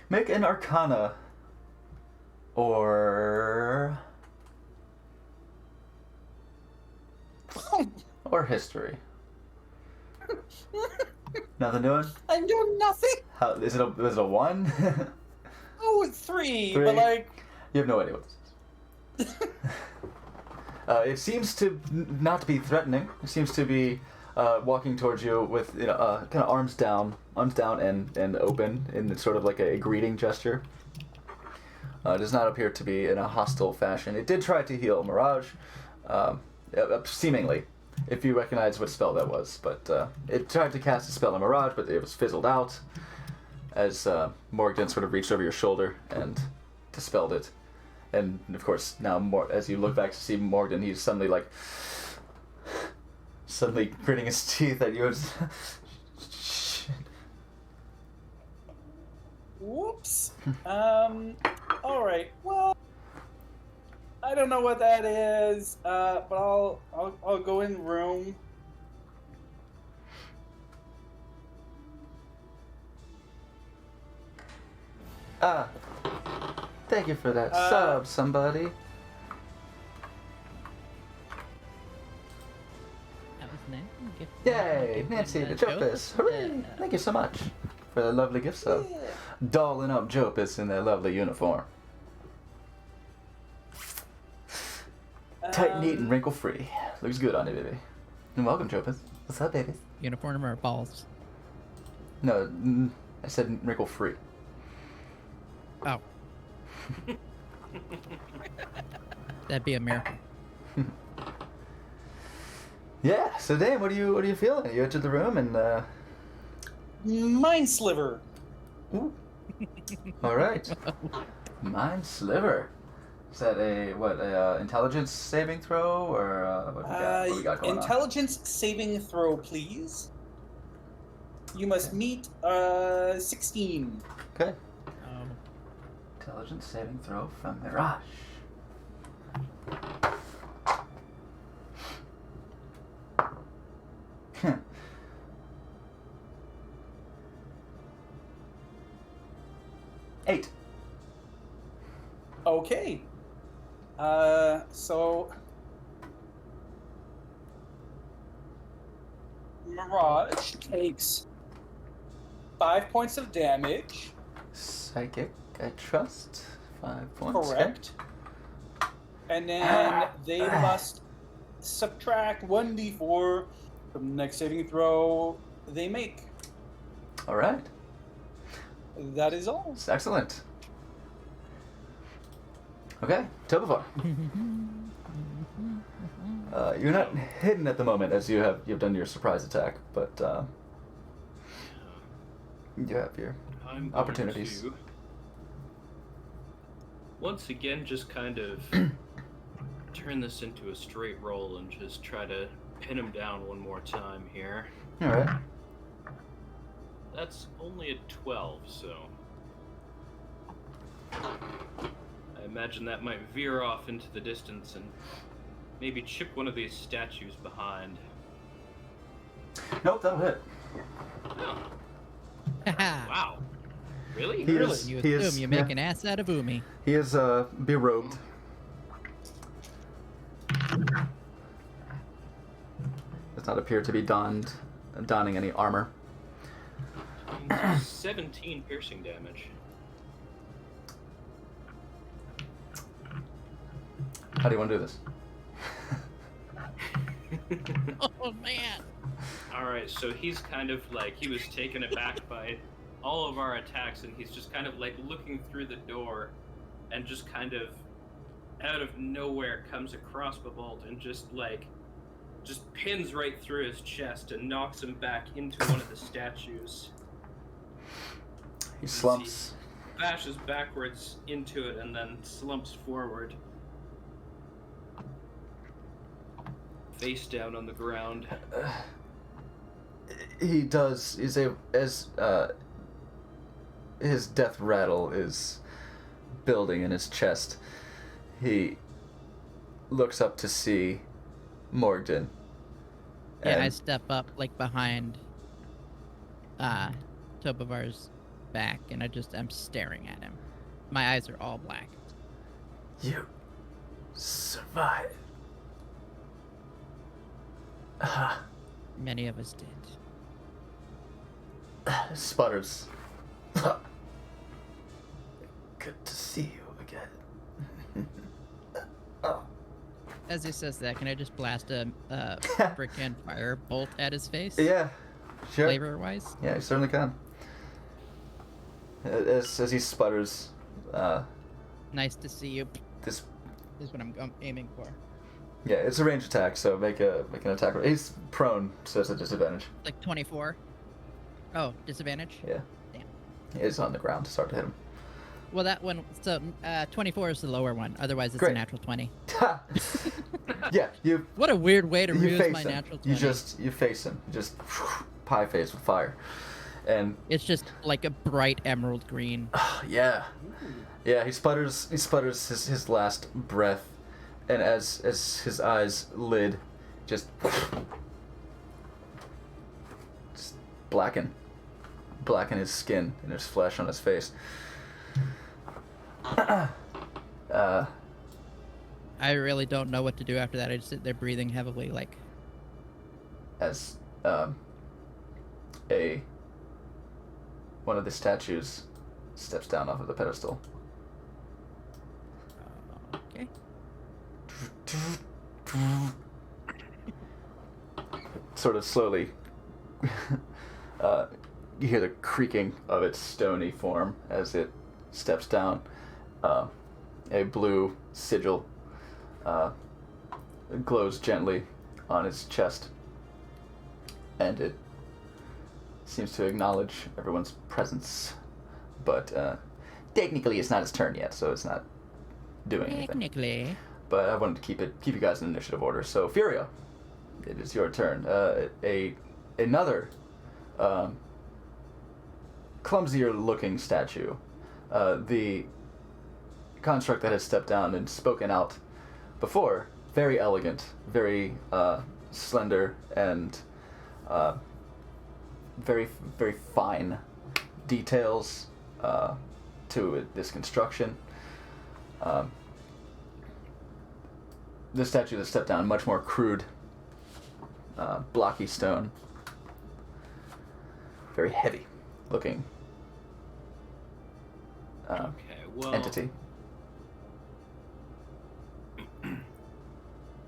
Make an Arcana or history. Nothing doing.
I'm doing nothing.
How is it? Is it a 1?
Oh, it's three,
Three.
but like.
You have no idea what this is. It seems to not be threatening. It seems to be walking towards you with kind of arms down and open in sort of like a greeting gesture. Does not appear to be in a hostile fashion. It did try to heal Mirage, seemingly, if you recognize what spell that was. But it tried to cast a spell on Mirage, but it was fizzled out as Morgan sort of reached over your shoulder and dispelled it. And of course, now as you look back to see Morgan, he's suddenly gritting his teeth at you.
Whoops. All right. Well, I I don't know what that is, but I'll go in room.
Thank you for that sub, somebody.
That was nice.
Yay, Nancy the Jopis. Hooray! Thank you so much for the lovely gift sub. Dolling up Jopis in their lovely uniform. Tight, neat, and wrinkle-free. Looks good on you, baby. And welcome, Jopis. What's up, baby?
Uniform or balls?
No, I said wrinkle-free.
Oh. That'd be a miracle.
Yeah. So, Dame, what are you feeling? You entered the room and
Mind sliver.
Ooh. All right. Mind sliver. Is that a intelligence saving throw or what we got going
Intelligence saving throw, please. You must meet 16.
on? Okay.
Oh.
Intelligence saving throw from Mirage. Eight.
Okay. So Mirage takes 5 points of damage.
Psychic, I trust. 5 points.
Correct. And then they must subtract 1d4 from the next saving throw they make.
All right.
That is all.
It's excellent. Okay, Tobivar. You're not hidden at the moment as you've done your surprise attack, but you have your
I'm going
opportunities.
to once again just kind of turn this into a straight roll and just try to pin him down one more time here.
All right.
That's only a 12, so I imagine that might veer off into the distance and maybe chip one of these statues behind.
Nope, that'll hit.
Oh,
Haha.
wow. Really?
He is-
You
he
assume
is-
you make
yeah.
an ass out of Umi.
He is berobed. Does not appear to be donning any armor.
17 piercing damage.
How do you want to do this?
Oh man.
Alright, so he's kind of like, he was taken aback by all of our attacks, and he's just kind of like looking through the door, and just kind of out of nowhere comes a crossbow bolt and just pins right through his chest and knocks him back into one of the statues.
He slumps.
Bashes backwards into it and then slumps forward. Face down on the ground.
He does. His death rattle is building in his chest. He looks up to see Morgden.
Yeah, I
and-
step up like behind Tobivar's back, and I'm staring at him. My eyes are all black.
You survived.
Many of us did.
Sputters. Good to see you again.
As he says that, can I just blast a freaking fire bolt at his face?
Yeah, sure.
Flavor-wise?
Yeah, you certainly can. As he sputters,
Nice to see you.
this
Is what I'm aiming for.
yeah, it's a range attack, so make an attack. He's prone, so it's a disadvantage.
Like 24. Oh, disadvantage?
Yeah.
Damn.
It's on the ground to start to hit him.
Well, that one, so 24 is the lower one. Otherwise, it's
Great.
a natural 20.
Yeah, you
What a weird way to use
face
my
him.
natural 20.
You face him. Just pie face with fire, and
It's just like a bright emerald green.
yeah, he sputters his last breath, and as his eyes lid, just blacken his skin and his flesh on his face.
I really don't know what to do after that. I just sit there breathing heavily, like.
As one of the statues steps down off of the pedestal.
Okay.
Sort of slowly, you hear the creaking of its stony form as it steps down. A blue sigil glows gently on its chest, and it seems to acknowledge everyone's presence. But technically, it's not its turn yet, so it's not doing anything.
Technically.
But I wanted to keep you guys in initiative order. So Furio, it is your turn. Another clumsier looking statue. The construct that has stepped down and spoken out before, very elegant, very slender, and very, very fine details to this construction. The statue that stepped down, much more crude, blocky stone, very heavy looking entity.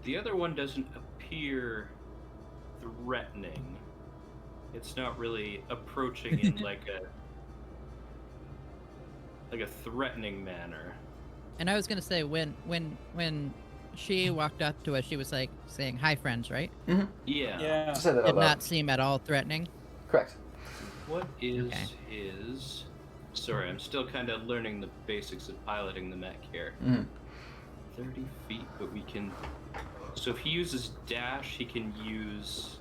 The other one doesn't appear threatening. It's not really approaching in like a threatening manner.
And I was gonna say when she walked up to us, she was like saying hi, friends, right?
Mm-hmm.
Yeah.
Yeah.
Say that out
Did
loud.
not seem at all threatening.
Correct.
What is
Okay.
his... Sorry, I'm still kind of learning the basics of piloting the mech here.
Mm-hmm.
30 feet, but we can... So if he uses dash, he can use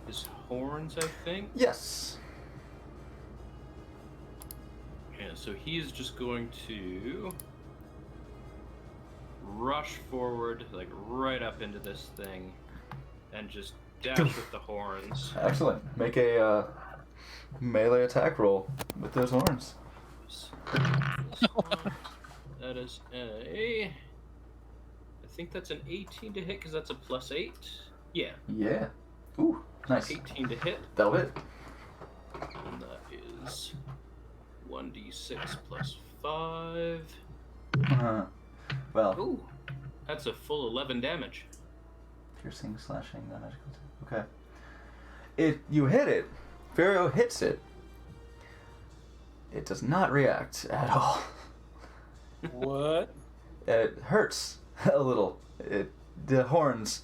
his horns, I think?
Yes.
Yeah, so he is just going to rush forward, like right up into this thing, and just dash with the horns.
Excellent. Make a melee attack roll with those horns.
That is a... I think that's an 18 to hit, because that's a +8. Yeah,
Yeah. Ooh, nice.
18 to hit.
That'll hit.
And that is 1d6 plus 5.
Well,
Ooh, that's a full 11 damage.
piercing, slashing, non-magical. Okay. You hit it. Furio hits it. It does not react at all.
What?
It hurts a little. The horns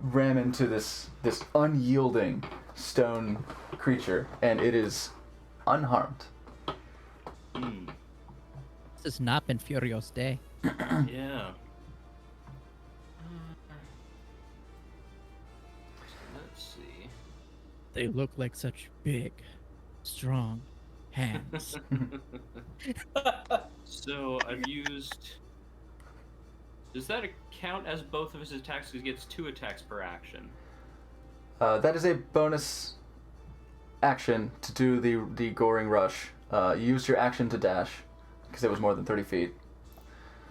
ram into this unyielding stone creature, and it is unharmed.
Hmm.
This has not been Furio's day.
Yeah. Let's see.
They look like such big, strong hands.
So I've used. Does that count as both of his attacks? Because he gets 2 attacks per action.
That is a bonus action to do the goring rush. You used your action to dash because it was more than 30 feet.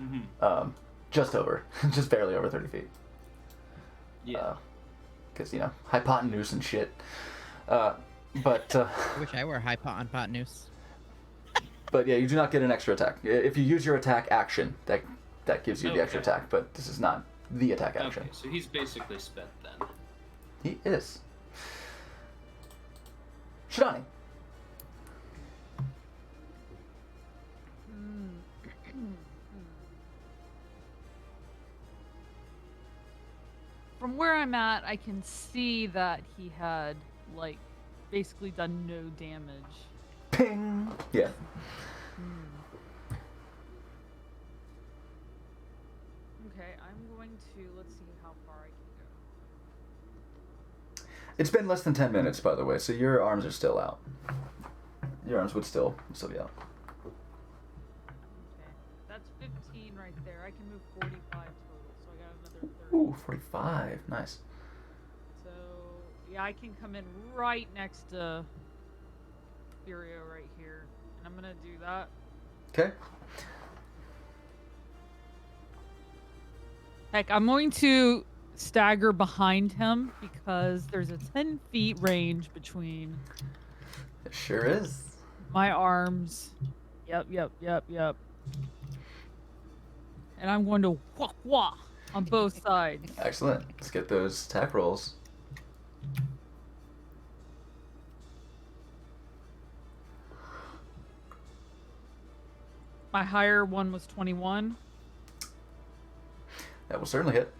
Mm-hmm.
Just over, just barely over 30 feet.
Yeah.
Because hypotenuse and shit. But
I wish I were hypotenuse.
but yeah, you do not get an extra attack. If you use your attack action, that gives you the extra
Okay.
attack. But this is not the attack action.
Okay, so he's basically spent then.
He is. Shidani.
From where I'm at, I can see that he had, like, basically done no damage.
Ping. Yeah.
Okay, I'm going to, let's see how far I can go.
It's been less than 10 minutes, by the way, so your arms are still out. Your arms would still be out.
Okay. That's 15 right there. I can move 45 total, so I got another 30.
Ooh, 45. Nice.
So, yeah, I can come in right next to Furio right here. And I'm gonna do that.
Okay.
Heck, I'm going to stagger behind him because there's a 10 feet range between
It sure is.
my arms. Yep. And I'm going to wah wah on both sides.
Excellent. Let's get those attack rolls.
My higher one was 21.
That will certainly hit.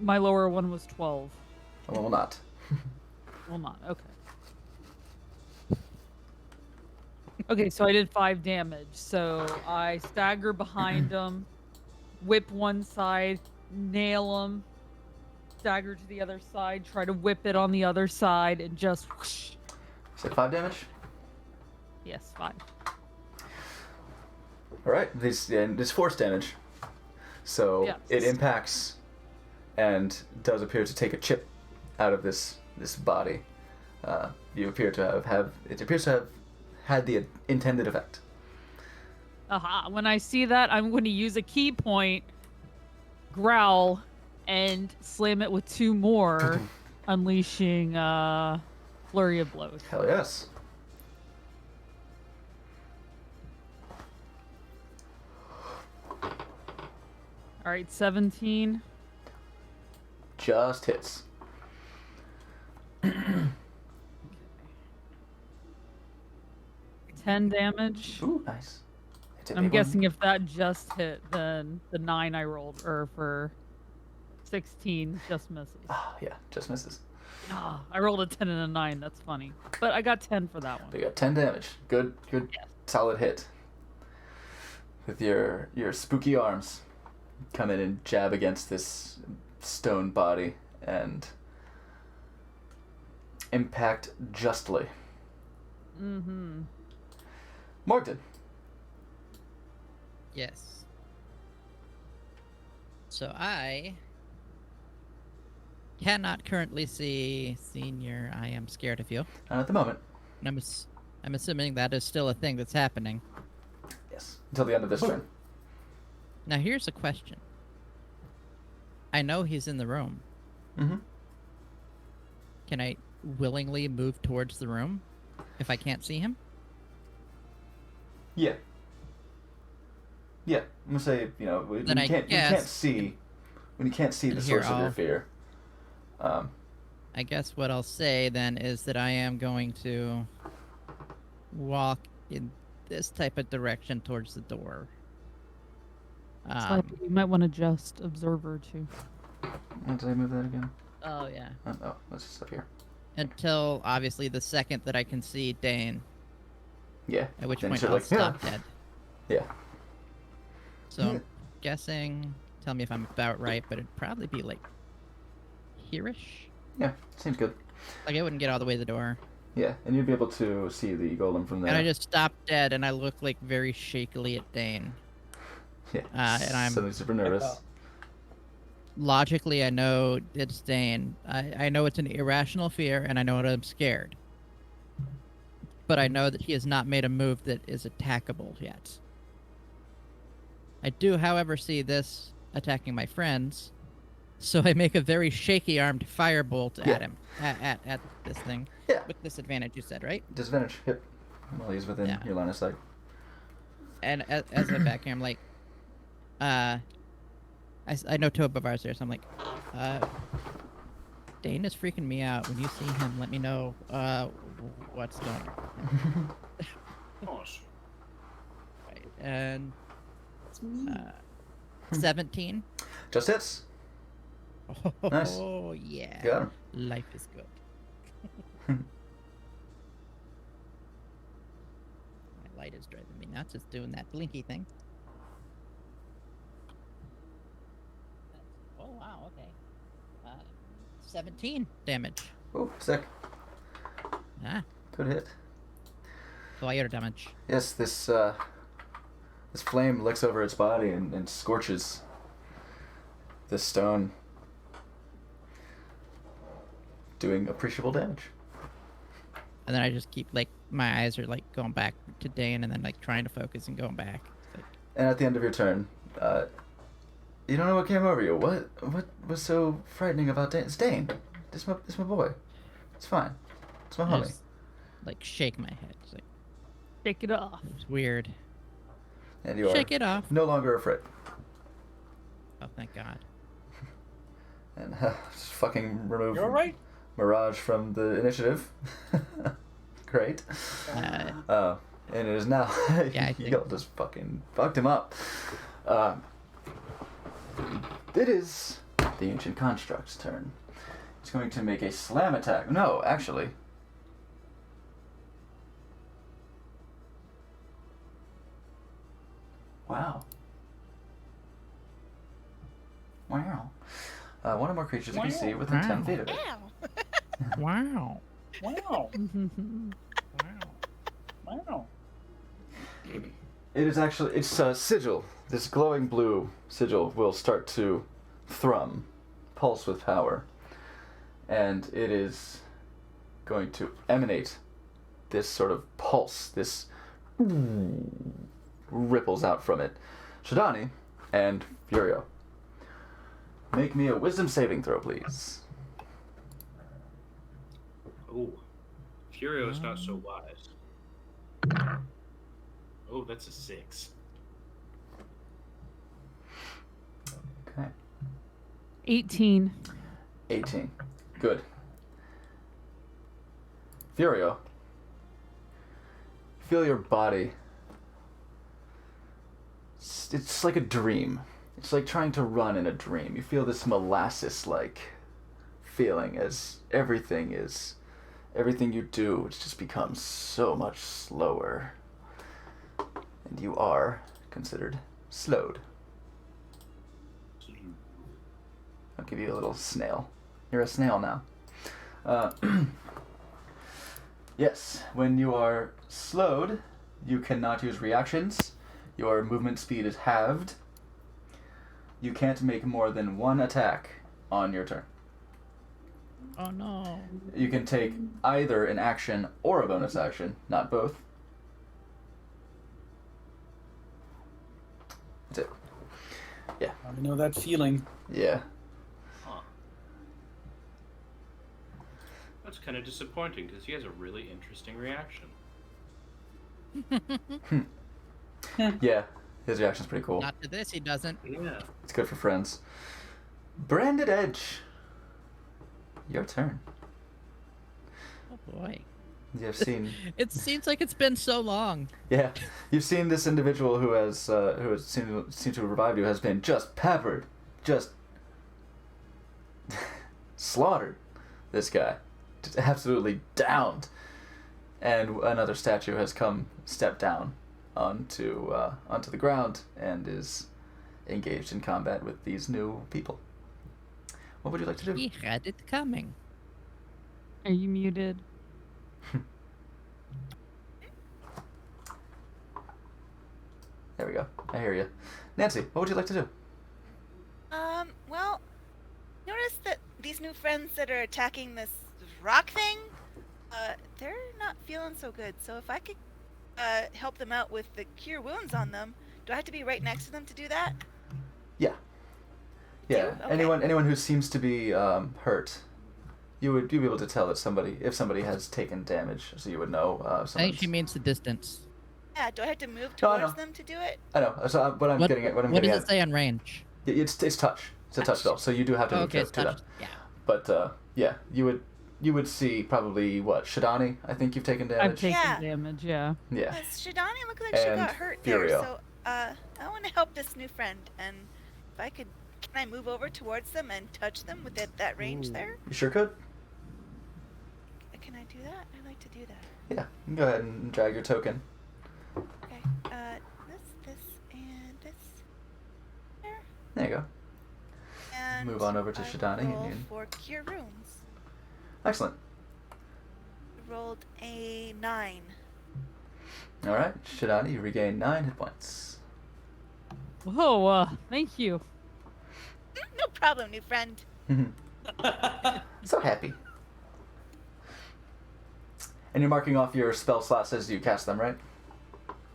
My lower one was 12.
One will not.
Well, not. Okay. Okay, so I did 5 damage. So I stagger behind him, whip one side, nail him, stagger to the other side, try to whip it on the other side, and just whoosh.
Say 5 damage.
Yes, 5.
All right. This force damage. So
Yes.
it impacts and does appear to take a chip out of this body. You appear to have it appears to have had the intended effect.
Aha. When I see that, I'm going to use a key point, growl, and slam it with 2 more, unleashing flurry of blows.
Hell yes.
All right, 17.
Just hits.
10 damage.
Ooh, nice. It's a
I'm
big one.
guessing if that just hit, then the 9 I rolled, or for 16, just misses.
Ah, yeah, just misses.
Ah, I rolled a 10 and a 9. That's funny. But I got 10 for that
But
one.
you got 10 damage. Good,
Yes.
solid hit. With your spooky arms, come in and jab against this stone body and impact justly.
Mm-hmm.
Morgan.
Yes. So I cannot currently see Senior. I am scared of you.
Not at the moment.
And I'm assuming that is still a thing that's happening.
Yes. Until the end of this turn.
Now here's a question. I know he's in the room.
Mm-hmm.
Can I willingly move towards the room if I can't see him?
Yeah. Yeah. I'm gonna say, when
Then
you
I
can't
guess-
see the
Here,
source of your
I'll-
fear.
I guess what I'll say then is that I am going to walk in this type of direction towards the door.
You might want to adjust Observer too.
Did I move that again?
Oh yeah.
Oh, that's just up here.
Until obviously the second that I can see Dane,
Yeah.
at which
Then
point
sort
I'll
of like,
stop dead.
Yeah.
So I'm guessing. Tell me if I'm about right, but it'd probably be like here-ish.
Yeah. Seems good.
Like I wouldn't get all the way to the door.
Yeah, and you'd be able to see the golem from there.
And I just stop dead, and I look like very shakily at Dane.
Yeah.
and I'm-
suddenly super nervous.
Logically, I know it's Dane. I know it's an irrational fear, and I know that I'm scared. But I know that he has not made a move that is attackable yet. I do, however, see this attacking my friends, so I make a very shaky-armed firebolt
Yeah.
at him, at this thing.
Yeah.
With disadvantage, you said, right?
Disadvantage. Yep. While he's within
Yeah.
your line of sight.
And as I'm back here, I'm like, I know Tobavar's there, so I'm like, Dane is freaking me out. When you see him, let me know, what's going on.
Gosh.
Right, and 17.
Just hits. Nice.
Oh yeah.
Got him.
Life is good. My light is driving me nuts. It's doing that blinky thing. Oh wow. Okay. 17 damage.
Oh, sick.
Ah.
Good hit.
fire damage.
Yes, this flame licks over its body and scorches the stone, doing appreciable damage.
And then I just keep, like, my eyes are, like, going back to Dane and then, like, trying to focus and going back. It's like,
And at the end of your turn, you don't know what came over you. What was so frightening about Dane? It's Dane. This my boy. It's fine. It's my
I
homie.
just, like, shake my head. It's like,
Take it off.
it's weird.
And you are
Shake it off.
no longer afraid.
Oh, thank God.
And just fucking remove
You're right.
Mirage from the initiative. Great. And it is now.
Yeah, I think-
Y'all just fucking fucked him up. It is the Ancient Construct's turn. It's going to make a slam attack. No, actually. Wow. Wow. One or more creatures you can see within 10
Wow.
feet of it.
Ow.
Wow.
Wow. Wow.
It is actually, it's a sigil. This glowing blue sigil will start to thrum, pulse with power. And it is going to emanate this sort of pulse, this ripples out from it. Shadani and Furio, make me a wisdom saving throw, please.
Oh, Furio is not so wise. Oh, that's a 6.
Okay.
18.
18. Good. Furio, feel your body. It's like a dream. It's like trying to run in a dream. You feel this molasses-like feeling as everything you do, it just becomes so much slower. And you are considered slowed. I'll give you a little snail. You're a snail now. Yes, when you are slowed, you cannot use reactions. Your movement speed is halved. You can't make more than one attack on your turn.
Oh, no.
You can take either an action or a bonus action, not both. That's it.
I know that feeling.
Yeah.
Huh. That's kind of disappointing because he has a really interesting reaction.
Yeah, his reaction's pretty cool.
Not to this, he doesn't.
Yeah.
It's good for friends. Branded Edge. Your turn.
Oh, boy.
You have seen,
It seems like it's been so long.
yeah, you've seen this individual who has seemed to have revived you has been just peppered, just slaughtered. This guy, just absolutely downed, and another statue has stepped down onto the ground and is engaged in combat with these new people. What would you like to do?
He had it coming.
Are you muted?
There we go. I hear you. Nancy, what would you like to do?
Well, notice that these new friends that are attacking this rock thing, they're not feeling so good. So if I could, help them out with the cure wounds on them, do I have to be right next to them to do that?
Yeah. Yeah.
Okay.
Anyone who seems to be hurt, you'd be able to tell if somebody has taken damage, so you would know.
I think she means the distance.
Yeah, do I have to move
No, I
towards
know.
them to do it?
I know. So what I'm getting at. What
does
getting
it
at.
say on range?
It's touch. It's a touch spell, so you do have to
Oh,
move
okay,
to
it's
do
touch.
that.
Yeah.
But yeah, you would see probably what Shadani. I think you've taken
I've
damage.
taken
Yeah.
damage, yeah.
Yeah.
Shadani looked like she
And
got hurt there,
Furio.
so I want to help this new friend, and if I could, can I move over towards them and touch them with that range there?
You sure could.
Can I do that? I'd like to do that.
Yeah. You can go ahead and drag your token.
Okay. This, and this. There.
There you go.
And
Move on over to
I
Shadani and
roll
you-
for cure runes.
Excellent.
Rolled a 9.
All right, Shidani, you regain 9 hit points.
Whoa, thank you.
No problem, new friend.
So happy. And you're marking off your spell slots as you cast them, right?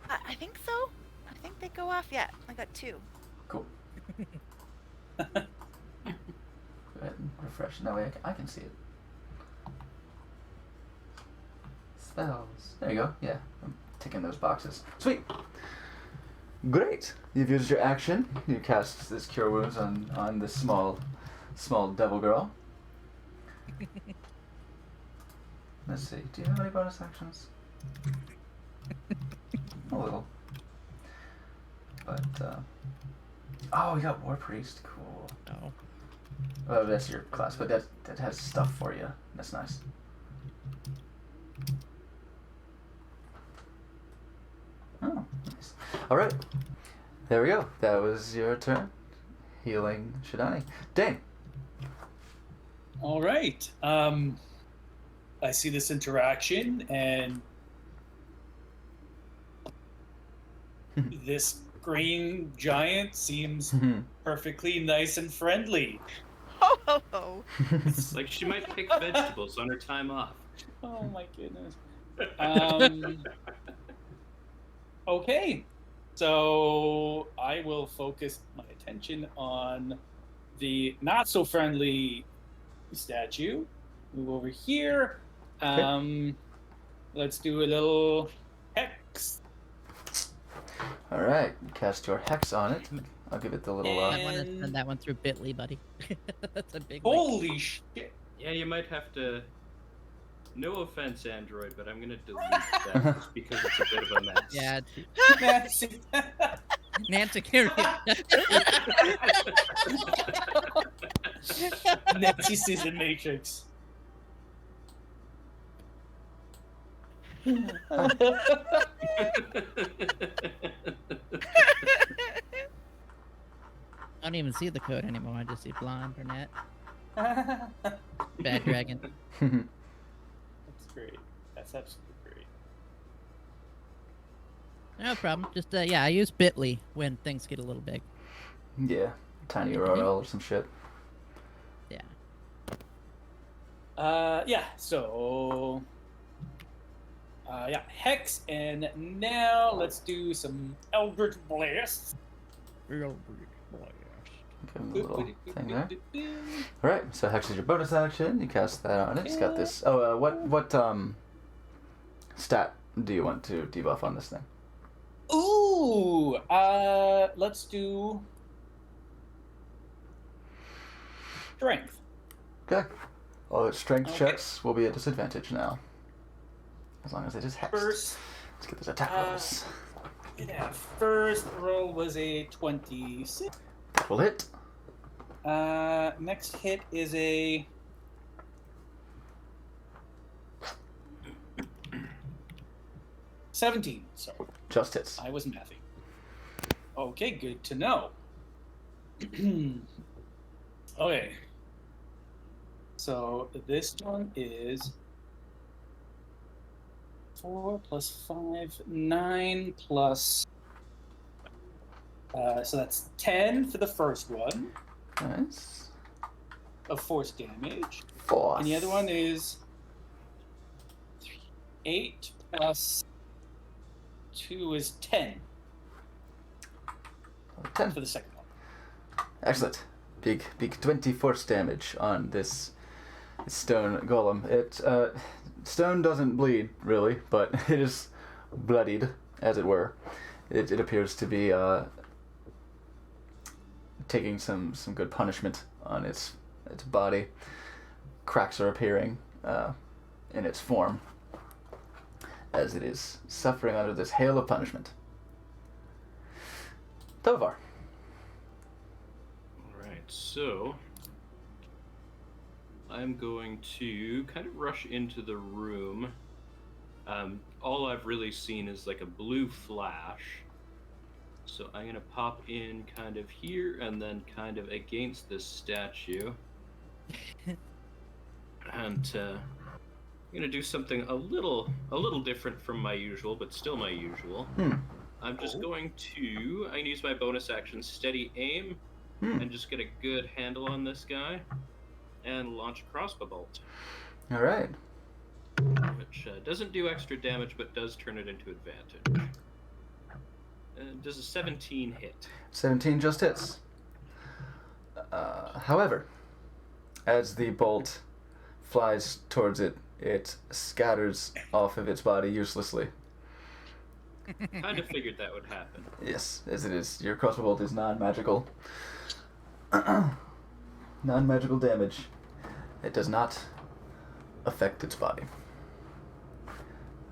I think so. I think they go off. Yeah, I got 2.
Cool. Go ahead and refresh. That way I can see it. Spells. There you go. Yeah, I'm ticking those boxes. Sweet. Great. You've used your action. You cast this Cure Wounds on this small devil girl. Let's see. Do you have any bonus actions? A little. But, oh, you got War Priest. Cool.
Oh.
Oh, that's your class, but that has stuff for you. That's nice. Oh, nice. Alright. There we go. That was your turn. Healing Shidani. Dane.
All right. I see this interaction, and this green giant seems perfectly nice and friendly.
Ho ho ho.
It's like she might pick vegetables on her time off.
Oh my goodness. Okay, so I will focus my attention on the not so friendly statue. Move over here. Let's do a little hex.
Alright, cast your hex on it. I'll give it the little,
I want to
And-
send that one through Bitly, buddy. That's a big one.
Holy shit!
Yeah, you might have to. No offense, Android, but I'm gonna delete that just because it's a bit of a mess.
Yeah,
Nancy.
Nancy Carey.
Nancy sees the Matrix.
I don't even see the code anymore. I just see blonde, brunette, bad dragon.
That's great. That's absolutely great.
No problem. Just yeah, I use Bitly when things get a little big.
Yeah, tiny URL or some shit.
Yeah.
Yeah, so yeah, Hex, and now let's do some Eldritch Blast.
Give him a little thing there. Alright, so Hex is your bonus action. You cast that on it. It's got this. Oh, what stat do you want to debuff on this thing?
Ooh, let's do Strength.
Okay. All its strength
Okay.
checks will be at disadvantage now. As long as it is hexed.
First,
Let's get those attack rolls.
yeah, first roll was a 26.
That will hit.
Next hit is a 17. So
Just hits.
I was mathing. Okay, good to know. Okay. So this one is 4 plus 5, 9 plus. So that's 10 for the first one
Nice.
of force damage.
Force.
And the other one is 8 plus 2 is 10
10.
for the second one.
Excellent. Big 20 force damage on this stone golem. It stone doesn't bleed really, but it is bloodied, as it were. It appears to be taking some good punishment on its body. Cracks are appearing in its form as it is suffering under this hail of punishment. Tovar.
Alright, so I'm going to kind of rush into the room. All I've really seen is like a blue flash. So I'm going to pop in kind of here and then kind of against this statue. And gonna do something a little different from my usual, but still my usual. I'm just going to. I'm gonna use my bonus action, steady aim, and just get a good handle on this guy, and launch a crossbow bolt.
All right.
Which doesn't do extra damage, but does turn it into advantage. Does a 17 hit?
17 just hits. However, as the bolt flies towards it, it scatters off of its body uselessly.
Kind of figured that would happen.
Yes, as it is. Your crossbow bolt is non-magical. Non-magical damage. It does not affect its body.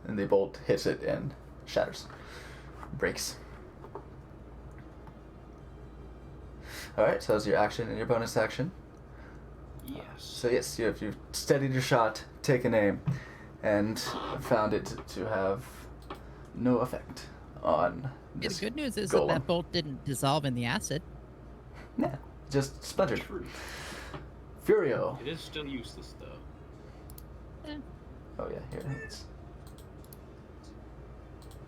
And the bolt hits it and shatters. Breaks. Alright, so that's your action and your bonus action.
Yes.
So yes, you've steadied your shot, taken aim, and found it to have no effect on
Yeah,
this
the good news is
golem.
that bolt didn't dissolve in the acid.
Yeah, just splintered.
True.
Furio.
It is still useless, though.
Oh yeah, here it is.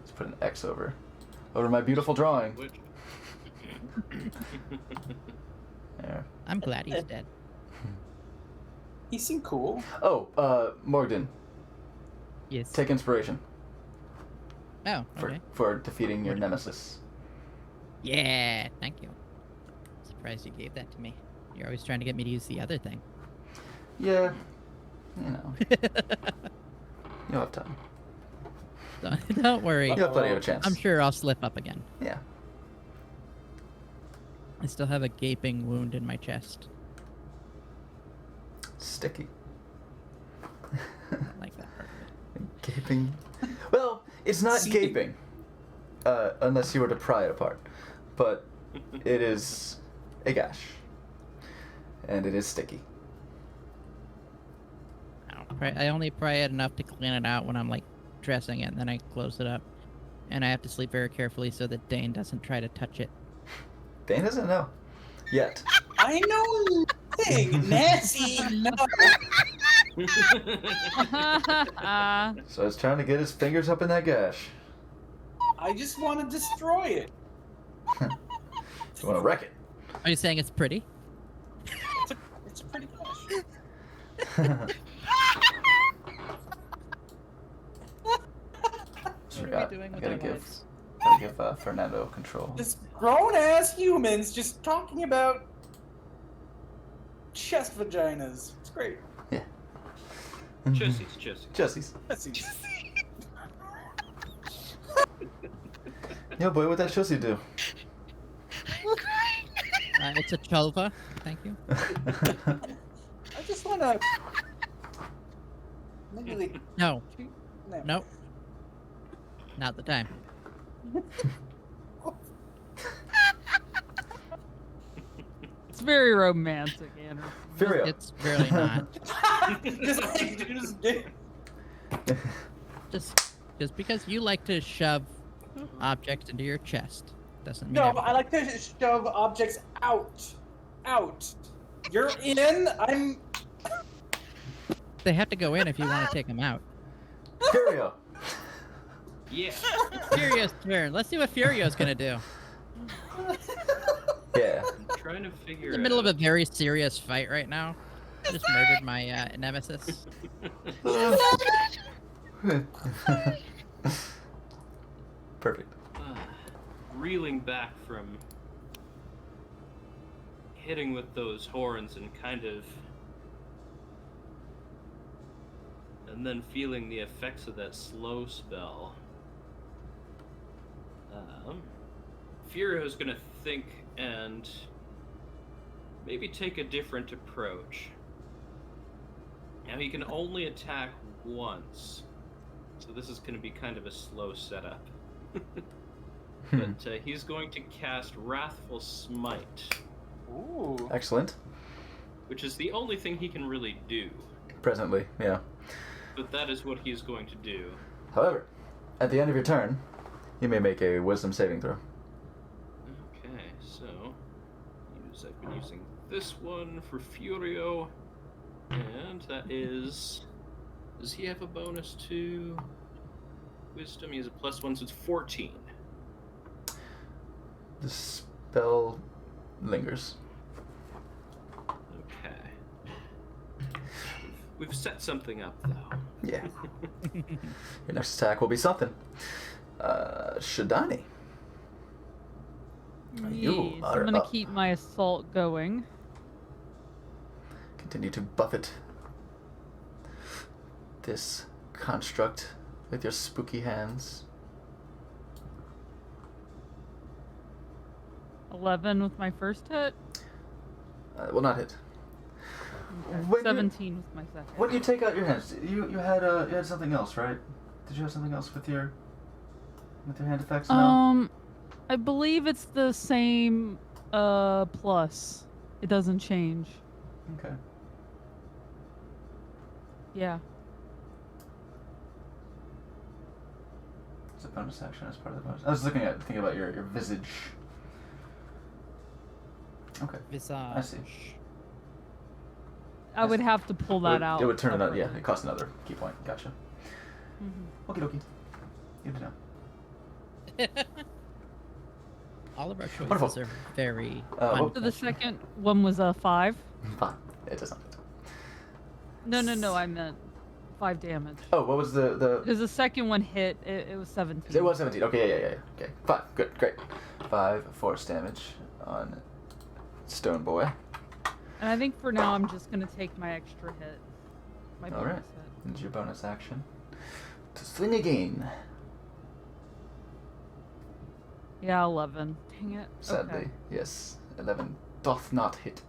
Let's put an X over my beautiful drawing.
Which...
There.
I'm glad he's dead.
He seemed cool.
Oh, Morgden,
Yes.
take inspiration
Oh, okay.
for defeating your nemesis.
Yeah, thank you. Surprised you gave that to me. You're always trying to get me to use the other thing.
Yeah, you know, you'll have time.
Don't worry.
You'll have plenty of a chance.
I'm sure I'll slip up again.
Yeah.
I still have a gaping wound in my chest.
Sticky.
I like that part of it.
Gaping. Well, it's not
See-
gaping, unless you were to pry it apart. But it is a gash, and it is sticky.
I only pry it enough to clean it out when I'm like dressing it, and then I close it up. And I have to sleep very carefully so that Dane doesn't try to touch it.
Dane doesn't know yet.
I know nothing. Nancy, no.
So he's trying to get his fingers up in that gash.
I just want to destroy it.
You want to wreck it.
Are you saying it's pretty?
It's a pretty gash.
What are we doing with our lives?
Gotta give Fernando control.
Just grown ass humans just talking about chest vaginas. It's great.
Yeah.
Jesse's.
Jesse's.
Nancy.
Yo, boy, what'd that Chelsea do?
It's a chova. Thank you.
I just want to. Maybe
No,
no.
nope. Not the time.
It's very romantic, Andrew.
Furio.
It's really not. Just because you like to shove objects into your chest doesn't mean.
No, but I like to shove objects out. Out. You're in. I'm.
They have to go in if you want to take them out.
Furio.
Yeah.
Furio's turn. Let's see what Furio's gonna do.
Yeah.
I'm trying to figure
In the middle of a
out...
very serious fight right now. I just murdered my nemesis.
Perfect.
Reeling back from hitting with those horns and and then feeling the effects of that slow spell. Furio's gonna think and maybe take a different approach. Now he can only attack once, so this is gonna be kind of a slow setup. But he's going to cast Wrathful Smite,
Ooh.
Excellent.
which is the only thing he can really do.
Presently, yeah.
But that is what he's going to do.
However, at the end of your turn, you may make a wisdom saving throw.
Okay, so I've been using this one for Furio, and that is Does he have a bonus to wisdom? He has a +1, so it's 14.
The spell lingers.
Okay. We've set something up, though.
Yeah. Your next attack will be something. Shadani. You
Yes,
are
I'm gonna
up.
keep my assault going.
Continue to buffet this construct with your spooky hands.
11 with my first hit.
Will not hit.
Okay.
When you-
17 with my second.
When you take out your hands, you had something else, right? Did you have something else with your hand effects now?
I believe it's the same plus. It doesn't change.
Okay.
Yeah.
It's a bonus action as part of the bonus. I was thinking about your visage. Okay.
Visage.
I see.
I would have to pull that out.
It would turn another. Yeah,
separately.
it costs another key point. Gotcha.
Mhm.
Okie dokie. Good to know.
All of our choices
Wonderful.
are very.
well-
So the second one was a 5.
Fine. It does not.
No, I meant 5 damage.
Oh, what was the?
Because the second one hit, it was 17.
It was 17. Okay, yeah. Okay, 5. Good, great. 5 force damage on Stone Boy.
And I think for now I'm just gonna take my extra hit. My
All
bonus
right.
hit.
And your bonus action to swing again.
Yeah, 11. Dang it.
Sadly,
Okay.
yes. 11 doth not hit.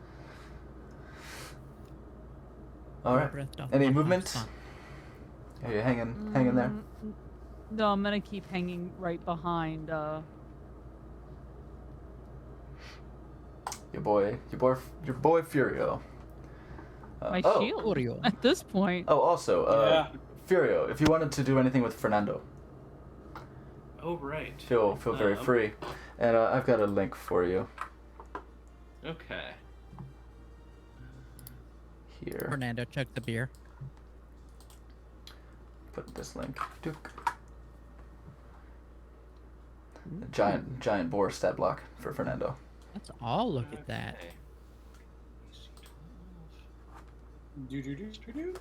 All right.
breath doth
Any
not
movement?
stop.
Are you hanging there?
No, I'm gonna keep hanging right behind.
Your boy Furio.
My
oh,
shield.
Oreo.
At this point.
Oh, also,
Yeah.
Furio, if you wanted to do anything with Fernando,
Oh, right.
feel very free. And I've got a link for you
Okay.
here.
Fernando, chug the beer.
Put this link. Duke. A giant boar stat block for Fernando.
Let's all look at that.
Okay.
Do.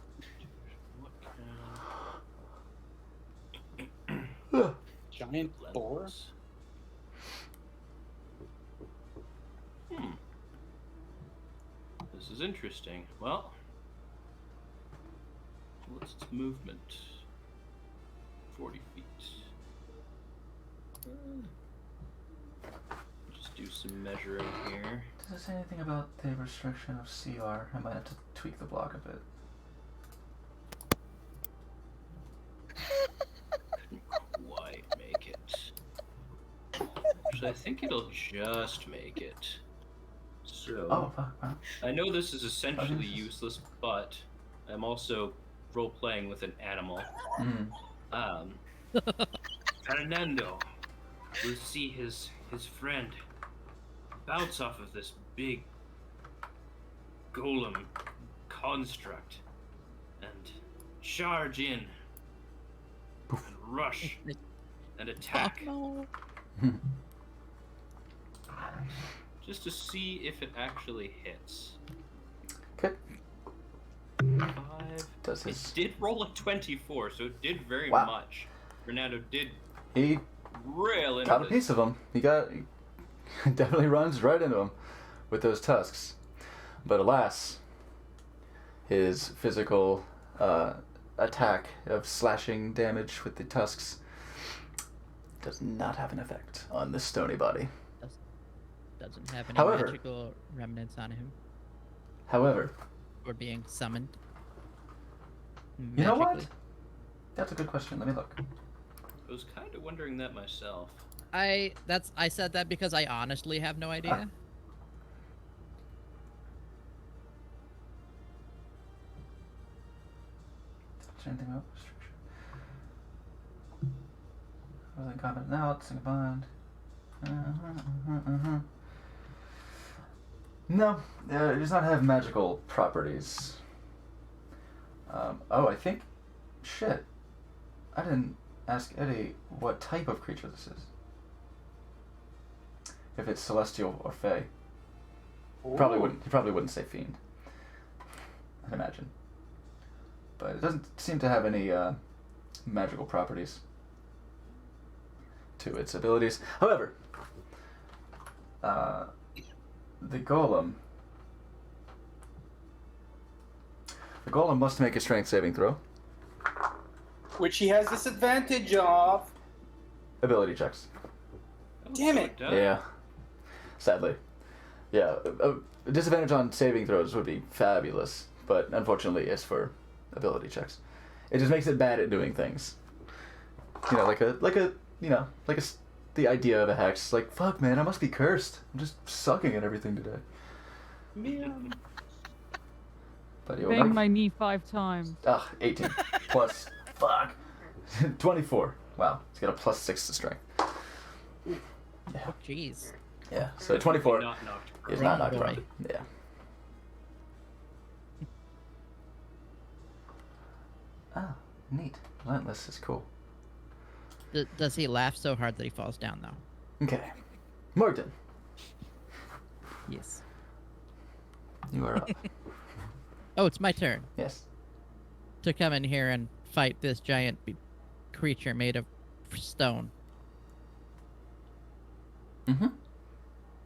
What
Giant boar.
levels? Hmm. This is interesting. Well, what's its movement? 40 feet. Just do some measuring here.
Does it say anything about the restriction of CR? I might have to tweak the block a bit.
Couldn't quite make it. Actually, I think it'll just make it. So,
Oh, fuck, wow.
I know this is essentially
this is-
useless, but I'm also role-playing with an animal.
Mm.
Fernando will see his friend bounce off of this big golem construct and charge in and rush and attack
Oh, no.
just to see if it actually hits.
Okay.
5.
Does
It
his...
did roll a 24, so it did very
Wow.
much. Fernando did
He
rail into
got a
this.
piece of him. He definitely runs right into him with those tusks. But alas, his physical attack of slashing damage with the tusks does not have an effect on this stony body.
Doesn't have any
However-
magical remnants on him
However,
or being summoned.
you know what?
magically.
That's a good question. Let me look.
I was kind of wondering that myself.
I said that because I honestly have no idea.
Is there anything about restriction? Within combat now, it's combined. No, it does not have magical properties. I think shit. I didn't ask Eddie what type of creature this is. If it's celestial or fey. He probably wouldn't say fiend. I'd imagine. But it doesn't seem to have any magical properties to its abilities. However, the golem must make a strength saving throw.
Which he has disadvantage of.
Ability checks.
Damn it.
Yeah. Sadly. Yeah. A disadvantage on saving throws would be fabulous, but unfortunately it's for ability checks. It just makes it bad at doing things. You know, the idea of a hex. Like, fuck, man, I must be cursed. I'm just sucking at everything today.
Man.
But you'll
Bang my knee 5 times.
18 plus. Fuck. 24. Wow. It's got a plus 6 to strength. Yeah.
Oh, jeez.
Yeah. So 24
Not knocked.
is not knocked
Boy.
prone. Yeah. Ah, neat. Relentless is cool.
Does he laugh so hard that he falls down, though?
Okay. Morgan,
Yes.
you are up.
Oh, it's my turn
Yes.
to come in here and fight this giant creature made of stone
Mm-hmm.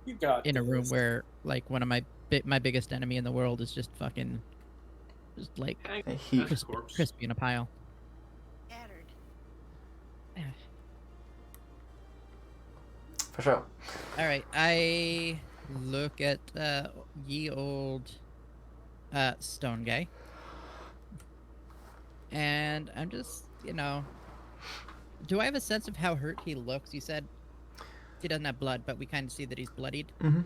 You got
in a room
this.
where, like, one of my biggest enemy in the world is just fucking, just like
Hang
A heap.
That's corpse.
crispy in a pile.
Scattered.
For sure.
All right, I look at ye old stone guy, and I'm just, do I have a sense of how hurt he looks? You said he doesn't have blood, but we kind of see that he's bloodied.
Mm-hmm.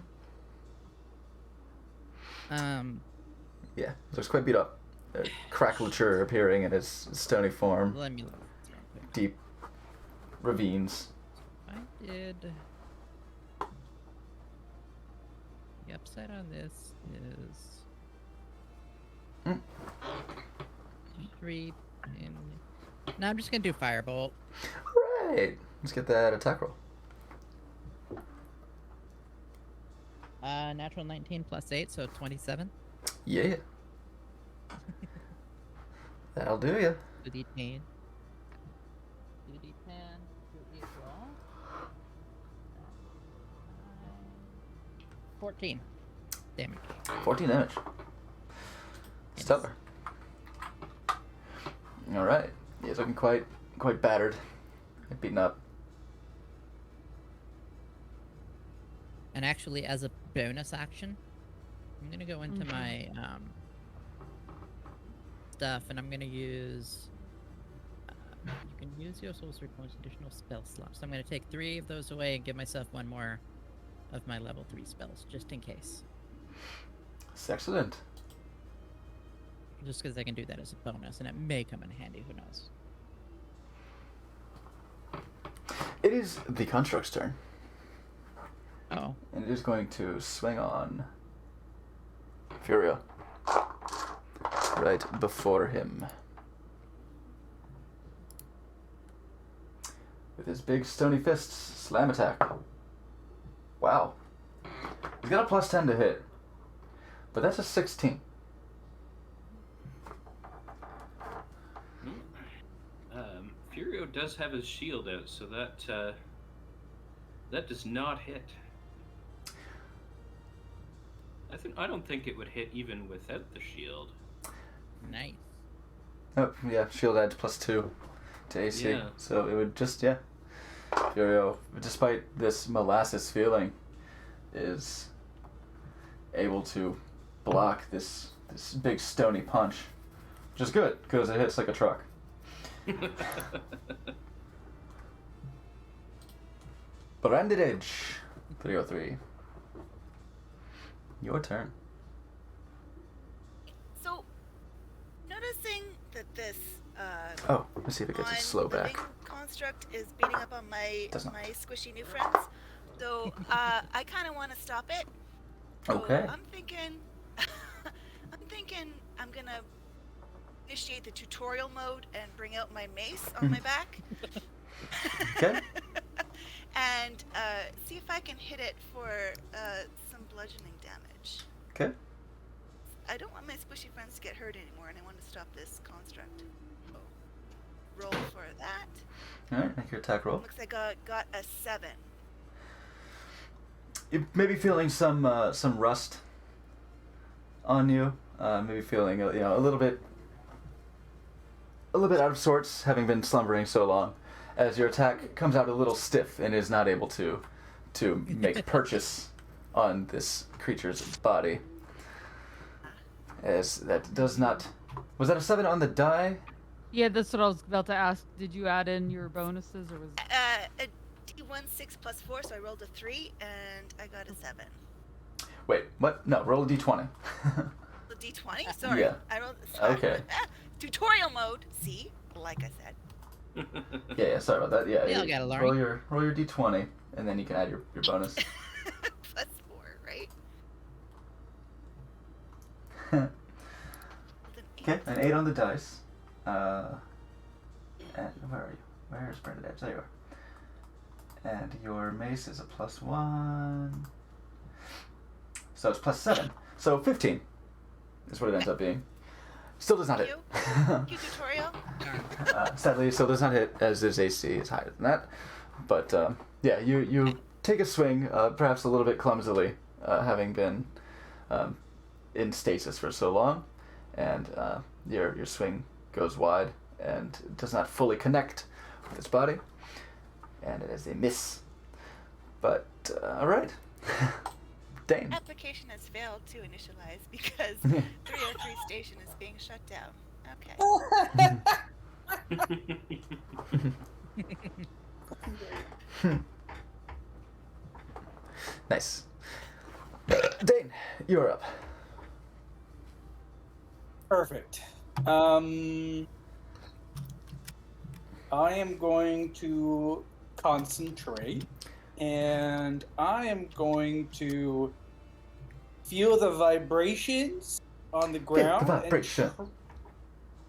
Yeah,
looks quite beat up. A crackulature appearing in his stony form.
let me look this real quick.
Deep ravines.
I did. The upside on this is
Mm.
3. No, I'm just gonna do firebolt.
Alright. Let's get that attack roll.
Natural 19 plus 8, so 27.
Yeah. That'll do ya.
2d10. 2d10 to equal 14 damage.
14 damage. Stellar. Alright. He's looking quite battered. Beaten up.
And actually, as a bonus action, I'm gonna go into my stuff, and I'm gonna use. You can use your sorcery points additional spell slots. So I'm gonna take 3 of those away and give myself 1 more of my level 3 spells, just in case.
It's excellent.
Just because I can do that as a bonus, and it may come in handy. Who knows?
It is the construct's turn.
Oh,
And it is going to swing on Furio. Right before him. With his big stony fists, slam attack. Wow. He's got a plus 10 to hit. But that's a 16.
Furio does have his shield out, so that does not hit. I don't think it would hit even without the shield.
nice.
Oh, yeah, shield adds plus 2 to AC.
Yeah.
So it would just, yeah. Furio, despite this molasses feeling, is able to block this big stony punch. Which is good, because it hits like a truck. Branded Edge, 303. Your turn.
So, noticing that this
Oh, let's see if it gets its slow
living
back.
construct is beating up on my
Does not.
my squishy new friends, so I kind of want to stop it. So
Okay.
I'm thinking I'm gonna initiate the tutorial mode and bring out my mace on my back.
Okay.
And see if I can hit it for some bludgeoning damage.
Okay.
I don't want my squishy friends to get hurt anymore, and I want to stop this construct. So, roll for that.
All right, make your attack roll.
Looks like I got a 7.
You may be feeling some rust on you. Maybe feeling a little bit out of sorts, having been slumbering so long, as your attack comes out a little stiff and is not able to make purchase on this creature's body. As that does not. Was that a 7 on the die?
Yeah, that's what I was about to ask. Did you add in your bonuses, or was
A D1 6 plus 4, so I rolled a 3, and I got a 7.
Wait, what? No, roll a d20.
A D20? Sorry.
Yeah.
I rolled. Sorry.
Okay.
Tutorial mode. See, like I said.
Yeah, sorry about that. Yeah,
We all gotta learn.
roll your d20, and then you can add your bonus.
Plus 4, right?
Okay, an 8 on the dice. And where are you? Where's Bernadette? There you are. And your mace is a +1. So it's +7. So 15 is what it ends up being. Still does not hit.
Thank you, tutorial.
Sadly, still does not hit, as his AC is higher than that. But yeah, you take a swing, perhaps a little bit clumsily, having been in stasis for so long, and your swing goes wide and does not fully connect with its body, and it is a miss. But all right, Dane.
Application has failed to initialize because 303 station is being shut down. Okay.
Nice. Dane, you're up.
Perfect. I am going to concentrate, and I am going to feel the vibrations on the ground
vibration.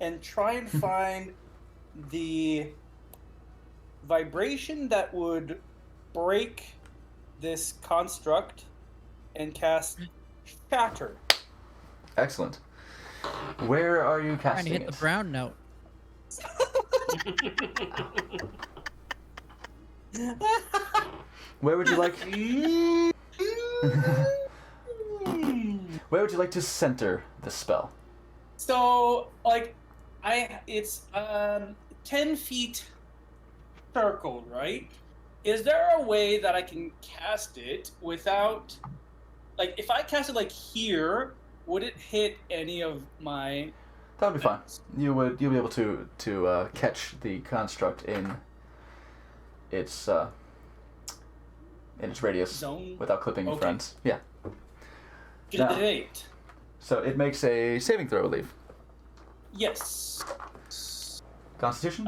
and try and find the vibration that would break this construct and cast Shatter.
Excellent. Where are you
Trying to
casting
hit the
it?
brown note.
Where would you like? Where would you like to center the spell?
So, like, it's 10 feet circled, right? Is there a way that I can cast it without, like, if I cast it like here, would it hit any of my?
That would be fine. You'll be able to catch the construct in its radius
Zone?
without clipping
Okay.
friends. Yeah.
Just
No.
an 8.
So it makes a saving throw, I believe.
Yes.
Constitution.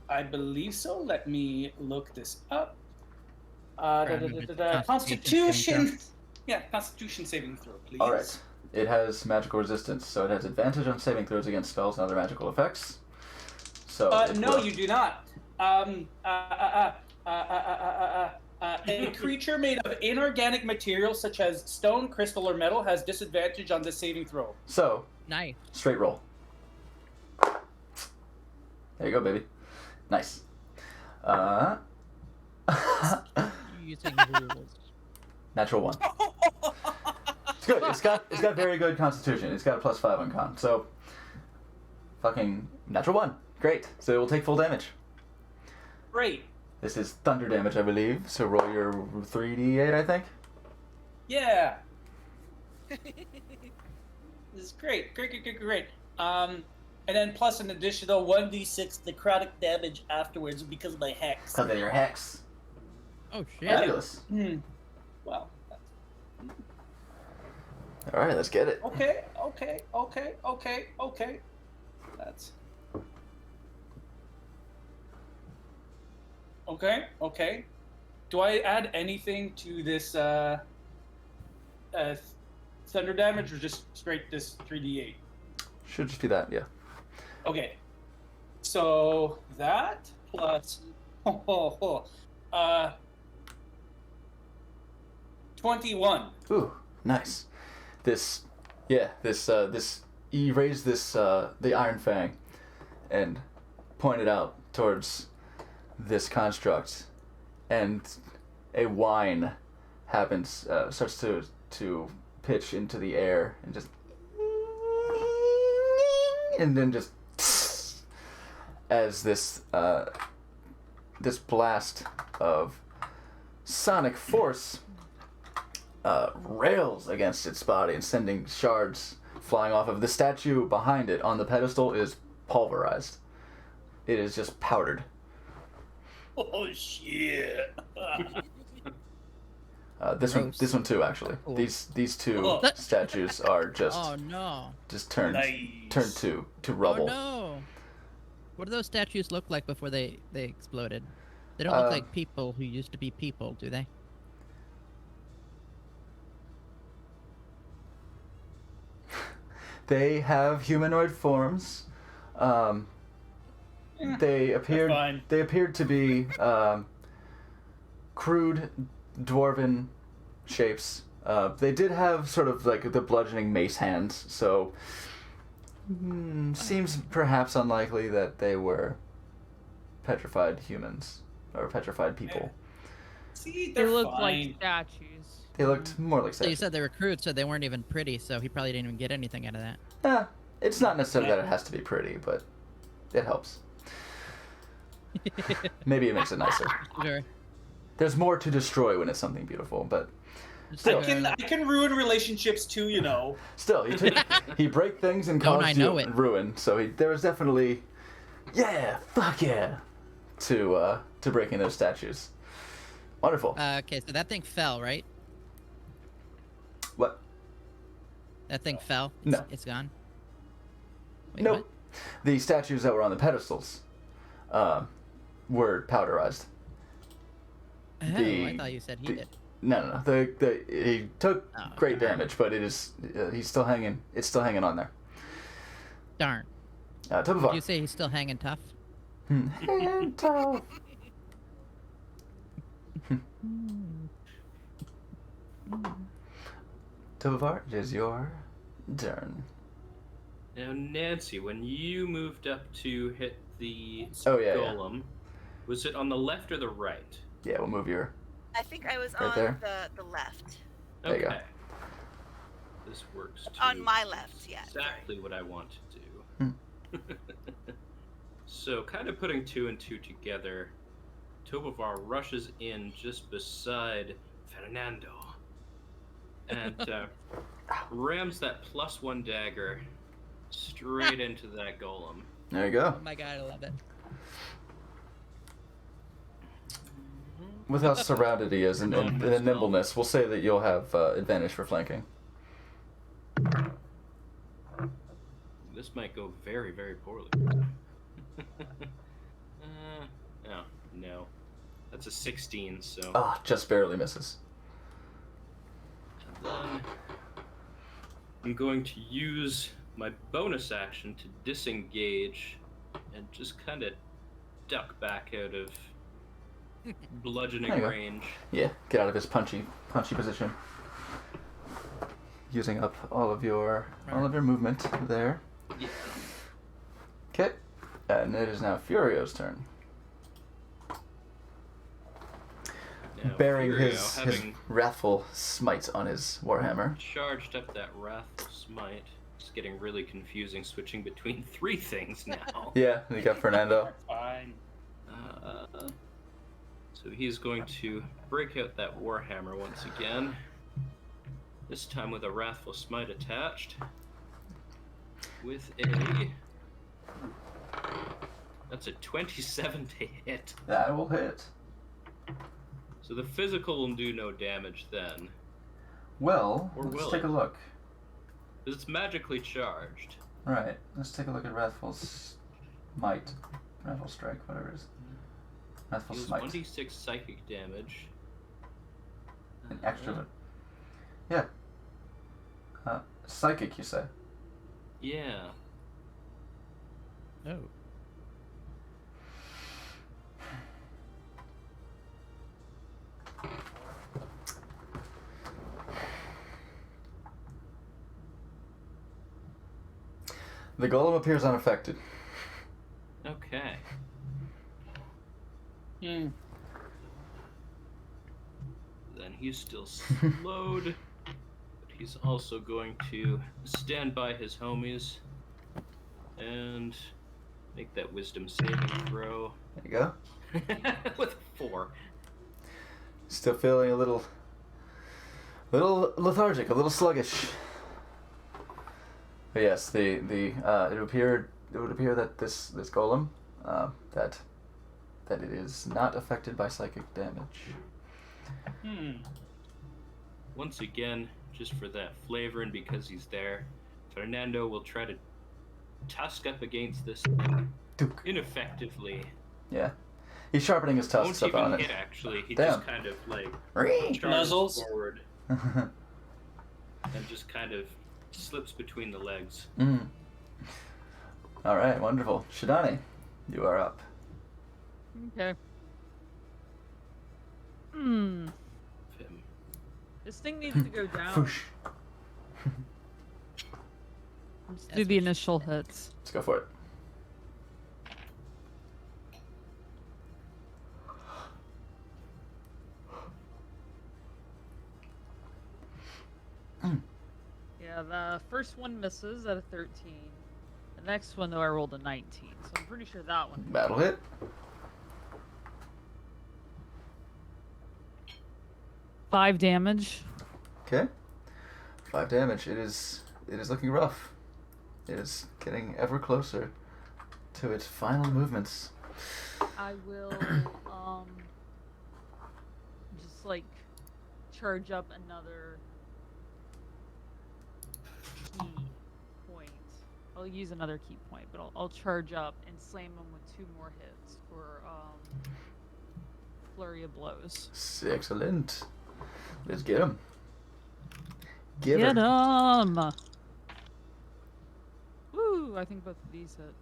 I believe so. Let me look this up.
Constitution
Constitution. Yeah, Constitution saving throw, please.
All right. It has magical resistance, so it has advantage on saving throws against spells and other magical effects. So. it
No,
will-
you do not. A creature made of inorganic materials such as stone, crystal, or metal has disadvantage on this saving throw.
So
Nice.
straight roll. There you go, baby. Nice.
Using rules.
Natural 1. It's good. It's got very good constitution. It's got a +5 on con. So fucking natural 1. Great. So it will take full damage.
Great.
This is thunder damage, I believe. So roll your 3d8, I think.
Yeah. This is great. Great. And then plus an additional 1d6 necrotic damage afterwards because of my hex.
Because of your hex.
Oh shit.
Fabulous.
Well,
All right, let's get it.
okay. That's okay. Do I add anything to this thunder damage, or just straight this 3d8?
Should just be that, yeah.
Okay. So that plus 21.
Ooh, nice. He raised the Iron Fang and pointed out towards this construct, and a whine happens, starts to pitch into the air, and just, and then just, as this blast of sonic force rails against its body and sending shards flying off of the statue behind it on the pedestal is pulverized. It is just powdered.
Oh shit!
This one too, actually.
Cool.
These two
Oh.
statues are just
Oh no.
turned
Nice.
to rubble.
Oh no. What do those statues look like before they exploded? They don't look like people who used to be people, do they?
They have humanoid forms. They appeared
fine.
to be crude dwarven shapes. They did have sort of like the bludgeoning mace hands, so seems perhaps unlikely that they were petrified humans or petrified people.
See,
They
they're
look
fine.
like statues.
They looked more like
So you
statues.
said they were crude, so they weren't even pretty, so he probably didn't even get anything out of that.
It's not necessarily that it has to be pretty, but it helps. Maybe it makes it nicer.
Sure.
There's more to destroy when it's something beautiful, but still,
I can ruin relationships too, you know.
still, he break things and
Don't
caused
I
you
know it.
ruin. So there was definitely, fuck yeah, to breaking those statues. Wonderful.
Okay, so that thing fell, right?
What?
That thing fell.
No.
It's gone. Wait,
Nope.
what?
The statues that were on the pedestals were powderized.
Oh,
The-
I thought you said he
the-
did.
No. He took
Oh,
great
darn.
damage, but he's still hanging. It's still hanging on there.
Darn.
Top of
Did you say he's still hanging tough?
Hanging tough. Tovar, it is your turn.
Now, Nancy, when you moved up to hit the
Oh, yeah, yeah.
golem, was it on the left or the right?
Yeah, we'll move your.
I think I was
Right
on
there?
the left.
There you go.
Okay. This works too.
On my left, yeah. sorry.
Exactly what I want to
Hmm.
do. So, kind of putting two and two together, Tobovar rushes in just beside Fernando and rams that +1 dagger straight into that golem.
There you go.
Oh my god, I love it.
With how surrounded he is and the nimbleness, we'll say that you'll have advantage for flanking.
This might go very, very poorly. No. That's a 16, so.
Ah, just barely misses.
And then I'm going to use my bonus action to disengage and just kind of duck back out of bludgeoning
There you go.
range.
Yeah, get out of his punchy position. Using up all of your movement there.
Yeah.
Okay, and it is now Furio's turn.
Now,
Bearing
Furio,
his
having
wrathful smite on his warhammer.
charged up that wrathful smite, it's getting really confusing switching between 3 things now.
Yeah, and you got Fernando.
Fine.
So he's going to break out that warhammer once again. This time with a wrathful smite attached. With a... That's a 27 to hit.
That will hit.
So the physical will do no damage then.
Well,
Or
let's
will
take
it?
a look.
Because it's magically charged.
Alright, let's take a look at Wrathful's Might. Wrathful Strike, whatever it is. Wrathful
Deals
Smite.
1d6 psychic damage.
An extra. Yeah. Psychic, you say?
Yeah.
Oh.
The golem appears unaffected.
Okay.
Hmm.
Then he's still slowed, but he's also going to stand by his homies and make that wisdom saving throw.
There you go.
With 4.
Still feeling a little lethargic, a little sluggish. But yes, it would appear that this golem that it is not affected by psychic damage.
Hmm.
Once again, just for that flavor and because he's there, Fernando will try to tusk up against this thing
Duke.
ineffectively.
Yeah, he's sharpening his tusks
Won't
up
even
on
hit,
it.
actually. He
Damn.
just kind of like charges
Nuzzles.
forward and just kind of slips between the legs.
Mm. All right, wonderful. Shidani, you are up.
Okay.
Him.
This thing needs to go down.
Foosh.
Let's do the initial hits.
Let's go for it.
Yeah, the first one misses at a 13. The next one, though, I rolled a 19, so I'm pretty sure that one.
Battle hit.
Five damage.
Okay. 5 damage. It is looking rough. It is getting ever closer to its final movements.
I will, just like charge up another key point. I'll use another key point, but I'll charge up and slam him with 2 more hits for flurry of blows.
Excellent. Let's get him. Give
Get
her.
him! Woo! I think both of these hit.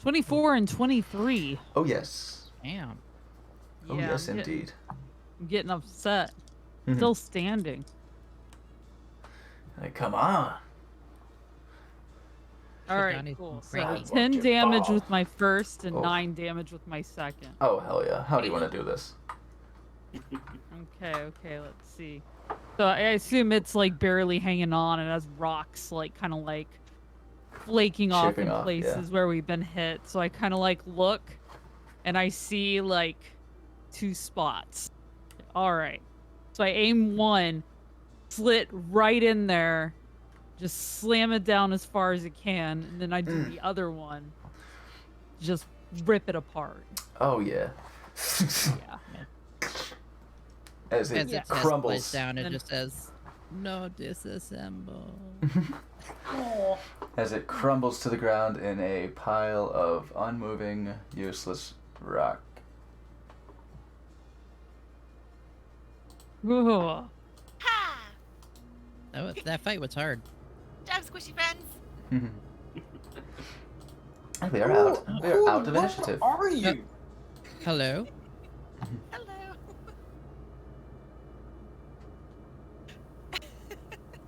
24 and 23.
Oh yes.
Damn.
Oh
Yeah,
yes,
I'm getting-
indeed.
I'm getting upset.
Mhm.
Still standing.
Like, come on.
All right,
Johnny's
cool. So
cranky.
10
Fucking
damage
ball.
with my first and
Oh.
9 damage with my second.
Oh hell yeah. How do you want to do this?
Okay, let's see. So I assume it's like barely hanging on and has rocks like kind of like flaking off
Chipping
in
off, yeah.
places where we've been hit. So I kind of like look and I see like 2 spots. All right. So I aim one, slit right in there, just slam it down as far as it can, and then I do the other one, just rip it apart.
Oh yeah.
Yeah.
As it
As it
crumbles.
lays down, it
Then-
just says, "No disassemble."
As it crumbles to the ground in a pile of unmoving, useless rock.
Ooh.
Ha!
That fight was hard.
Job, squishy friends.
And we are out. We are out of
Who
initiative.
are you?
Hello.
Hello.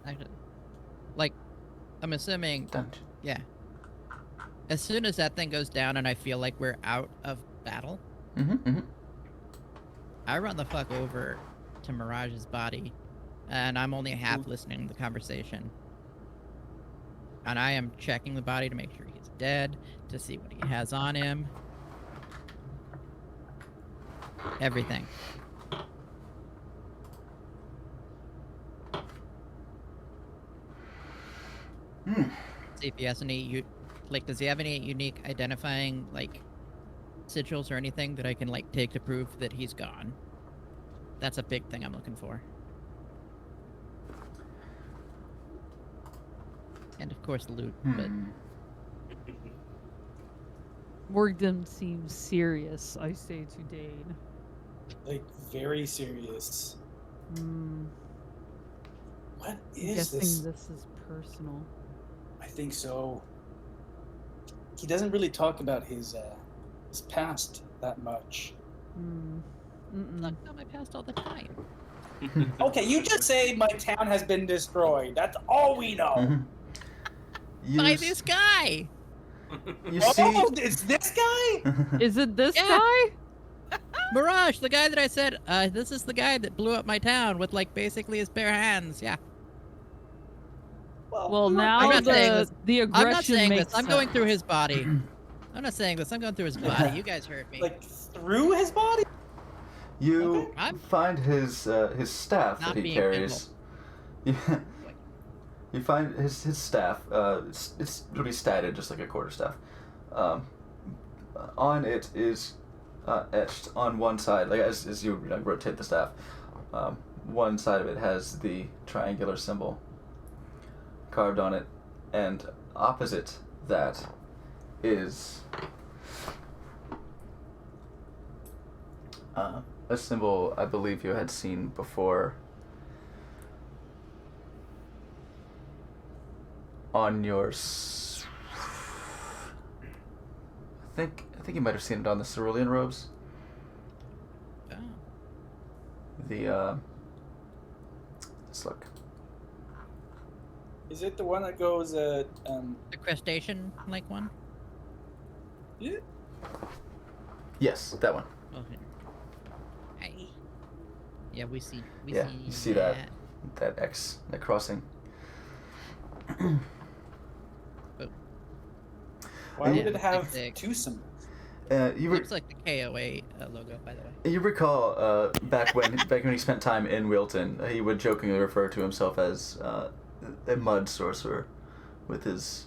Actually, like, I'm assuming,
Dungeon.
yeah. As soon as that thing goes down and I feel like we're out of battle, I run the fuck over to Mirage's body, and I'm only half listening to the conversation. And I am checking the body to make sure he's dead, to see what he has on him. Everything. See if he has any, does he have any unique identifying, like, sigils or anything that I can, like, take to prove that he's gone? That's a big thing I'm looking for. And of course loot, but
Morgan seems serious, I say to Dane.
Like, very serious.
Hmm.
What
I'm
is
guessing
this?
this is personal.
I think so. He doesn't really talk about his past that much.
Look at my past all the time.
Okay, you just say my town has been destroyed. That's all we know.
Mhm. You
By
s-
this guy.
You
Oh,
see.
it's this guy?
Is it this
Yeah.
guy?
Mirage, the guy that I said, this is the guy that blew up my town with like basically his bare hands. Yeah.
Well,
I'm
now
not saying this.
the aggression
I'm not saying
makes
this. I'm going
sense.
through his body. I'm not saying this. I'm going through his body. You guys heard me.
like through his body.
You
Okay.
I'm
find his staff
not
that he
being
carries. You find his staff. It'll be statted just like a quarterstaff. On it is etched on one side, like as you rotate the staff. One side of it has the triangular symbol carved on it, and opposite that is a symbol I believe you had seen before on your I think you might have seen it on the cerulean robes.
Oh.
The let's look.
Is it the one that goes
The crustacean like one.
yeah?
Yes, that one.
Okay. Hey. Yeah, we see. We
Yeah,
see.
you see that X, that crossing.
Why
Yeah.
would it have
Like the-
two symbols?
Looks like the KOA logo, by the way.
You recall back when he spent time in Wilton, he would jokingly refer to himself as a mud sorcerer, with his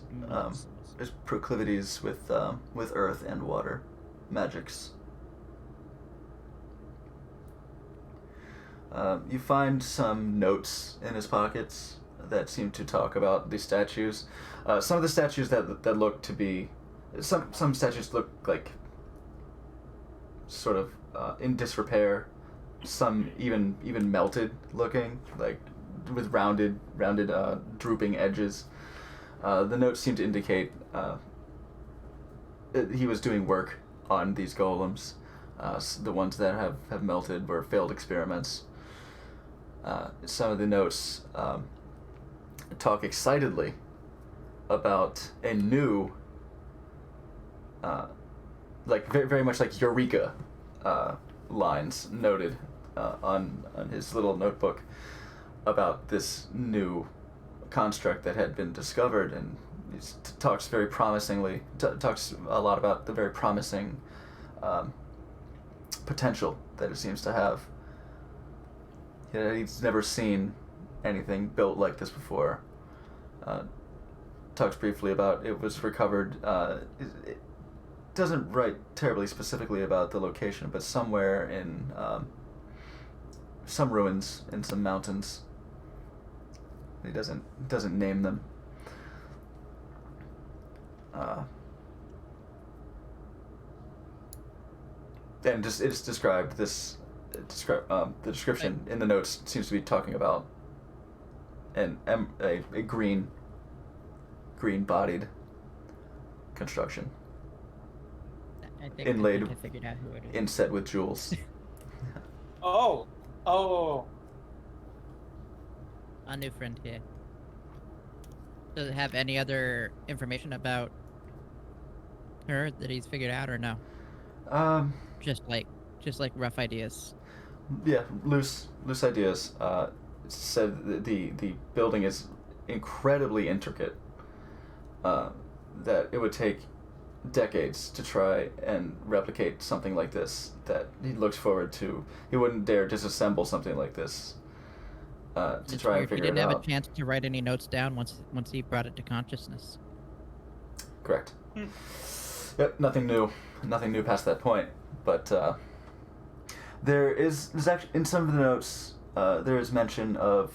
proclivities with earth and water magics. You find some notes in his pockets that seem to talk about the statues. Some of the statues that look to be some statues look like sort of in disrepair. Some even melted looking, like with rounded drooping edges. The notes seem to indicate that he was doing work on these golems. The ones that have melted were failed experiments. Some of the notes talk excitedly about a new, like very, very much like Eureka lines noted on his little notebook about this new construct that had been discovered, and he talks very promisingly, talks a lot about the very promising potential that it seems to have. He's never seen anything built like this before. Talks briefly about it was recovered. It doesn't write terribly specifically about the location, but somewhere in some ruins in some mountains. He doesn't name them. And just it's described this. The description in the notes seems to be talking about a green-bodied construction
I think
Inlaid.
I figured out who it is.
inset with jewels.
Oh.
A new friend here. Does it have any other information about her that he's figured out, or no? Just like rough ideas.
Yeah, loose ideas. Said that the building is incredibly intricate. That it would take decades to try and replicate something like this. That he looks forward to. He wouldn't dare disassemble something like this. To
It's
try and
weird, he
figure it
didn't have
out.
a chance to write any notes down once he brought it to consciousness.
Correct. Yep, nothing new past that point. But there's actually in some of the notes there is mention of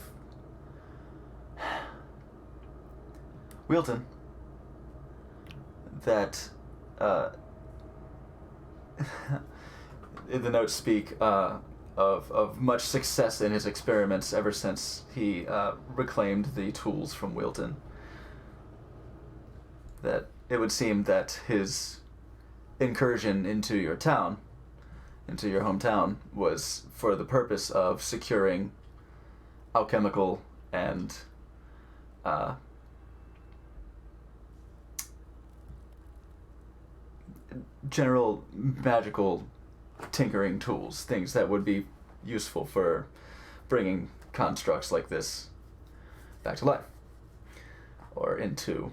Wilton that the notes speak of much success in his experiments ever since he reclaimed the tools from Wilton. that it would seem that his incursion into your town, into your hometown, was for the purpose of securing alchemical and general magical tinkering tools, things that would be useful for bringing constructs like this back to life or into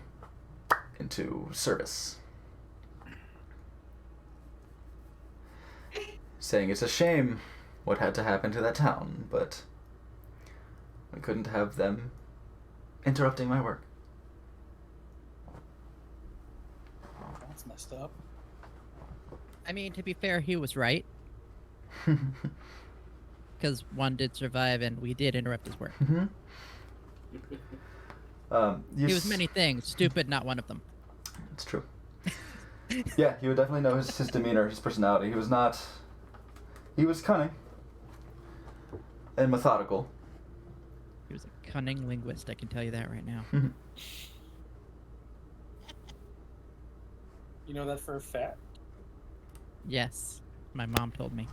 service. Saying it's a shame what had to happen to that town, but we couldn't have them interrupting my work.
That's messed up.
I mean, to be fair, he was right. Because one did survive, and we did interrupt his work. He was many things. Stupid, not one of them.
It's true. Yeah, you would definitely know his demeanor, his personality. He was cunning and methodical.
He was a cunning linguist, I can tell you that right now.
You know that for a fact?
Yes, my mom told me.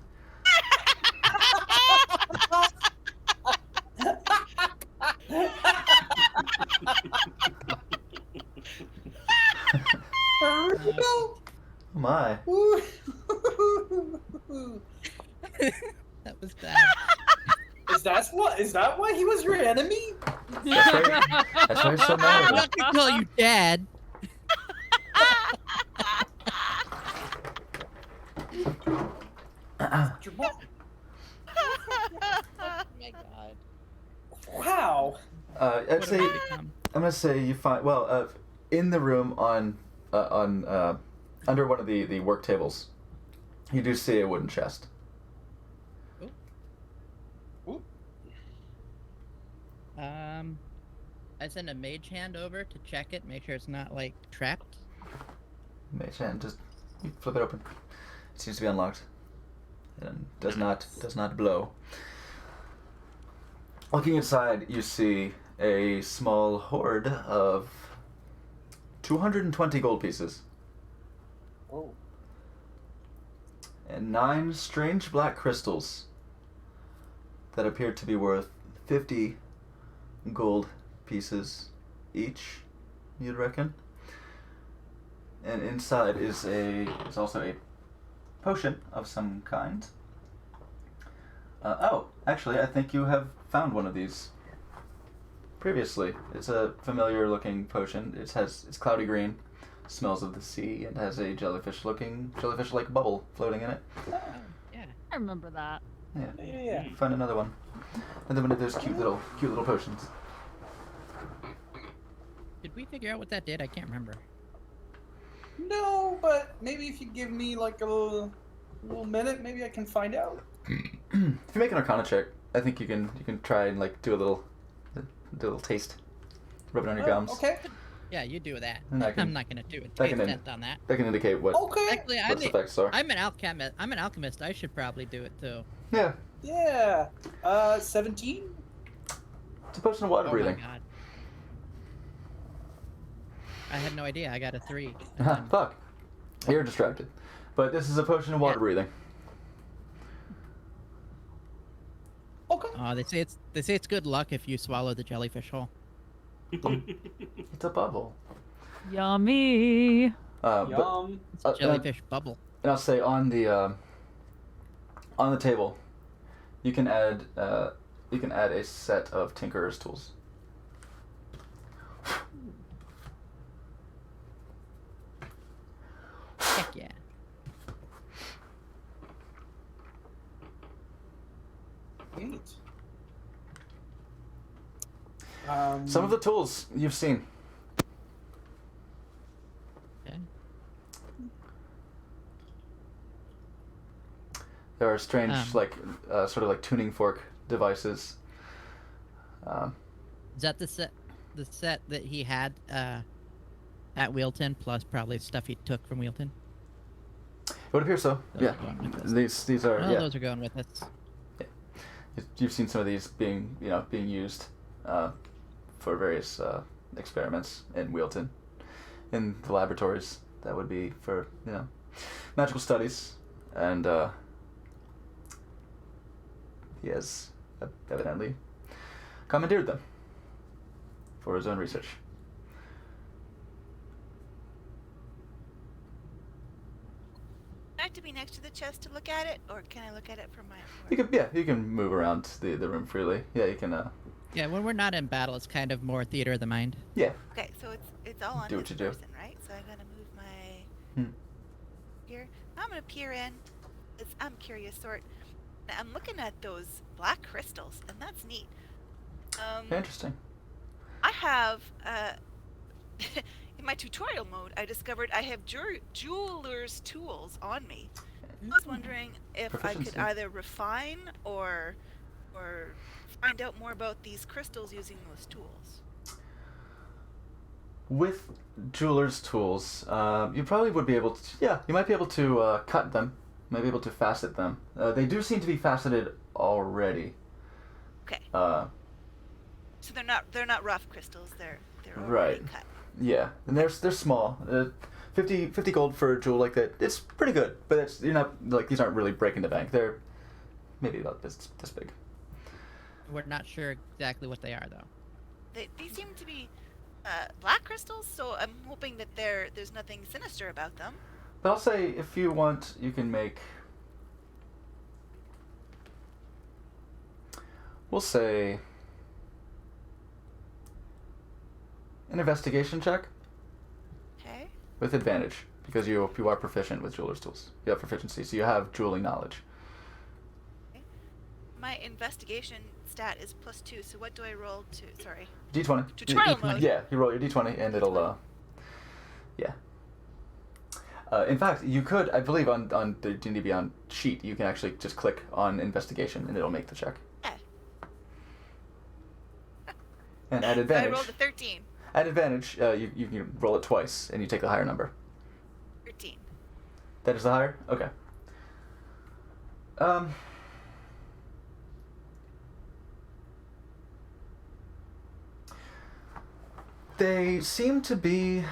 Oh my.
That was bad.
Is that why he was your enemy?
That's why he's so mad
I'm
at
not gonna call you dad.
Your mom.
Oh my god.
Wow.
I'd
What
say
have I become?
I'm gonna say you find in the room on under one of the work tables, you do see a wooden chest.
I send a mage hand over to check it, make sure it's not like trapped.
Mage hand, just you flip it open. It seems to be unlocked, and does not blow. Looking inside, you see a small hoard of 220 gold pieces.
Oh.
And 9 strange black crystals that appear to be worth 50 gold pieces each, you'd reckon. And inside is also a potion of some kind. Actually, I think you have found one of these previously. It's a familiar looking potion. It's cloudy green, smells of the sea, and has a jellyfish-like bubble floating in it.
Oh, yeah.
I remember that.
Yeah.
Find another one. Another one of those cute little potions.
Did we figure out what that did? I can't remember.
No, but maybe if you give me like a little minute, maybe I can find out.
If you make an Arcana check, I think you can try and like do a little taste, rub it on your gums.
Okay.
Yeah, you do that.
And I can-
I'm not gonna do a
I
taste
can
test on that.
That can indicate what
Okay.
Actually,
what its effects are.
I'm an alchemist. I should probably do it too.
Yeah,
Yeah. 17.
it's a potion of water
Oh
breathing.
my god. I had no idea. I got a 3.
Fuck, you're distracted. But this is a potion of water
Yeah.
breathing.
Okay.
Oh, they say it's good luck if you swallow the jellyfish whole.
It's a bubble.
Yummy.
But,
Yum.
It's a jellyfish bubble.
and I'll say on the table, you can add a set of tinkerer's tools.
Heck yeah.
Neat.
Some of the tools you've seen.
Okay.
There are strange,
Um.
sort of like tuning fork devices.
Is that the set that he had at Wheelton, plus probably stuff he took from Wheelton?
It would appear so.
Those
Yeah,
are going with us.
these are
Well,
yeah.
those are going with us.
You've seen some of these being used for various experiments in Wheelton, in the laboratories. That would be for, magical studies. And he has evidently commandeered them for his own research.
I have to be next to the chest to look at it, or can I look at it from my own?
You can move around the room freely. Yeah, you can.
Yeah, when we're not in battle, it's kind of more theater of the mind.
Yeah.
Okay, so it's all on
Do what
this
you do.
person, right? So I'm gonna move my here. I'm gonna peer in. I'm curious sort. I'm looking at those black crystals, and that's neat.
Interesting.
I have in my tutorial mode, I discovered I have jeweler's tools on me. I was wondering if I could
Proficiency.
either refine or find out more about these crystals using those tools.
With jeweler's tools, you probably would be able to. Yeah, you might be able to cut them. You might be able to facet them. They do seem to be faceted already.
Okay.
So
they're not rough crystals. They're already
Right.
cut.
Yeah, and they're small. 50 gold for a jewel like that. It's pretty good, but you're not like these aren't really breaking the bank. They're maybe about this big.
We're not sure exactly what they are, though.
These seem to be black crystals, so I'm hoping that there's nothing sinister about them.
But I'll say if you want, you can make. We'll say an investigation check
Okay.
with advantage because you are proficient with jeweler's tools. You have proficiency, so you have jeweling knowledge.
My investigation stat is +2, so what do I roll to? Sorry.
D20.
Tutorial mode.
Yeah, you roll your D20 and it'll yeah. In fact, you could, I believe, on the D&D Beyond sheet, you can actually just click on investigation and it'll make the check.
Yeah.
And at
I
advantage,
rolled a 13.
at advantage, you can roll it twice and you take the higher number.
13.
That is the higher? Okay. They seem to be.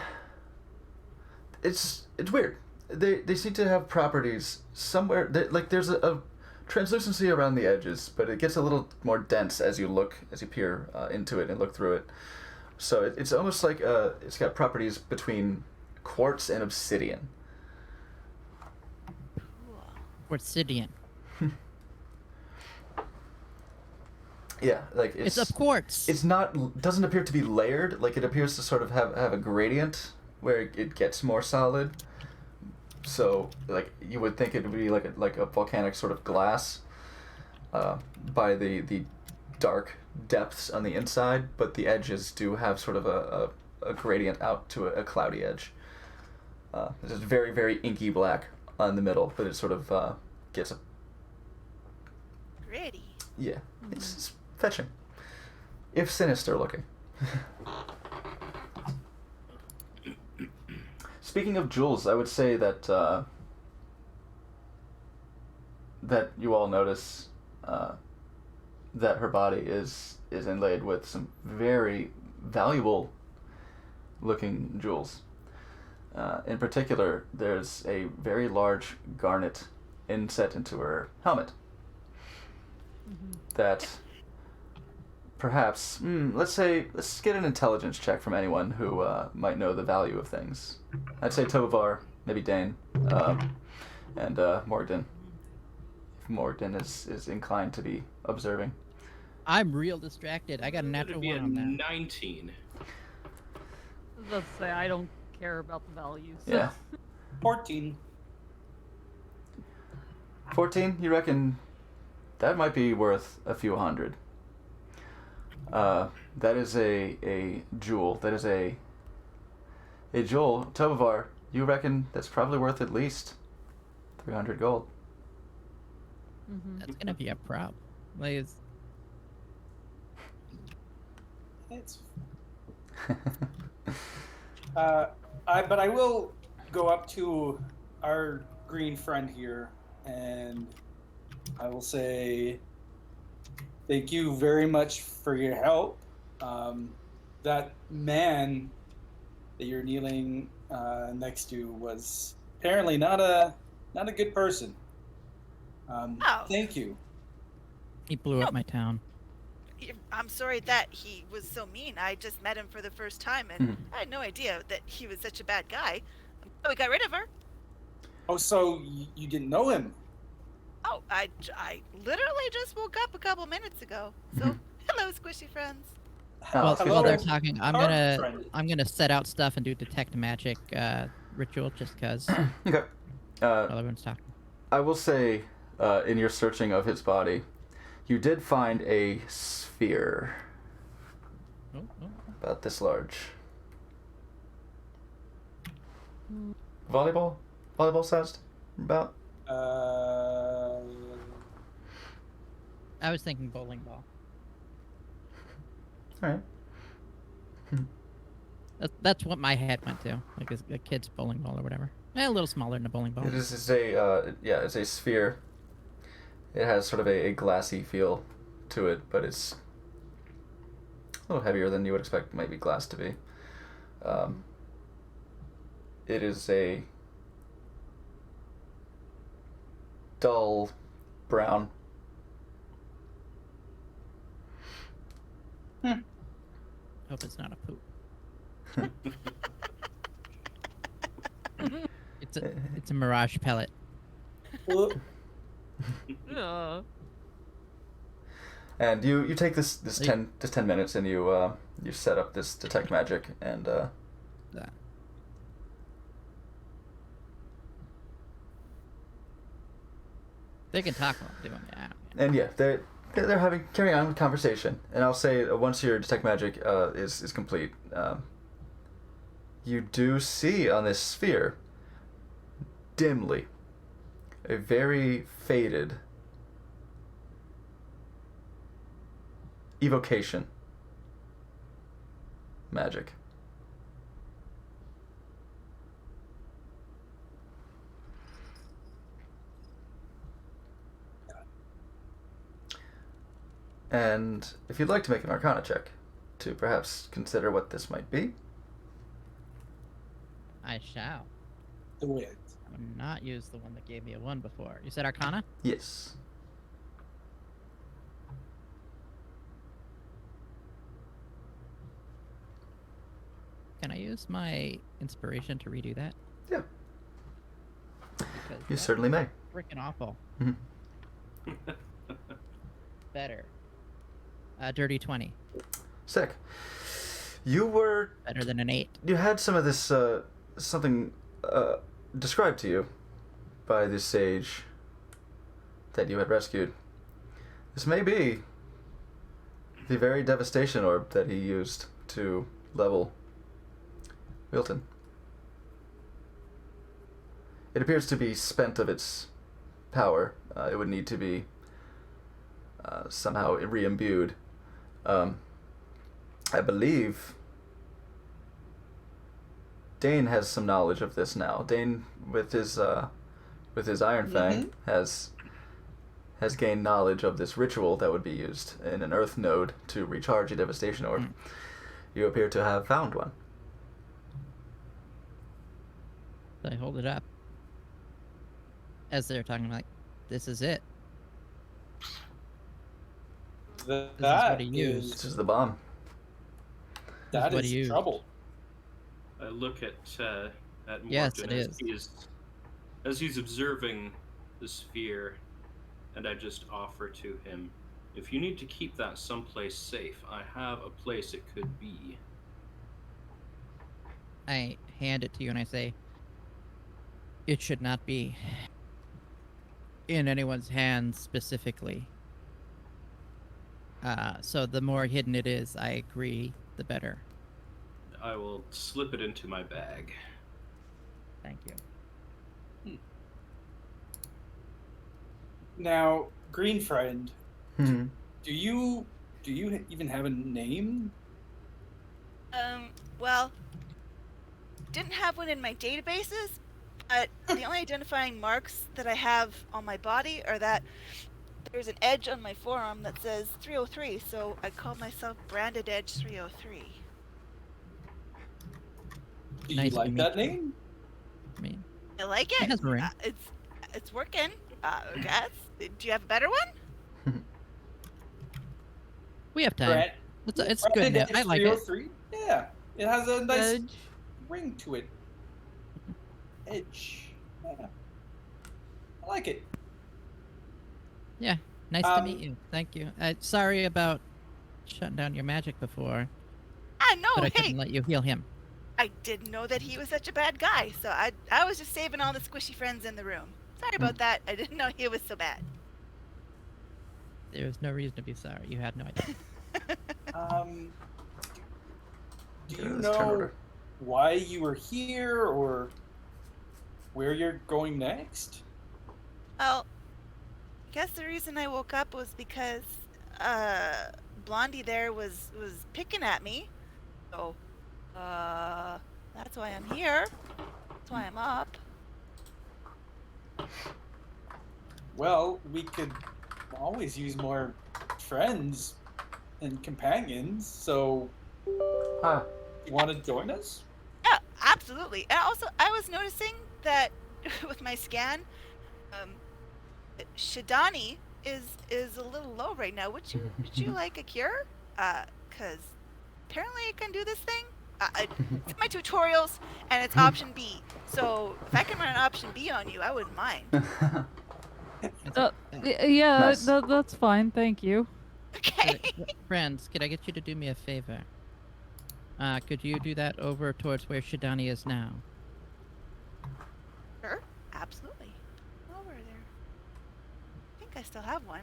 It's weird. They seem to have properties somewhere. Like there's a translucency around the edges, but it gets a little more dense as you peer into it and look through it. So it's almost like it's got properties between quartz and obsidian.
Cool.
Quartzidian.
Yeah, like
It's of quartz.
It's not doesn't appear to be layered. Like it appears to sort of have a gradient where it gets more solid. So like you would think it would be like a volcanic sort of glass by the dark depths on the inside, but the edges do have sort of a gradient out to a cloudy edge. It's just very, very inky black on the middle, but it sort of gets a
Pretty.
yeah. It's fetching, if sinister looking. Speaking of jewels, I would say that that you all notice that her body is inlaid with some very valuable looking jewels. In particular, there's a very large garnet inset into her helmet that perhaps, let's get an intelligence check from anyone who might know the value of things. I'd say Tovar, maybe Dane, and Morgden. If Morgden is inclined to be observing.
I'm real distracted. I got a
It'd
natural
be a
one on that.
19.
Let's say I don't care about the values.
Yeah.
14.
14, you reckon that might be worth a few hundred. That is a jewel. That is a jewel. Tovar, you reckon that's probably worth at least 300 gold.
That's gonna be a problem. Like,
It's but I will go up to our green friend here and I will say thank you very much for your help. That man that you're kneeling next to was apparently not a good person.
Oh.
Thank you.
He blew up my town.
I'm sorry that he was so mean. I just met him for the first time, and I had no idea that he was such a bad guy. So we got rid of her.
Oh, so you didn't know him?
Oh, I literally just woke up a couple minutes ago. So hello, squishy friends.
Well,
Hello,
while they're talking, I'm
friend.
gonna set out stuff and do detect magic ritual just because
Okay.
while everyone's talking.
I will say, in your searching of his body, you did find a sphere
Oh.
about this large. Volleyball sized, about.
I was thinking bowling ball.
All right.
That's what my head went to, like a kid's bowling ball or whatever. A little smaller than a bowling ball.
It is it's a sphere. It has sort of a glassy feel to it, but it's a little heavier than you would expect maybe glass to be. It is a dull brown.
Hope it's not a poop. It's a mirage pellet.
Well,
And you take this 10 minutes and you set up this detect magic and
They can talk while I'm doing it.
and yeah, they're carrying on conversation. And I'll say once your detect magic is complete, you do see on this sphere dimly a very faded evocation magic. And if you'd like to make an Arcana check to perhaps consider what this might be.
I shall.
do it.
I will not use the one that gave me a 1 before. You said Arcana?
Yes.
Can I use my inspiration to redo that?
Yeah.
Because
You
that's
certainly may.
freaking awful.
Mhm.
Better. Dirty 20.
Sick. You were
Better than an 8.
you had some of this something described to you by this sage that you had rescued. This may be the very devastation orb that he used to level Wilton. It appears to be spent of its power. It would need to be somehow re-imbued. I believe Dane has some knowledge of this now. Dane, with his Iron Fang, has gained knowledge of this ritual that would be used in an Earth node to recharge a devastation orb. You appear to have found one.
I hold it up. As they're talking like, this is it.
That
he used.
This is the bomb.
that
what
is
he used.
trouble.
I look at Morgan
Yes, it
as
is.
as he's observing the sphere, and I just offer to him, if you need to keep that someplace safe, I have a place it could be.
I hand it to you and I say, it should not be in anyone's hands specifically. So the more hidden it is, I agree, the better.
I will slip it into my bag.
Thank you.
Now, Green Friend,
Hmm.
do you even have a name?
Well, didn't have one in my databases, but the only identifying marks that I have on my body are that there's an edge on my forearm that says 303, so I call myself Branded Edge 303.
Do
Nice
you
to
like
meet
that
you.
name?
I mean,
I like
it
it.
has a ring.
It's working. I guess. Do you have a better one?
We have time.
Grant,
It's good now. I like it.
303? Yeah, it has a nice
Edge.
ring to it. Edge. Yeah. I like it.
Yeah, nice to meet you. Thank you. Sorry about shutting down your magic before,
No,
but I
hey,
couldn't let you heal him.
I didn't know that he was such a bad guy, so I was just saving all the squishy friends in the room. Sorry about that. I didn't know he was so bad.
There was no reason to be sorry. You had no idea.
Do
Go
you
to this turn
know
order.
why you were here or where you're going next?
Well, I guess the reason I woke up was because Blondie there was picking at me. So that's why I'm here. That's why I'm up.
Well, we could always use more friends and companions, so
Ah,
you want to join us?
Yeah, absolutely. And also, I was noticing that with my scan, Shidani is a little low right now. Would you like a cure? Cause apparently I can do this thing. It's in my tutorials, and it's option B. So if I can run option B on you, I wouldn't mind.
Yeah,
Nice.
that's fine. Thank you.
Okay.
Friends, could I get you to do me a favor? Could you do that over towards where Shidani is now?
Sure. Absolutely. Over there. I think I still have one.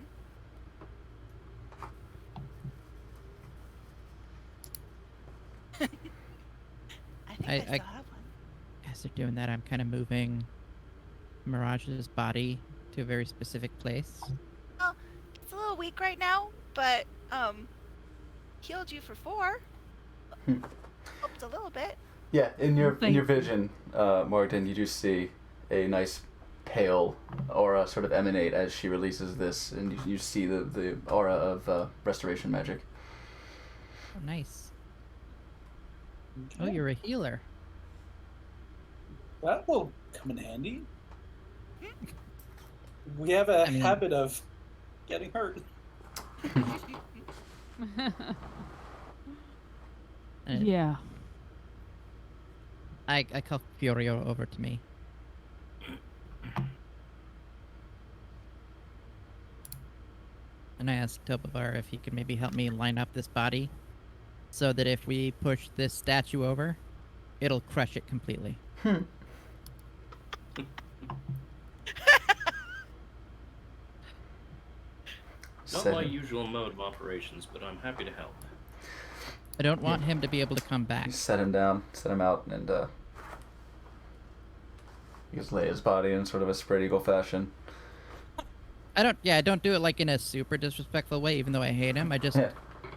I think I
I-
still have one.
As they're doing that, I'm kind of moving Mirage's body to a very specific place.
It's a little weak right now, but healed you for 4.
Hmm.
Helped a little bit.
yeah, in your
Thank you.
vision, Morgan, you do see a nice pale aura sort of emanate as she releases this, and you see the aura of restoration magic.
Oh, nice. Oh, you're a healer.
That will come in handy. We have a
I mean-
habit of getting hurt.
And
Yeah.
I call Fiorio over to me. And I asked Tobavar if he could maybe help me line up this body so that if we push this statue over, it'll crush it completely.
Not
Set
my
him-
usual mode of operations, but I'm happy to help.
I don't want him to be able to come back.
You set him down, set him out, and you just lay his body in sort of a spread eagle fashion.
I don't do it like in a super disrespectful way, even though I hate him.
Yeah.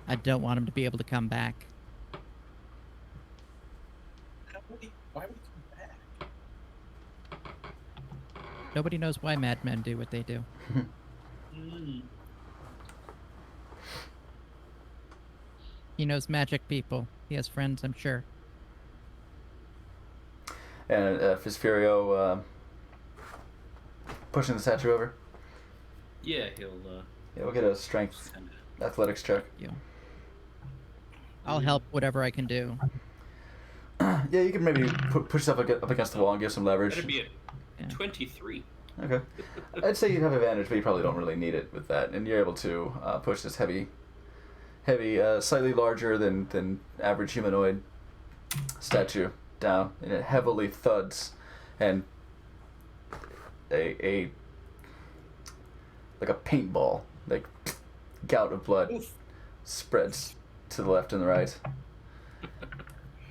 I don't want him to be able to come back.
Why would he come back?
Nobody knows why madmen do what they do. He knows magic people. He has friends, I'm sure.
And Fisfurio pushing the statue over.
Yeah, he'll.
Yeah, we'll get a strength
Send
athletics check.
I'll help whatever I can do.
Yeah, you can maybe push yourself up against the wall and give some leverage.
That'd be a
Yeah.
23.
Okay. I'd say you'd have advantage, but you probably don't really need it with that. And you're able to push this heavy, slightly larger than average humanoid statue down, and it heavily thuds, and a like a paintball, like gout of blood spreads to the left and the right.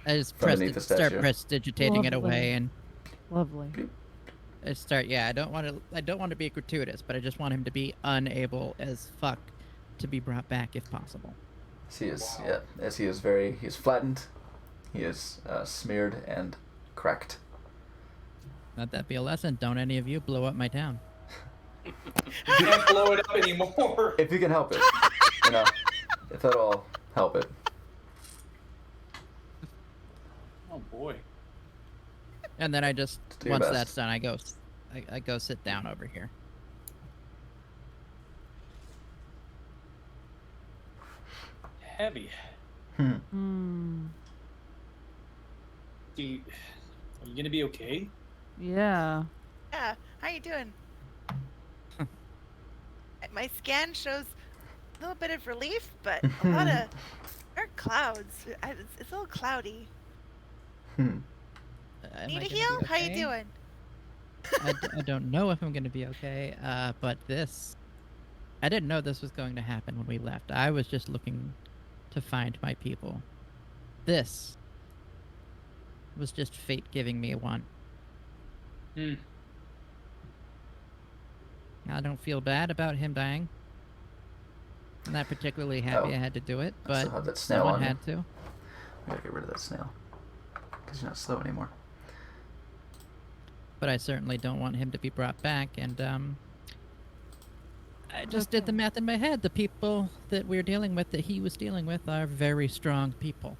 I just
From beneath the
start
statue.
prestidigitating it
Lovely.
away, and
Lovely.
I start. Yeah, I don't want to be gratuitous, but I just want him to be unable as fuck to be brought back if possible.
As he is, as he is flattened, he is smeared and cracked.
Let that be a lesson. Don't any of you blow up my town.
You can't blow it up anymore.
If you can help it, if that'll help it.
Oh boy.
And then I just
Do your
once
best.
that's done, I go sit down over here.
Heavy.
Hmm.
Are you gonna be okay?
Yeah.
Yeah, how you doing? My scan shows a little bit of relief, but a lot of dark clouds. It's a little cloudy.
Am
Need
I
a
gonna be
heal? How you
okay?
doing?
I don't know if I'm gonna be okay. But I didn't know this was going to happen when we left. I was just looking to find my people. This was just fate giving me one.
Hmm.
I don't feel bad about him dying. I'm not particularly happy
Oh.
I had to do it,
I
but
still have that snail
someone
on you.
had to.
I gotta get rid of that snail. Because you're not slow anymore.
But I certainly don't want him to be brought back, and I just did the math in my head. The people that we're dealing with, that he was dealing with, are very strong people.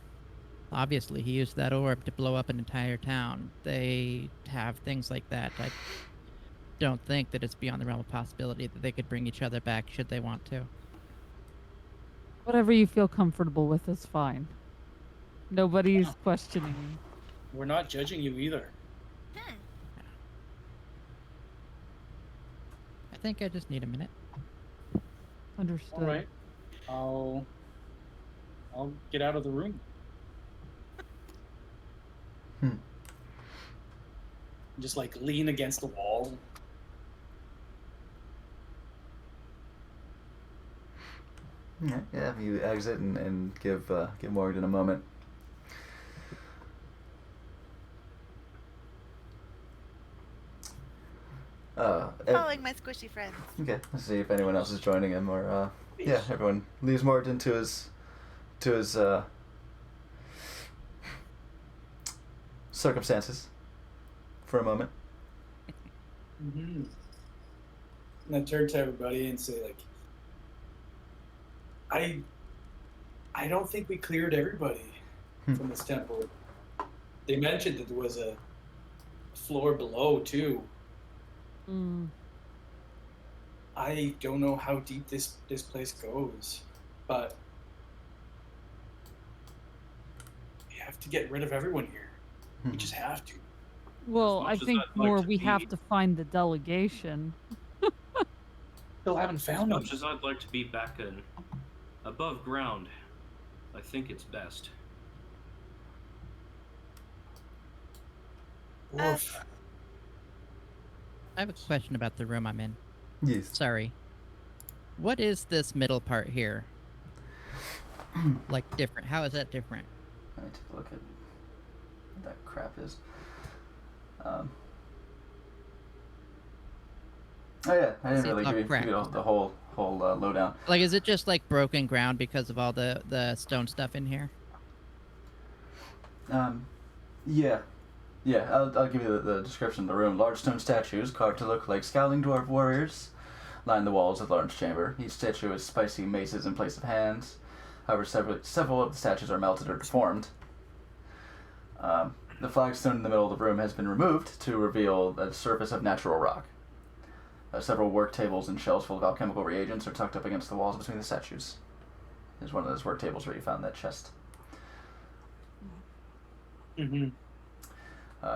Obviously, he used that orb to blow up an entire town. They have things like that. I don't think that it's beyond the realm of possibility that they could bring each other back should they want to.
Whatever you feel comfortable with is fine. Nobody's questioning.
We're not judging you either.
Hmm.
I think I just need a minute.
Understood.
All right. I'll get out of the room. Just like lean against the wall.
Yeah, you exit and give Morgan a moment.
Following my squishy friends.
Okay, let's see if anyone else is joining him, or yeah, everyone leaves Morgan to his circumstances for a moment.
Mm-hmm. And I turn to everybody and say, like, I don't think we cleared everybody from this temple. They mentioned that there was a floor below too.
Mm.
I don't know how deep this place goes, but we have to get rid of everyone here. We just have to.
Well,
As
I
much as
think
I'd like
more
to
we have
be-
to find the delegation.
Still haven't
As
found them.
much as I'd like to be back in above ground, I think it's best.
Oof.
I have a question about the room I'm in.
Yes.
Sorry. What is this middle part here? Like different? How is that different?
Let me take a look at what that crap is. Oh yeah, I didn't
See,
really
it's
give
not
you the whole lowdown.
Like, is it just like broken ground because of all the stone stuff in here?
Yeah. I'll give you the description of the room. Large stone statues carved to look like scowling dwarf warriors line the walls of the large chamber. Each statue has spicy maces in place of hands. However, several of the statues are melted or deformed. The flagstone in the middle of the room has been removed to reveal a surface of natural rock. Several work tables and shelves full of alchemical reagents are tucked up against the walls between the statues. There's one of those work tables where you found that chest.
Mm-hmm.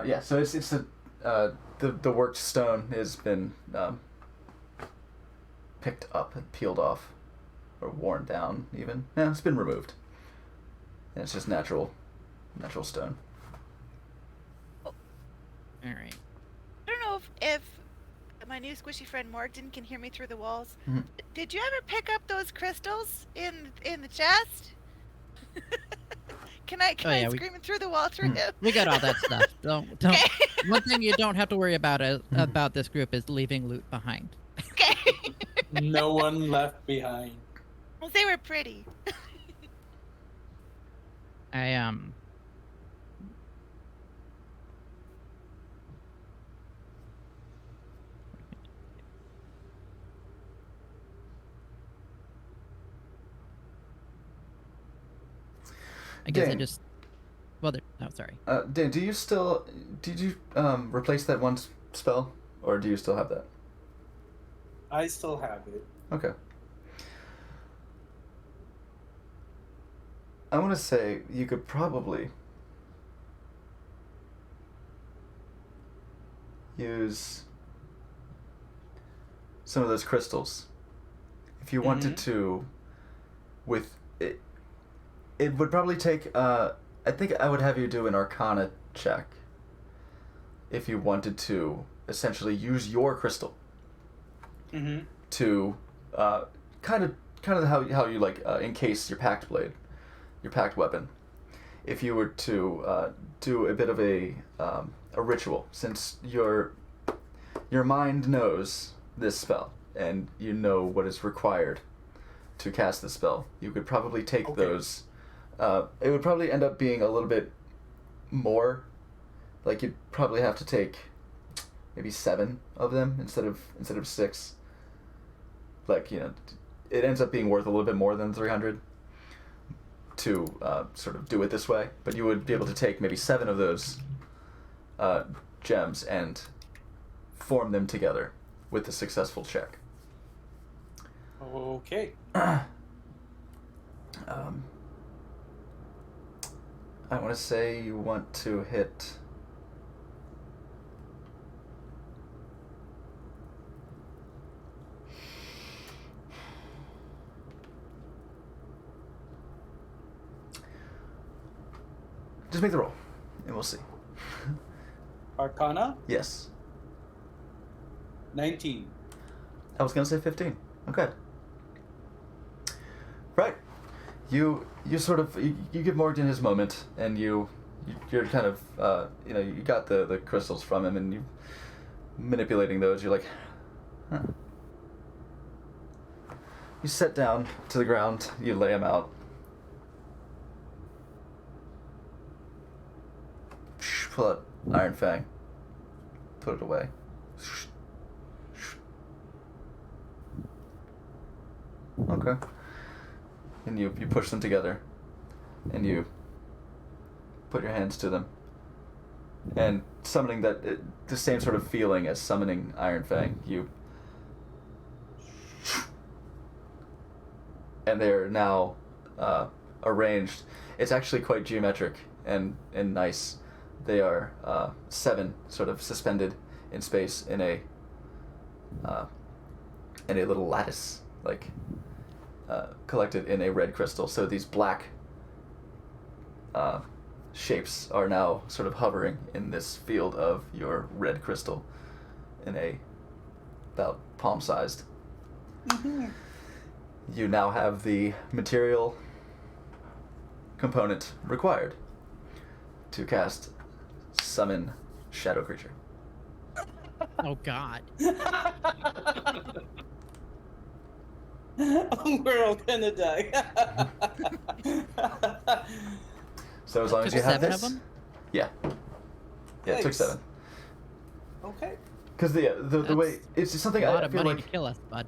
Yeah, so it's the worked stone has been picked up and peeled off, or worn down even. Yeah, it's been removed. And it's just natural stone.
All right.
I don't know if my new squishy friend Morgan can hear me through the walls.
Mhm.
Did you ever pick up those crystals in the chest? Can I
yeah, we-
scream it through the wall through him?
We got all that stuff. Don't.
Okay.
One thing you don't have to worry about about this group is leaving loot behind.
Okay.
No one left behind.
Well, they were pretty.
I guess I
Dang.
just Well, no, sorry.
Dan, did you replace that one spell, or do you still have that?
I still have it.
Okay. I want to say you could probably use some of those crystals if you wanted to. With it, it would probably take. I think I would have you do an Arcana check if you wanted to essentially use your crystal to kind of how you like encase your pact blade, your pact weapon. If you were to do a bit of a ritual, since your mind knows this spell and you know what is required to cast the spell, you could probably take those. It would probably end up being a little bit more. Like you'd probably have to take maybe 7 of them instead of 6. Like, you know, it ends up being worth a little bit more than 300 to sort of do it this way. But you would be able to take maybe 7 of those gems and form them together with a successful check.
Okay.
I want to say you want to hit. Just make the roll, and we'll see.
Arcana?
Yes.
19.
I was gonna say 15. Okay. Right. You sort of you give Morgan his moment, and you're kind of you got the crystals from him, and you manipulating those. You're like, huh. You sit down to the ground. You lay him out. Pull out Iron Fang. Put it away. Okay. And you push them together, and you put your hands to them, and summoning the same sort of feeling as summoning Iron Fang. And they're now arranged. It's actually quite geometric and nice. They are 7 sort of suspended in space in a little lattice, like collected in a red crystal. So these black shapes are now sort of hovering in this field of your red crystal in a about palm-sized. You now have the material component required to cast Summon Shadow Creature.
Oh God.
We're all gonna die.
So as long as
Took
you have
7
this,
of them?
yeah, it took
Nice.
7.
Okay.
Because the way
That's
it's just something
A lot
I
of
feel
money
like
to kill us, bud.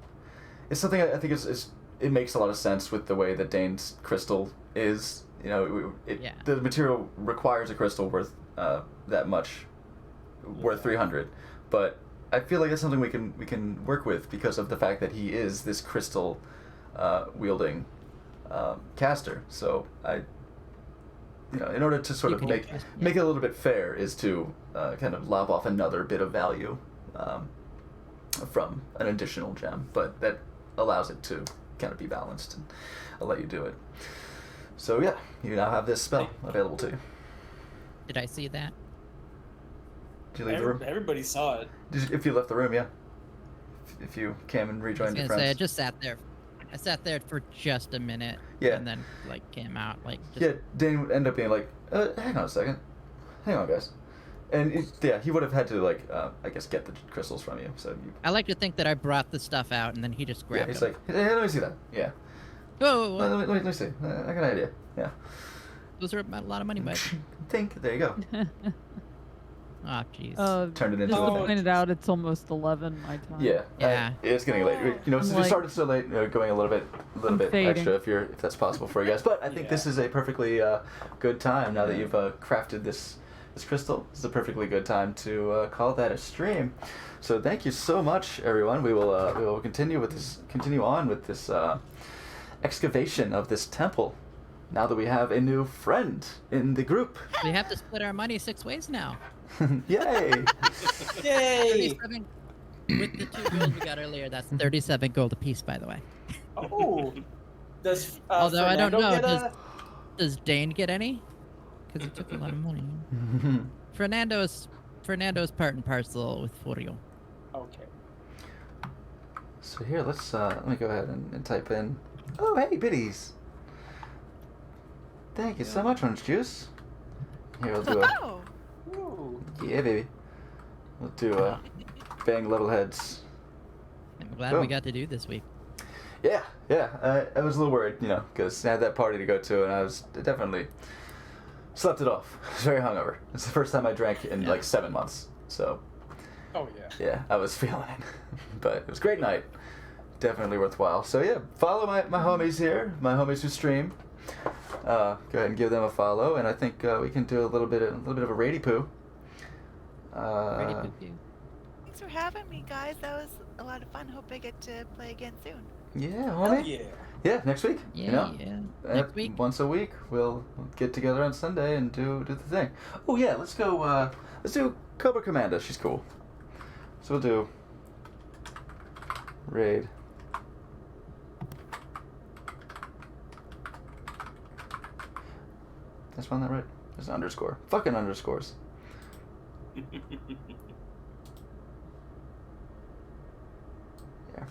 it's something I think is it makes a lot of sense with the way that Dane's crystal is. You know,
Yeah.
the material requires a crystal worth that much, worth 300, but I feel like that's something we can work with because of the fact that he is this crystal wielding caster. So in order to sort
You
of
can
make
just-
make it a little bit fair, is to kind of lob off another bit of value from an additional gem, but that allows it to kind of be balanced, and I'll let you do it. So yeah, you now have this spell available to you.
Did I see that?
Did you leave the room?
Everybody saw it.
If you left the room, yeah. If you came and
I was
rejoined your
gonna say I
friends.
just sat there. I sat there for just a minute.
Yeah.
And then came out just.
Yeah, Dane would end up being like, hang on a second. Hang on, guys. And he would have had to I guess get the crystals from you. So you,
I like to think that I brought the stuff out and then he just
yeah,
grabbed
he's
them.
like, hey, let me see that. Yeah.
Whoa, whoa, whoa.
Let me see. I got an idea. Yeah.
Those are a lot of money, bud.
Think. There you go.
Oh, jeez.
Turned it into
Just
a
to
thing.
point it out, it's almost 11 my time.
Yeah,
Yeah.
it's getting late. You know,
I'm
since we
like-
started so late, going a little bit
fading.
extra if that's possible for you guys. But I think this is a perfectly good time now that you've crafted this crystal. This is a perfectly good time to call that a stream. So thank you so much, everyone. We will continue on with this excavation of this temple. Now that we have a new friend in the group.
We have to split our money 6 ways now.
Yay!
Yay!
37 with the 2 gold we got earlier. That's 37 gold apiece, by the way.
Oh. Does
Although I don't
Fernando
know,
get
does Dane get any? Because he took a lot of money. Fernando's part and parcel with Furio.
Okay.
So here, let me go ahead and type in. Oh, hey, biddies! Thank you so much, Orange Juice. Here, we'll do a
Oh,
Ooh.
yeah, baby. We'll do a bang level heads.
I'm glad
Cool.
we got to do this week.
Yeah. I was a little worried, because I had that party to go to, and I was definitely slept it off. I was very hungover. It's the first time I drank in like 7 months. So
Oh yeah.
yeah, I was feeling it. But it was a great night. Definitely worthwhile. So yeah, follow my homies here, my homies who stream. Go ahead and give them a follow, and I think we can do a little bit of a raidy poo.
Ready to do.
thanks for having me, guys. That was a lot of fun. Hope I get to play again soon.
Yeah,
Oh
homie.
yeah.
Yeah, next week.
Yeah, Next
Uh,
week.
Once a week, we'll get together on Sunday and do the thing. Oh yeah, let's go. Let's do Cobra Commander. She's cool. So we'll do raid. Did I spell that right? There's an underscore. Fucking underscores. Yeah.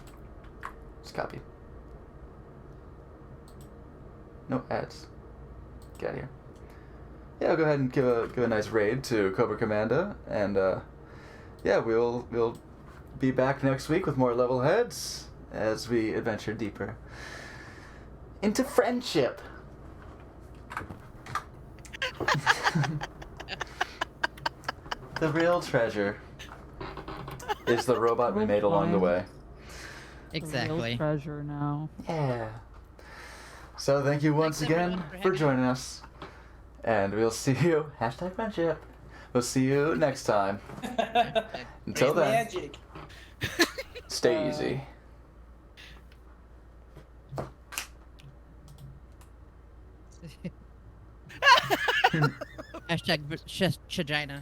Just copy. No ads. Get out of here. Yeah, I'll go ahead and give a nice raid to Cobra Commando, and yeah, we'll be back next week with more level heads as we adventure deeper into friendship. The real treasure is the robot we made along the way.
The real
Exactly.
treasure now.
Yeah. So thank you once
Thanks, everyone,
again
for
for
hanging
joining us. And we'll see you. Hashtag friendship. We'll see you next time. Until then,
Magic.
stay easy.
Hashtag Shagina.